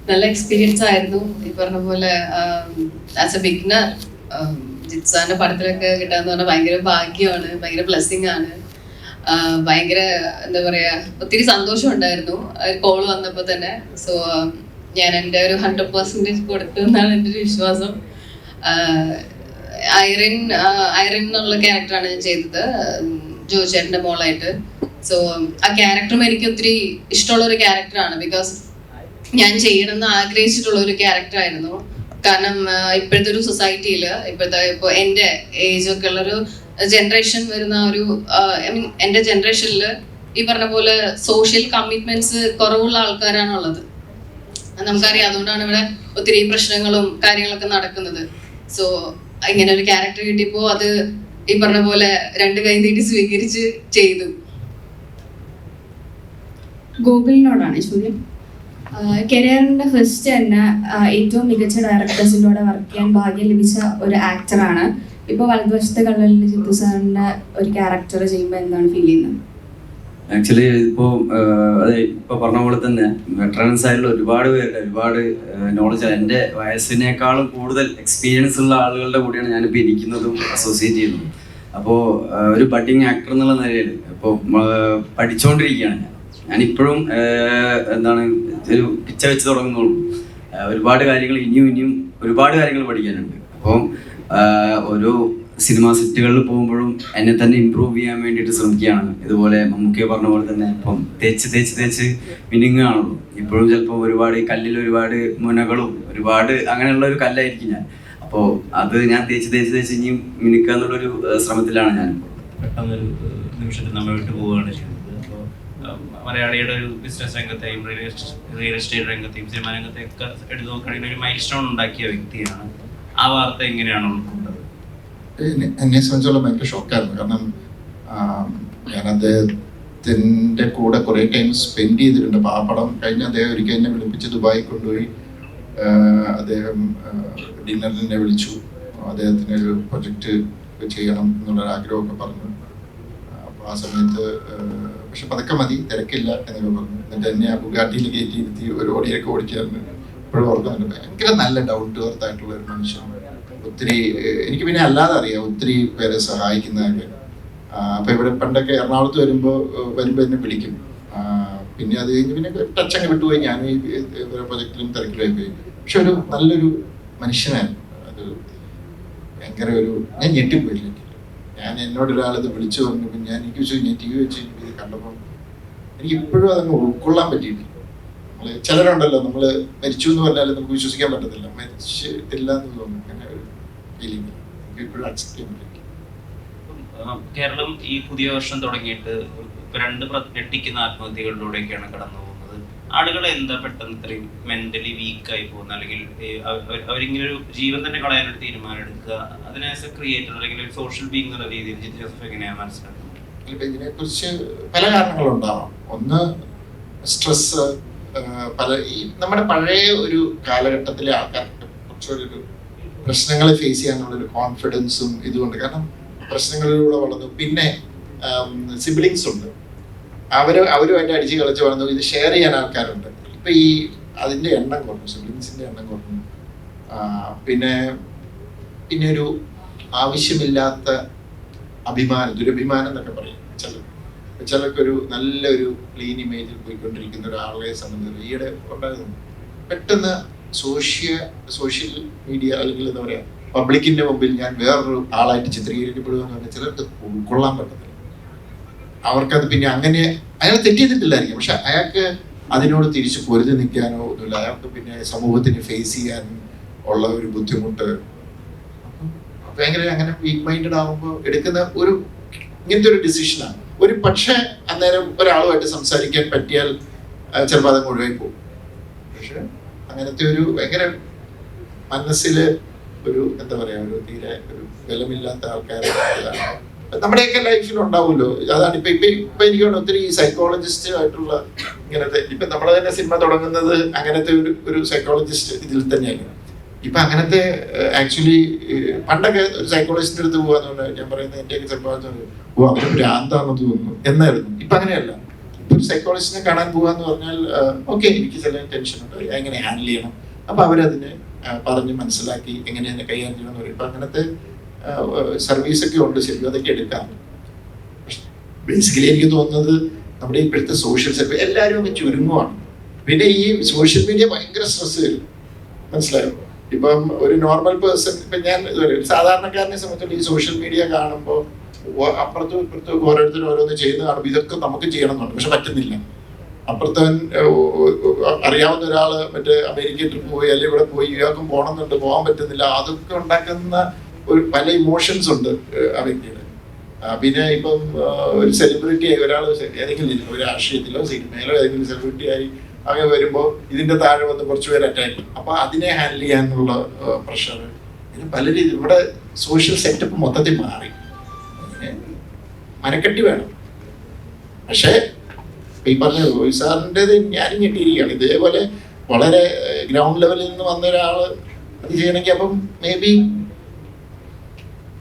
നല്ല എക്സ്പീരിയൻസ് ആയിരുന്നു. ഈ പറഞ്ഞ പോലെ ആസ് എ ബിഗിനർ ജിത്തു സാറിന്റെ പടത്തിലൊക്കെ കിട്ടാന്ന് പറഞ്ഞാൽ ഭയങ്കര ഭാഗ്യമാണ്, ഭയങ്കര ബ്ലെസ്സിങ് ആണ്. ഭയങ്കര എന്താ പറയാ, ഒത്തിരി സന്തോഷം ഉണ്ടായിരുന്നു കോൾ വന്നപ്പോൾ തന്നെ. സോ ഞാൻ എൻ്റെ ഒരു 100% കൊടുത്തു എന്നാണ് എൻ്റെ ഒരു വിശ്വാസം. ഐറിൻ എന്നുള്ള ക്യാരക്ടറാണ് ഞാൻ ചെയ്തത്, ജോചേട്ടൻ്റെ മോളായിട്ട്. സോ ആ ക്യാരക്ടറും എനിക്ക് ഒത്തിരി ഇഷ്ടമുള്ള ഒരു ക്യാരക്ടറാണ്. ബിക്കോസ് ഞാൻ ചെയ്യണമെന്ന് ആഗ്രഹിച്ചിട്ടുള്ള ഒരു ക്യാരക്ടറായിരുന്നു. കാരണം ഇപ്പോഴത്തെ ഒരു സൊസൈറ്റിയിൽ ഇപ്പോൾ എൻ്റെ ഏജൊക്കെ ഉള്ളൊരു ജനറേഷൻ വരുന്ന ഒരു ഐ മീൻ എൻ്റെ ജനറേഷനിൽ ഈ പറഞ്ഞ പോലെ സോഷ്യൽ കമ്മിറ്റ്മെന്റ്സ് കുറവുള്ള ആൾക്കാരാണുള്ളത്. നമുക്കറിയാം. അതുകൊണ്ടാണ് ഇവിടെ ഒത്തിരി പ്രശ്നങ്ങളും കാര്യങ്ങളൊക്കെ നടക്കുന്നത്. സോ ഇങ്ങനെ ഒരു ക്യാരക്ടർ കിട്ടിയപ്പോൾ അത് ഈ പറഞ്ഞ പോലെ 2 കൈ നീട്ടി സ്വീകരിച്ച് ചെയ്തു. ഗോകുലിനോടാണ് ചോദ്യം. കരിയറിന്റെ ഫസ്റ്റ് തന്നെ ഏറ്റവും മികച്ച ഡയറക്ടേഴ്സിൻ്റെ കൂടെ വർക്ക് ചെയ്യാൻ ഭാഗ്യം ലഭിച്ച ഒരു ആക്ടറാണ്. ഇപ്പോൾ വലതുവശത്തെ കള്ളലിൽ ജിത്തു സാറിന്റെ ഒരു ക്യാരക്ടർ ചെയ്യുമ്പോൾ എന്താണ് ഫീൽ ചെയ്യുന്നത്? ആക്ച്വലി ഇപ്പോൾ അതെ ഇപ്പോൾ പറഞ്ഞ പോലെ തന്നെ വെറ്ററൻസ് ആയിട്ടുള്ള ഒരുപാട് പേരുടെ ഒരുപാട് നോളജ്, എൻ്റെ വയസ്സിനേക്കാളും കൂടുതൽ എക്സ്പീരിയൻസ് ഉള്ള ആളുകളുടെ കൂടെയാണ് ഞാനിപ്പോൾ ഇരിക്കുന്നതും അസോസിയേറ്റ് ചെയ്യുന്നതും. അപ്പോൾ ഒരു ബഡ്ഡിങ് ആക്ടർ എന്നുള്ള നിലയിൽ ഇപ്പോൾ പഠിച്ചുകൊണ്ടിരിക്കുകയാണ് ഞാനിപ്പോഴും എന്താണ് ഒരു പിച്ച വെച്ച് തുടങ്ങുന്നുള്ളൂ. ഒരുപാട് കാര്യങ്ങൾ ഇനിയും ഒരുപാട് കാര്യങ്ങൾ പഠിക്കാനുണ്ട്. അപ്പം ഓരോ സിനിമാ സെറ്റുകളിൽ പോകുമ്പോഴും എന്നെ തന്നെ ഇമ്പ്രൂവ് ചെയ്യാൻ വേണ്ടിയിട്ട് ശ്രമിക്കുകയാണ്. ഇതുപോലെ മമ്മൂക്കെ പറഞ്ഞ പോലെ തന്നെ ഇപ്പം തേച്ച് മിനുങ്ങാണല്ലോ. ഇപ്പോഴും ചിലപ്പോൾ ഒരുപാട് കല്ലിൽ ഒരുപാട് മുനകളും ഒരുപാട് അങ്ങനെയുള്ള ഒരു കല്ലായിരിക്കും ഞാൻ. അപ്പോൾ അത് ഞാൻ തേച്ച് ഇനിയും മിനുക്കുക എന്നുള്ളൊരു ശ്രമത്തിലാണ് ഞാനിപ്പോൾ. പെട്ടെന്നൊരു നിമിഷത്തിൽ നമ്മൾ വിട്ടു പോവുകയാണ് ചെയ്യുന്നത്. അപ്പോൾ മലയാളിയുടെ ഒരു ബിസിനസ് രംഗത്തെയും റിയൽ എസ്റ്റേറ്റ് രംഗത്തെയും സിനിമാ രംഗത്തെയൊക്കെ എടുത്തു നോക്കുകയാണെങ്കിൽ ഒരു മൈൽ സ്റ്റോൺ ഉണ്ടാക്കിയ വ്യക്തിയാണ്. ആ വാർത്ത എങ്ങനെയാണ് ഉൾക്കൊണ്ടത്? എന്നെ സംബന്ധിച്ചുള്ള ഭയങ്കര ഷോക്കായിരുന്നു. കാരണം ഞാൻ അദ്ദേഹത്തിൻ്റെ കൂടെ കുറേ ടൈം സ്പെൻഡ് ചെയ്തിട്ടുണ്ട്. അപ്പോൾ ആ പടം കഴിഞ്ഞ് അദ്ദേഹം ഒരിക്കൽ എന്നെ വിളിപ്പിച്ച് ദുബായി കൊണ്ടുപോയി. അദ്ദേഹം ഡിന്നറിനെ വിളിച്ചു. അദ്ദേഹത്തിന് ഒരു പ്രൊജക്റ്റ് ചെയ്യണം എന്നുള്ളൊരു ആഗ്രഹമൊക്കെ പറഞ്ഞു. അപ്പോൾ ആ സമയത്ത് പക്ഷെ പതുക്കെ മതി, തിരക്കില്ല എന്നൊക്കെ പറഞ്ഞു. എന്നിട്ട് എന്നെ ആ ബുഗാട്ടിയിൽ കയറ്റിയിരുത്തി ഒരു ഓടിയൊക്കെ ഓടിക്കാറുണ്ട്. ഇപ്പോഴും ഓർക്കുന്നുണ്ട്. ഭയങ്കര നല്ല ഡൗൺ ടു എർത്ത് ആയിട്ടുള്ള ഒരു മനുഷ്യൻ. ഒത്തിരി എനിക്ക് പിന്നെ അല്ലാതെ അറിയാം ഒത്തിരി പേരെ സഹായിക്കുന്നതൊക്കെ. അപ്പോൾ ഇവിടെ പണ്ടൊക്കെ എറണാകുളത്ത് വരുമ്പോൾ എന്നെ വിളിക്കും. പിന്നെ അത് കഴിഞ്ഞ് പിന്നെ ടച്ചങ്ങ് വിട്ടുപോയി. ഞാൻ ഈ പ്രൊജക്റ്റിലും തിരക്കിലായി പോയി. പക്ഷെ ഒരു നല്ലൊരു മനുഷ്യനായിരുന്നു. അത് ഭയങ്കര ഒരു ഞാൻ ഞെട്ടിപ്പോയില്ല. ഞാൻ എന്നോടൊരാളിത് വിളിച്ചു പറഞ്ഞപ്പോൾ ഞാൻ ടി വി വെച്ച് ഇത് കണ്ടപ്പോൾ എനിക്ക് ഇപ്പോഴും അതങ്ങ് ഉൾക്കൊള്ളാൻ പറ്റിയിട്ടില്ല. നമ്മൾ ചിലരുണ്ടല്ലോ, നമ്മൾ മരിച്ചു എന്ന് പറഞ്ഞാലും നമുക്ക് വിശ്വസിക്കാൻ പറ്റത്തില്ല. മരിച്ചിട്ടില്ല എന്ന് തോന്നുന്നു. അങ്ങനെ ഒരു ഫീലിംഗ് എനിക്ക് ഇപ്പോഴും അക്സെപ്റ്റ് ചെയ്യാൻ പറ്റില്ല. കേരളം ഈ പുതിയ വർഷം തുടങ്ങിയിട്ട് 2 ഞെട്ടിക്കുന്ന ആത്മഹത്യകളിലൂടെയൊക്കെയാണ് കടന്നു പോകുന്നത്. ആളുകൾ എന്താ പെട്ടെന്ന് ഇത്രയും മെന്റലി വീക്കായി പോകുന്നത്, അല്ലെങ്കിൽ അവരിങ്ങനെ ഒരു ജീവൻ തന്നെ കളയാനൊരു തീരുമാനം എടുക്കുക? അതിനെ ആസ് എ ക്രിയേറ്റർ അല്ലെങ്കിൽ ഒരു സോഷ്യൽ ബീങ് എന്നുള്ള രീതിയിൽ ജിത്തു ജോസഫ് എങ്ങനെയാണ് മനസ്സിലാക്കുന്നത്? ഇതിനെക്കുറിച്ച് പല കാരണങ്ങളുണ്ടാവാം. ഒന്ന് സ്ട്രെസ്. ഈ നമ്മുടെ പഴയ ഒരു കാലഘട്ടത്തിലെ ആൾക്കാർക്ക് കുറച്ചൊരു പ്രശ്നങ്ങളെ ഫേസ് ചെയ്യാനുള്ളൊരു കോൺഫിഡൻസും ഇതുകൊണ്ട്. കാരണം പ്രശ്നങ്ങളിലൂടെ വളർന്നു. പിന്നെ സിബ്ലിങ്സ് ഉണ്ട്, അവരുമായിട്ട് അടിച്ച് കളിച്ച് വളർന്നു. ഇത് ഷെയർ ചെയ്യാൻ ആൾക്കാരുണ്ട്. ഇപ്പം ഈ അതിൻ്റെ എണ്ണം കുറഞ്ഞു, സിബ്ലിങ്സിൻ്റെ എണ്ണം കുറഞ്ഞു. പിന്നെ ഒരു ആവശ്യമില്ലാത്ത അഭിമാനം, ദുരഭിമാനം എന്നൊക്കെ പറയും ചില. ചിലർക്കൊരു നല്ലൊരു ക്ലീൻ ഇമേജിൽ പോയിക്കൊണ്ടിരിക്കുന്ന ഒരാളെ സംബന്ധിച്ച് ഈയിടെ ഉണ്ടായിരുന്നു, പെട്ടെന്ന് സോഷ്യൽ മീഡിയ അല്ലെങ്കിൽ എന്താ പറയുക പബ്ലിക്കിന്റെ മുമ്പിൽ ഞാൻ വേറൊരു ആളായിട്ട് ചിത്രീകരിക്കപ്പെടുമെന്ന് പറഞ്ഞാൽ ചിലർക്ക് ഉൾക്കൊള്ളാൻ പറ്റത്തില്ല. അവർക്കത് പിന്നെ അങ്ങനെ അയാൾ തെറ്റ് ചെയ്തിട്ടില്ലായിരിക്കും, പക്ഷെ അയാൾക്ക് അതിനോട് തിരിച്ച് പൊരുതി നിൽക്കാനോ ഒന്നുമില്ല. അയാൾക്ക് പിന്നെ സമൂഹത്തിന് ഫേസ് ചെയ്യാൻ ഉള്ള ഒരു ബുദ്ധിമുട്ട് ഭയങ്കര അങ്ങനെ വീക്ക് മൈൻഡഡ് ആകുമ്പോൾ എടുക്കുന്ന ഒരു ഇങ്ങനത്തെ ഒരു ഡിസിഷനാണ്. ഒരു പക്ഷേ അന്നേരം ഒരാളുമായിട്ട് സംസാരിക്കാൻ പറ്റിയാൽ ചിലപ്പോൾ അത് മുഴുവൻ പോകും. പക്ഷെ അങ്ങനത്തെ ഒരു ഭയങ്കര മനസ്സില് ഒരു എന്താ പറയാ ഒരു തീരെ ഒരു ബലമില്ലാത്ത ആൾക്കാർ നമ്മുടെയൊക്കെ ലൈഫിൽ ഉണ്ടാവുമല്ലോ. അതാണ് ഇപ്പൊ എനിക്ക് ഒത്തിരി സൈക്കോളജിസ്റ്റ് ആയിട്ടുള്ള ഇങ്ങനത്തെ ഇപ്പൊ നമ്മളെ തന്നെ സിനിമ തുടങ്ങുന്നത് അങ്ങനത്തെ ഒരു സൈക്കോളജിസ്റ്റ് ഇതിൽ തന്നെയല്ല. ഇപ്പൊ അങ്ങനത്തെ ആക്ച്വലി പണ്ടൊക്കെ ഒരു സൈക്കോളജിസ്റ്റിന്റെ അടുത്ത് പോകാന്ന് പറഞ്ഞാൽ ഞാൻ പറയുന്നത് എന്റെയൊക്കെ ചെറുപ്പം അവര് ഭ്രാന്താണെന്ന് തോന്നുന്നു എന്നായിരുന്നു. ഇപ്പൊ അങ്ങനെയല്ല. ഇപ്പൊ ഒരു സൈക്കോളജിസ്റ്റിനെ കാണാൻ പോകാന്ന് പറഞ്ഞാൽ ഓക്കെ എനിക്ക് ചില ടെൻഷൻ ഉണ്ട്, എങ്ങനെ ഹാൻഡിൽ ചെയ്യണം, അപ്പൊ അവരതിനെ പറഞ്ഞ് മനസ്സിലാക്കി എങ്ങനെയാണ് കൈകാര്യം ചെയ്യണം എന്ന് പറയും. ഇപ്പൊ അങ്ങനത്തെ സർവീസൊക്കെ ഉണ്ട്, ശരിക്കും അതൊക്കെ എടുക്കാം. ബേസിക്കലി എനിക്ക് തോന്നുന്നത് നമ്മുടെ ഇപ്പോഴത്തെ സോഷ്യൽ സർവീസ് എല്ലാവരും അങ്ങ് ചുരുങ്ങുവാണ്. പിന്നെ ഈ സോഷ്യൽ മീഡിയ ഭയങ്കര സ്ട്രെസ് വരും, മനസ്സിലായോ? ഇപ്പം ഒരു നോർമൽ പേഴ്സൺ, ഇപ്പൊ ഞാൻ സാധാരണക്കാരനെ സംബന്ധിച്ചുള്ള ഈ സോഷ്യൽ മീഡിയ കാണുമ്പോൾ അപ്പുറത്തും ഇപ്പുറത്തും ഓരോരുത്തരും ഓരോന്ന് ചെയ്യുന്ന കാണുമ്പോൾ ഇതൊക്കെ നമുക്ക് ചെയ്യണം എന്നുണ്ട്, പക്ഷെ പറ്റുന്നില്ല. അപ്പുറത്തവൻ അറിയാവുന്ന ഒരാള് മറ്റേ അമേരിക്കയിൽ ട്രിപ്പ് പോയി അല്ലെങ്കിൽ ഇവിടെ പോയി ഇയാൾക്കും പോകണമെന്നുണ്ട്, പോകാൻ പറ്റുന്നില്ല. അതൊക്കെ ഉണ്ടാക്കുന്ന ഒരു പല ഇമോഷൻസ് ഉണ്ട് ആ വ്യക്തിയുടെ. പിന്നെ ഇപ്പം ഒരു സെലിബ്രിറ്റി ആയി ഒരാൾ ഏതെങ്കിലും ഒരു രാഷ്ട്രീയത്തിലോ സിനിമയിലോ ഏതെങ്കിലും സെലിബ്രിറ്റി ആയി അങ്ങനെ വരുമ്പോൾ ഇതിന്റെ താഴെ വന്ന് കുറച്ചുപേർ അറ്റാക്ക്, അപ്പൊ അതിനെ ഹാൻഡിൽ ചെയ്യാനുള്ള പ്രഷർ, ഇത് പല രീതിയിൽ ഇവിടെ സോഷ്യൽ സെറ്റപ്പ് മൊത്തത്തിൽ മാറി. മനക്കെട്ടി വേണം. പക്ഷേ ഈ പറഞ്ഞ റോയ് സാറിൻ്റെത് ഞാനും ഞെട്ടിയിരിക്കുകയാണ്. ഇതേപോലെ വളരെ ഗ്രൗണ്ട് ലെവലിൽ നിന്ന് വന്ന ഒരാള് അത് ചെയ്യണമെങ്കിൽ അപ്പം മേ ബി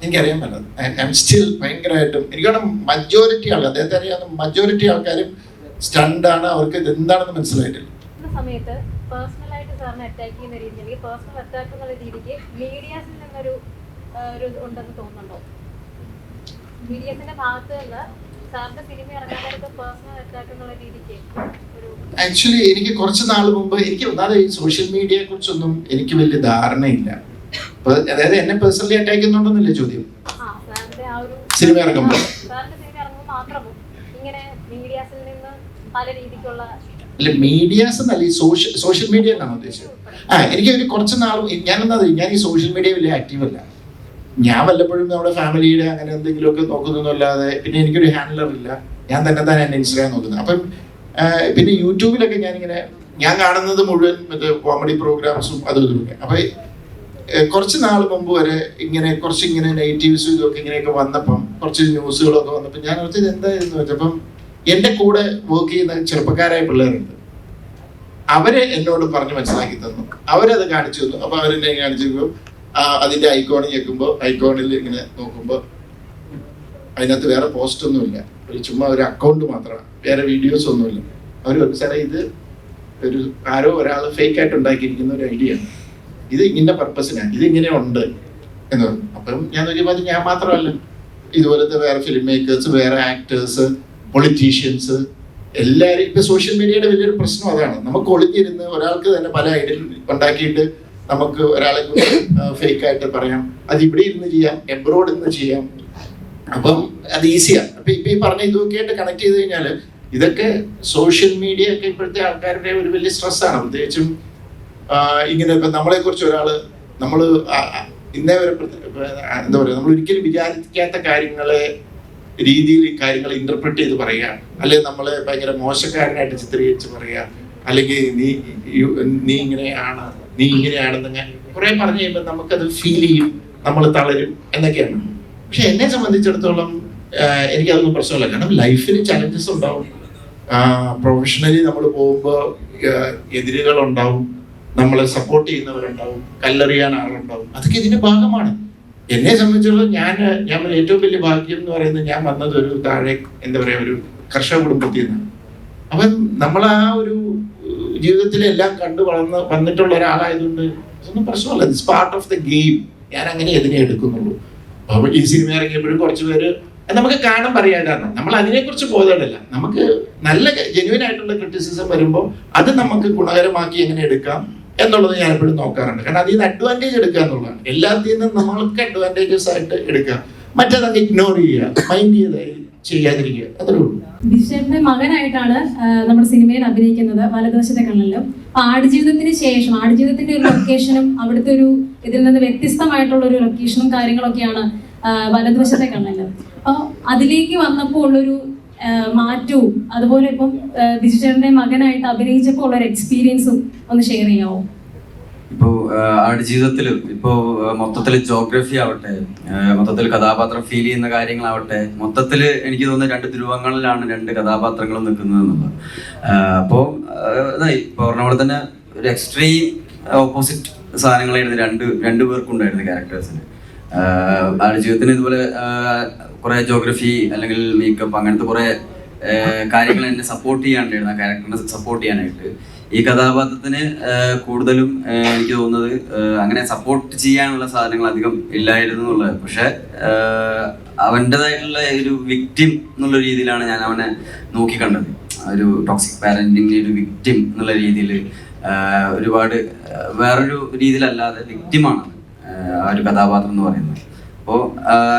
എനിക്കറിയാൻ പറ്റില്ല. ഐ എം സ്റ്റിൽ ഭയങ്കരമായിട്ടും എനിക്കവിടെ മജോറിറ്റി ആൾക്കാർ അദ്ദേഹത്തെ അറിയാവുന്ന മജോറിറ്റി ആൾക്കാരും സ്റ്റണ്ടാണ്, അവർക്ക് ഇത് എന്താണെന്ന് മനസ്സിലായിട്ടില്ല. സമയത്ത് പേഴ്സണലായിട്ട് സാറിനെ അറ്റാക്ക് ചെയ്യുന്ന രീതിയിൽ പേഴ്സണൽ അറ്റാക്ക് എന്നുള്ള രീതിക്ക് മീഡിയാസിൽ നിന്നൊരു ഉണ്ടെന്ന് തോന്നുന്നുണ്ടോ? മീഡിയാസിന്റെ ഭാഗത്ത് നിന്ന് സാറിന്റെ സിനിമ ഇറങ്ങാനായിട്ട് പേഴ്സണൽ അറ്റാക്ക് എന്നുള്ള രീതിക്ക് ആക്ച്വലി എനിക്ക് കുറച്ച് നാൾ മുമ്പ് എനിക്ക് ഒന്നാമത് ഈ സോഷ്യൽ മീഡിയയെ കുറിച്ചൊന്നും എനിക്ക് വലിയ ധാരണയില്ല. അതായത് എന്നെ പേഴ്സണലി അറ്റാക്ക് ചെയ്യുന്നുണ്ടെന്നല്ലേ ചോദ്യം? സിനിമ ഇറങ്ങുമ്പോൾ അല്ല മീഡിയാസ് എന്നല്ല ഈ സോഷ്യൽ മീഡിയ എന്നാണ് ഉദ്ദേശിച്ചത്. എനിക്ക് ഒരു കുറച്ച് നാൾ ഞാൻ ഈ സോഷ്യൽ മീഡിയ വലിയ ആക്റ്റീവ് അല്ല. ഞാൻ വല്ലപ്പോഴും നമ്മുടെ ഫാമിലിയുടെ അങ്ങനെ എന്തെങ്കിലുമൊക്കെ നോക്കുന്നല്ലാതെ പിന്നെ എനിക്കൊരു ഹാൻഡലർ ഇല്ല. ഞാൻ തന്നെ എന്നെ ഇൻസ്റ്റാഗ്രാം നോക്കുന്നത്. അപ്പം പിന്നെ യൂട്യൂബിലൊക്കെ ഞാൻ കാണുന്നത് മുഴുവൻ മറ്റേ കോമഡി പ്രോഗ്രാംസും അതും ഇതൊക്കെ. അപ്പൊ കുറച്ച് നാൾ മുമ്പ് വരെ കുറച്ച് നെഗറ്റീവ്സും ഇതൊക്കെ ഇങ്ങനെയൊക്കെ വന്നപ്പം കുറച്ച് ന്യൂസുകളൊക്കെ വന്നപ്പോൾ ഞാൻ ഓർത്തത് എന്തായിരുന്നു വെച്ചപ്പം എൻ്റെ കൂടെ വർക്ക് ചെയ്യുന്ന ചെറുപ്പക്കാരായ പിള്ളേരുണ്ട്. അവരെ എന്നോട് പറഞ്ഞ് മനസ്സിലാക്കി തന്നു, അവരത് കാണിച്ചു തന്നു. അപ്പൊ അവരെന്നെ കാണിച്ചു അതിന്റെ ഐക്കോൺ ഞെക്കുമ്പോൾ ഐക്കോണിൽ ഇങ്ങനെ നോക്കുമ്പോൾ അതിനകത്ത് വേറെ പോസ്റ്റ് ഒന്നുമില്ല, ചുമ്മാ ഒരു അക്കൗണ്ട് മാത്രമാണ്, വേറെ വീഡിയോസ് ഒന്നുമില്ല. അവർ സാറേ ഇത് ആരോ ഒരാൾ ഫേക്ക് ആയിട്ട് ഉണ്ടാക്കിയിരിക്കുന്ന ഒരു ഐഡിയ ആണ്, ഇത് ഇങ്ങനെ പർപ്പസിനാണ്, ഇത് ഇങ്ങനെ ഉണ്ട് എന്ന് പറഞ്ഞു. അപ്പം ഞാൻ നോക്കിയപ്പോൾ അത് ഞാൻ മാത്രമല്ല, ഇതുപോലത്തെ വേറെ ഫിലിം മേക്കേഴ്സ്, വേറെ ആക്ടേഴ്സ്, പൊളിറ്റീഷ്യൻസ് എല്ലാവരും. ഇപ്പൊ സോഷ്യൽ മീഡിയയുടെ വലിയൊരു പ്രശ്നം അതാണ്. നമുക്ക് ഒളിഞ്ഞിരുന്ന് ഒരാൾക്ക് തന്നെ പല ഐഡിയ ഉണ്ടാക്കിയിട്ട് നമുക്ക് ഒരാളെ ഫേക്ക് ആയിട്ട് പറയാം, അത് ഇവിടെ ഇരുന്ന് ചെയ്യാം, എബ്രോഡ് ഇരുന്ന് ചെയ്യാം. അപ്പം അത് ഈസിയാണ്. അപ്പൊ ഇപ്പൊ ഈ പറഞ്ഞ ഇതൊക്കെ ആയിട്ട് കണക്ട് ചെയ്ത് കഴിഞ്ഞാല് ഇതൊക്കെ സോഷ്യൽ മീഡിയ ഒക്കെ ഇപ്പോഴത്തെ ആൾക്കാരുടെ ഒരു വലിയ സ്ട്രെസ്സാണ്. പ്രത്യേകിച്ചും ഇങ്ങനെ ഇപ്പൊ നമ്മളെ കുറിച്ച് ഒരാള് നമ്മൾ ഇന്നേ വരെ എന്താ പറയുക നമ്മൾ ഒരിക്കലും വിചാരിക്കാത്ത രീതിയിൽ കാര്യങ്ങളെ ഇന്റർപ്രറ്റ് ചെയ്ത് പറയുക, അല്ലെങ്കിൽ നമ്മളെ ഭയങ്കര മോശക്കാരനായിട്ട് ചിത്രീകരിച്ച് പറയുക, അല്ലെങ്കിൽ നീ ഇങ്ങനെയാണ്, നീ ഇങ്ങനെയാണെന്ന് കുറെ പറഞ്ഞു കഴിയുമ്പോൾ നമുക്കത് ഫീൽ ചെയ്യും, നമ്മൾ തളരും എന്നൊക്കെയാണ്. പക്ഷെ എന്നെ സംബന്ധിച്ചിടത്തോളം എനിക്കതൊന്നും പ്രശ്നമില്ല. കാരണം ലൈഫിൽ ചലഞ്ചസ് ഉണ്ടാവും, പ്രൊഫഷണലി നമ്മൾ പോകുമ്പോൾ എതിരുകളുണ്ടാവും, നമ്മളെ സപ്പോർട്ട് ചെയ്യുന്നവരുണ്ടാവും, കല്ലെറിയാൻ ആളുണ്ടാവും, അതൊക്കെ ഇതിന്റെ ഭാഗമാണ്. എന്നെ സംബന്ധിച്ചിടത്തോളം ഞാൻ ഏറ്റവും വലിയ ഭാഗ്യം എന്ന് പറയുന്നത് ഞാൻ വന്നത് ഒരു താഴെ എന്താ പറയാ ഒരു കർഷക കുടുംബത്തിൽ നിന്നാണ്. അപ്പം നമ്മൾ ആ ഒരു ജീവിതത്തിലെല്ലാം കണ്ടു വന്നിട്ടുള്ള ഒരാളായതുകൊണ്ട് അതൊന്നും പ്രശ്നമല്ല. It's part of the game. ഞാൻ അങ്ങനെ ഇതിനെ എടുക്കുന്നുള്ളൂ. അപ്പൊ ഈ സിനിമ ഇറങ്ങിയപ്പോഴും കുറച്ച് പേര് അത് നമുക്ക് കാണാൻ പറയാനാണ്. നമ്മൾ അതിനെക്കുറിച്ച് ബോധമില്ല. നമുക്ക് നല്ല ജെന്യുവൻ ആയിട്ടുള്ള ക്രിറ്റിസിസം വരുമ്പോൾ അത് നമുക്ക് ഗുണകരമാക്കി എങ്ങനെ എടുക്കാം എന്നുള്ളത് ഞാൻ എപ്പോഴും നോക്കാറുണ്ട്. കാരണം അതിൽ നിന്ന് അഡ്വാൻറ്റേജ് എടുക്കുക എന്നുള്ളതാണ്. എല്ലാത്തിൽ നിന്നും നമ്മൾക്ക് അഡ്വാൻറ്റേജസ് ആയിട്ട് എടുക്കുക, മറ്റേതങ്ങ് ഇഗ്നോർ ചെയ്യുക, മൈൻഡ് ചെയ്തായി ചെയ്യാതിരിക്കുക, അത്രേ ഉള്ളൂ. ബിജുചേട്ടന്റെ മകനായിട്ടാണ് നമ്മുടെ സിനിമയിൽ അഭിനയിക്കുന്നത് വലതുവശത്തെ കണ്ണിലും. ആടുജീവിതത്തിന് ശേഷം ആടുജീവിതത്തിന്റെ ഒരു ലൊക്കേഷനും അവിടുത്തെ ഒരു ഇതിൽ നിന്ന് വ്യത്യസ്തമായിട്ടുള്ള ഒരു ലൊക്കേഷനും കാര്യങ്ങളൊക്കെയാണ് വലതുവശത്തെ കണ്ണിലും. അപ്പോൾ അതിലേക്ക് വന്നപ്പോൾ ഉള്ളൊരു മാറ്റവും അതുപോലെ ഇപ്പം ബിജുചേട്ടന്റെ മകനായിട്ട് അഭിനയിച്ചപ്പോൾ ഉള്ളൊരു എക്സ്പീരിയൻസും ഒന്ന് ഷെയർ ചെയ്യാമോ? ഇപ്പോൾ ആടുജീവിതത്തിൽ ഇപ്പോൾ മൊത്തത്തിൽ ജോഗ്രഫി ആവട്ടെ, മൊത്തത്തിൽ കഥാപാത്രം ഫീൽ ചെയ്യുന്ന കാര്യങ്ങളാവട്ടെ, മൊത്തത്തിൽ എനിക്ക് തോന്നുന്നത് 2 ധ്രുവങ്ങളിലാണ് 2 കഥാപാത്രങ്ങളും നിൽക്കുന്നത് എന്നുള്ളത്. അപ്പോൾ ഇപ്പോൾ പറഞ്ഞ പോലെ തന്നെ ഒരു എക്സ്ട്രീം ഓപ്പോസിറ്റ് സാധനങ്ങളായിരുന്നു രണ്ടു പേർക്കുണ്ടായിരുന്നു ക്യാരക്ടേഴ്സിന്. ആടുജീവിതത്തിന് ഇതുപോലെ കുറെ ജോഗ്രഫി അല്ലെങ്കിൽ മേക്കപ്പ് അങ്ങനത്തെ കുറെ കാര്യങ്ങൾ എന്നെ സപ്പോർട്ട് ചെയ്യാണ്ടായിരുന്നു, ആ ക്യാരക്ടറിനെ സപ്പോർട്ട് ചെയ്യാനായിട്ട്. ഈ കഥാപാത്രത്തിന് കൂടുതലും എനിക്ക് തോന്നുന്നത് അങ്ങനെ സപ്പോർട്ട് ചെയ്യാനുള്ള സാധനങ്ങൾ അധികം ഇല്ലായിരുന്നു എന്നുള്ളത്. പക്ഷെ അവൻ്റെതായിട്ടുള്ള ഒരു വിക്ടിം എന്നുള്ള രീതിയിലാണ് ഞാൻ അവനെ നോക്കിക്കണ്ടത്. ഒരു ടോക്സിക് പാരന്റിങ് ഒരു വിക്ടിം എന്നുള്ള രീതിയിൽ ഒരുപാട് വേറൊരു രീതിയിലല്ലാതെ വിക്ടിമാണ് ആ ഒരു കഥാപാത്രം എന്ന് പറയുന്നത്. അപ്പോൾ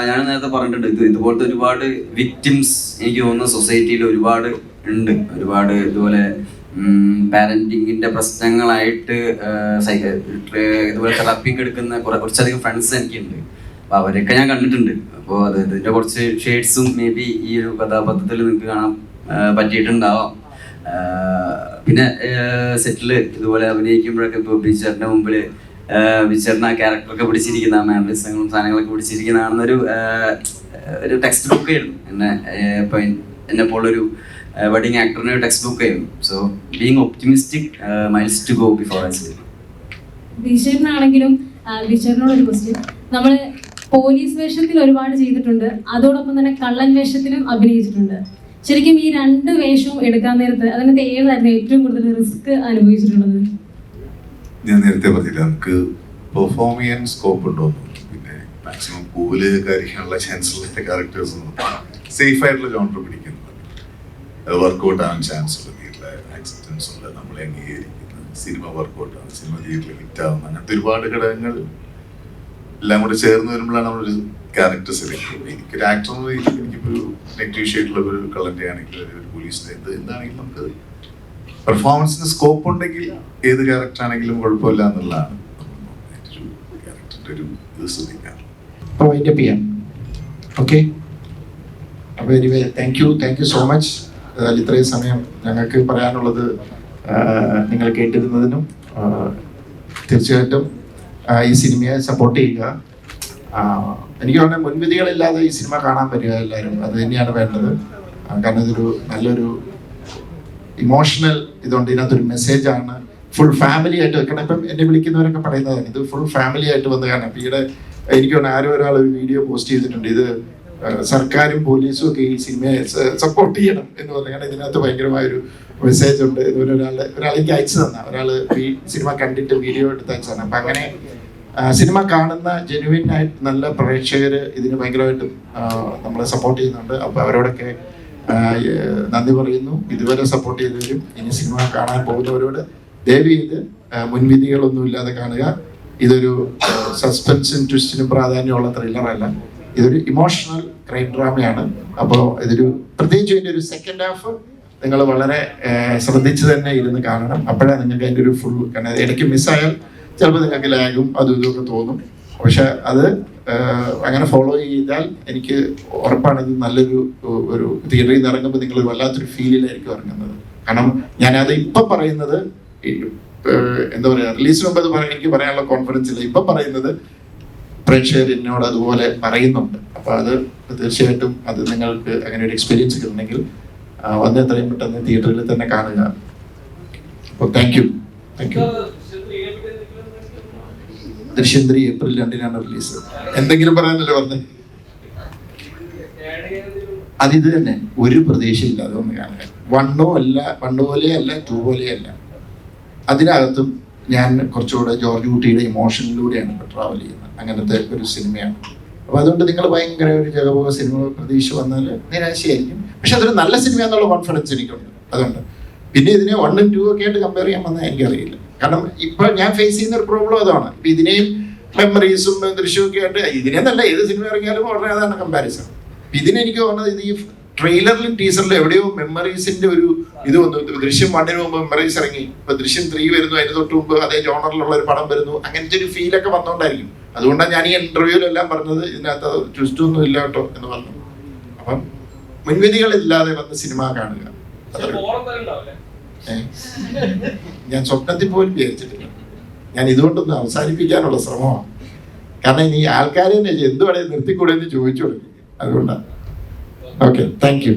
ഞാൻ നേരത്തെ പറഞ്ഞിട്ടുണ്ട്, ഇതുപോലത്തെ ഒരുപാട് വിക്ടിംസ് എനിക്ക് തോന്നുന്നു സൊസൈറ്റിയിൽ ഒരുപാട് ഉണ്ട്. ഒരുപാട് ഇതുപോലെ പാരന്റിങ്ങിന്റെ പ്രശ്നങ്ങളായിട്ട് ഇതുപോലെ തെറാപ്പിക്ക് എടുക്കുന്ന കുറച്ചധികം ഫ്രണ്ട്സ് എനിക്കുണ്ട്. അപ്പോൾ അവരൊക്കെ ഞാൻ കണ്ടിട്ടുണ്ട്. അപ്പോൾ ഇതിന്റെ കുറച്ച് ഷെയ്ഡ്സും മേ ബി ഈ ഒരു കഥാപാത്രത്തിൽ നിങ്ങൾക്ക് കാണാൻ പറ്റിയിട്ടുണ്ടാവാം. പിന്നെ സെറ്റില് ഇതുപോലെ അഭിനയിക്കുമ്പോഴൊക്കെ ഇപ്പോൾ ബിജുചേട്ടൻ്റെ മുമ്പിൽ ബിജുചേട്ടൻ ആ ക്യാരക്ടറൊക്കെ പിടിച്ചിരിക്കുന്ന ആ മാനറിസങ്ങളും സാധനങ്ങളൊക്കെ പിടിച്ചിരിക്കുന്നതാണെന്നൊരു ടെക്സ്റ്റ് ബുക്ക് ആയിരുന്നു എന്നെ പോലൊരു വെഡിങ് ആക്ടറിന് ടെക്സ്റ്റ് ബുക്ക് ആയിരുന്നു. So being optimistic miles to go before I sleep. ബിജുചേട്ടനാണെങ്കിലും ബിജുചേട്ടനോട് ഒരു ക്വസ്റ്റ്യൻ. നമ്മൾ പോലീസ് വേഷത്തിൽ ഒരുപാട് ചെയ്തിട്ടുണ്ട്, അതോടൊപ്പം തന്നെ കള്ളൻ വേഷത്തിലും അഭിനയിച്ചിട്ടുണ്ട്. ശരിക്കും ഈ 2 വേഷവും എടുക്കാൻ നേരത്ത് അതിനകത്ത് ഏതായിരുന്നു ഏറ്റവും കൂടുതൽ റിസ്ക് അനുഭവിച്ചിട്ടുള്ളത്? ഞാൻ നേരത്തെ പറഞ്ഞില്ല, നമുക്ക് പെർഫോം ചെയ്യാൻ സ്കോപ്പ് ഉണ്ടോ, പിന്നെ മാക്സിമം പൂവില് കാര്യമുള്ള ചാൻസ് ഉള്ള ക്യാരക്ടേഴ്സ് സേഫ് ആയിട്ടുള്ള ജോണർ പിടിക്കുന്നത്, അത് വർക്ക്ഔട്ട് ആവാൻ ചാൻസ് ഉള്ള വീട്ടിലെ ആക്സിഡൻസ് ഉള്ള നമ്മളെ അംഗീകരിക്കുന്നത്, സിനിമ വർക്ക്ഔട്ട് ആവുന്നത്, സിനിമ തിയേറ്ററിൽ ഹിറ്റ് ആവുന്നത്, അങ്ങനത്തെ ഒരുപാട് ഘടകങ്ങൾ എല്ലാം കൂടെ ചേർന്ന് വരുമ്പോഴാണ് നമ്മളൊരു ക്യാരക്ടർ സെലക്ട് ചെയ്യുന്നത്. എനിക്കൊരു ആക്ടർ എന്ന രീതിയിൽ എനിക്കിപ്പോൾ ഒരു നെഗറ്റീവ് ഷെയ്ഡിലുള്ള ഒരു കള്ളൻ്റെ ആണെങ്കിൽ ഒരു പോലീസിൻ്റെ എന്താണെങ്കിലും നമുക്ക് പെർഫോമൻസിന് സ്കോപ്പ് ഉണ്ടെങ്കിൽ ഏത് ക്യാരക്ടർ ആണെങ്കിലും കുഴപ്പമില്ല എന്നുള്ളതാണ് ക്യാരക്ടറിൻ്റെ ഒരു ഇത് ശ്രദ്ധിക്കാം. അപ്പോൾ വൈൻഡപ്പ് ചെയ്യാം. ഓക്കെ, അപ്പോൾ anyway thank you so much. ഇത്രയും സമയം ഞങ്ങൾക്ക് പറയാനുള്ളത് നിങ്ങൾ കേട്ടിരുന്നതിനും തീർച്ചയായിട്ടും ഈ സിനിമയെ സപ്പോർട്ട് ചെയ്യുക. എനിക്ക് തോന്നുന്നത് മുൻവിധികളില്ലാതെ ഈ സിനിമ കാണാൻ പറ്റുക എല്ലാവരും, അത് തന്നെയാണ് വേണ്ടത്. കാരണം ഇതൊരു നല്ലൊരു ഇമോഷണൽ ഇതുകൊണ്ട് ഇതിനകത്തൊരു മെസ്സേജാണ്. ഫുൾ ഫാമിലി ആയിട്ട് വെക്കണം. ഇപ്പം എന്നെ വിളിക്കുന്നവരൊക്കെ പറയുന്നതാണ് ഇത് ഫുൾ ഫാമിലി ആയിട്ട് വന്ന് കാണാം. അപ്പം ഈയിടെ എനിക്ക് തോന്നുന്നു ആരോ ഒരാൾ ഒരു വീഡിയോ പോസ്റ്റ് ചെയ്തിട്ടുണ്ട്, ഇത് സർക്കാരും പോലീസും ഒക്കെ ഈ സിനിമയെ സപ്പോർട്ട് ചെയ്യണം എന്ന് പറഞ്ഞു. കാരണം ഇതിനകത്ത് ഭയങ്കരമായൊരു മെസ്സേജ് ഉണ്ട്. ഇതുപോലെ ഒരാളെനിക്ക് അയച്ചു തന്ന ഒരാൾ ഈ സിനിമ കണ്ടിട്ട് വീഡിയോ എടുത്ത് അയച്ചു തന്നെ. അപ്പം അങ്ങനെ സിനിമ കാണുന്ന ജെനുവിൻ ആയിട്ട് നല്ല പ്രേക്ഷകർ ഇതിന് ഭയങ്കരമായിട്ടും നമ്മളെ സപ്പോർട്ട് ചെയ്യുന്നുണ്ട്. അപ്പോൾ അവരോടൊക്കെ നന്ദി പറയുന്നു. ഇതുവരെ സപ്പോർട്ട് ചെയ്തവരും ഇനി സിനിമ കാണാൻ പോകുന്നവരോട് ദയവ് ചെയ്ത് മുൻവിധികളൊന്നും ഇല്ലാതെ കാണുക. ഇതൊരു സസ്പെൻസും ട്വിസ്റ്റിനും പ്രാധാന്യമുള്ള ത്രില്ലറല്ല, ഇതൊരു ഇമോഷണൽ ക്രൈം ഡ്രാമയാണ്. അപ്പോൾ ഇതൊരു പ്രത്യേകിച്ച് ഇതിൻ്റെ ഒരു സെക്കൻഡ് ഹാഫ് നിങ്ങൾ വളരെ ശ്രദ്ധിച്ച് തന്നെ ഇരുന്ന് കാണണം. അപ്പോഴേ നിങ്ങൾക്ക് അതിൻ്റെ ഒരു ഫുൾ, കാരണം ഇടയ്ക്ക് മിസ്സായാൽ ചിലപ്പോൾ നിങ്ങൾക്ക് ലാഗും അതും ഇതൊക്കെ തോന്നും. പക്ഷെ അത് അങ്ങനെ ഫോളോ ചെയ്താൽ എനിക്ക് ഉറപ്പാണ് ഇത് നല്ലൊരു തിയേറ്ററിൽ നിന്ന് ഇറങ്ങുമ്പോൾ നിങ്ങൾ വല്ലാത്തൊരു ഫീലിലായിരിക്കും ഇറങ്ങുന്നത്. കാരണം ഞാനത് ഇപ്പം പറയുന്നത് എന്താ പറയുക, റിലീസിന് മുമ്പ് അത് എനിക്ക് പറയാനുള്ള കോൺഫിഡൻസ് ഇല്ല. ഇപ്പം പറയുന്നത് പ്രേക്ഷകർ എന്നോട് അതുപോലെ പറയുന്നുണ്ട്. അപ്പോൾ അത് തീർച്ചയായിട്ടും അത് നിങ്ങൾക്ക് അങ്ങനെ ഒരു എക്സ്പീരിയൻസ് കിട്ടണമെങ്കിൽ വന്ന് എത്രയും പെട്ടെന്ന് തിയേറ്ററിൽ തന്നെ കാണുക. അപ്പോൾ താങ്ക് യു. ദൃശ്യം 3 ഏപ്രിൽ 2 റിലീസ്. എന്തെങ്കിലും പറയാനല്ലേ പറഞ്ഞത്? അതിത് തന്നെ ഒരു പ്രതീക്ഷയില്ലാതെ ഒന്ന് കാണുക. 1 പോലെയല്ല 2 പോലെയല്ല. അതിനകത്തും ഞാൻ കുറച്ചുകൂടെ ജോർജ് കുട്ടിയുടെ ഇമോഷനിലൂടെയാണ് ഇപ്പോൾ ട്രാവൽ ചെയ്യുന്നത്. അങ്ങനത്തെ ഒരു സിനിമയാണ്. അപ്പോൾ അതുകൊണ്ട് നിങ്ങൾ ഭയങ്കര ഒരു ജഗപോക സിനിമ പ്രതീക്ഷ വന്നാൽ നിരാശയായിരിക്കും. പക്ഷെ അതൊരു നല്ല സിനിമ എന്നുള്ള കോൺഫിഡൻസ് എനിക്കുണ്ട്. അതുകൊണ്ട് പിന്നെ ഇതിനെ 1 ഉം 2 ഒക്കെ ആയിട്ട് കമ്പയർ ചെയ്യാൻ വന്നാൽ എനിക്കറിയില്ല. കാരണം ഇപ്പൊ ഞാൻ ഫേസ് ചെയ്യുന്ന ഒരു പ്രോബ്ലം അതാണ്. ഇപ്പൊ ഇതിനെയും മെമ്മറീസും ദൃശ്യവും ഒക്കെ ആയിട്ട് ഇതിനെ നല്ല ഏത് സിനിമ ഇറങ്ങിയാലും ഉടനെ അതാണ് കമ്പാരിസൺ. ഇതിനെനിക്ക് തോന്നുന്നത് ഇത് ഈ ട്രെയിലറിലും ടീസറിലും എവിടെയോ മെമ്മറീസിന്റെ ഒരു ഇത് വന്നു. ദൃശ്യം 1 മുമ്പ് മെമ്മറീസ് ഇറങ്ങി, ഇപ്പൊ ദൃശ്യം 3 വരുന്നു, അതിന് തൊട്ട് മുമ്പ് അതേ ജോണറിലുള്ള ഒരു പടം വരുന്നു, അങ്ങനത്തെ ഒരു ഫീലൊക്കെ വന്നോണ്ടായിരിക്കും. അതുകൊണ്ടാണ് ഞാൻ ഈ ഇന്റർവ്യൂവിലെല്ലാം പറഞ്ഞത് ഇതിനകത്ത് ട്വിസ്റ്റ് ഒന്നും ഇല്ല കേട്ടോ എന്ന് പറഞ്ഞു. അപ്പം മുൻവിധികളില്ലാതെ വന്ന് സിനിമ കാണുക. ഞാൻ സ്വപ്നത്തിൽ പോലും വിചാരിച്ചിട്ടില്ല. ഞാൻ ഇതുകൊണ്ടൊന്ന് അവസാനിപ്പിക്കാനുള്ള ശ്രമമാണ്. കാരണം ഇനി ആൾക്കാരെ എന്തുവേണേ നിർത്തിക്കൂടെ എന്ന് ചോദിച്ചു തുടങ്ങി. അതുകൊണ്ടാണ്. Okay, thank you.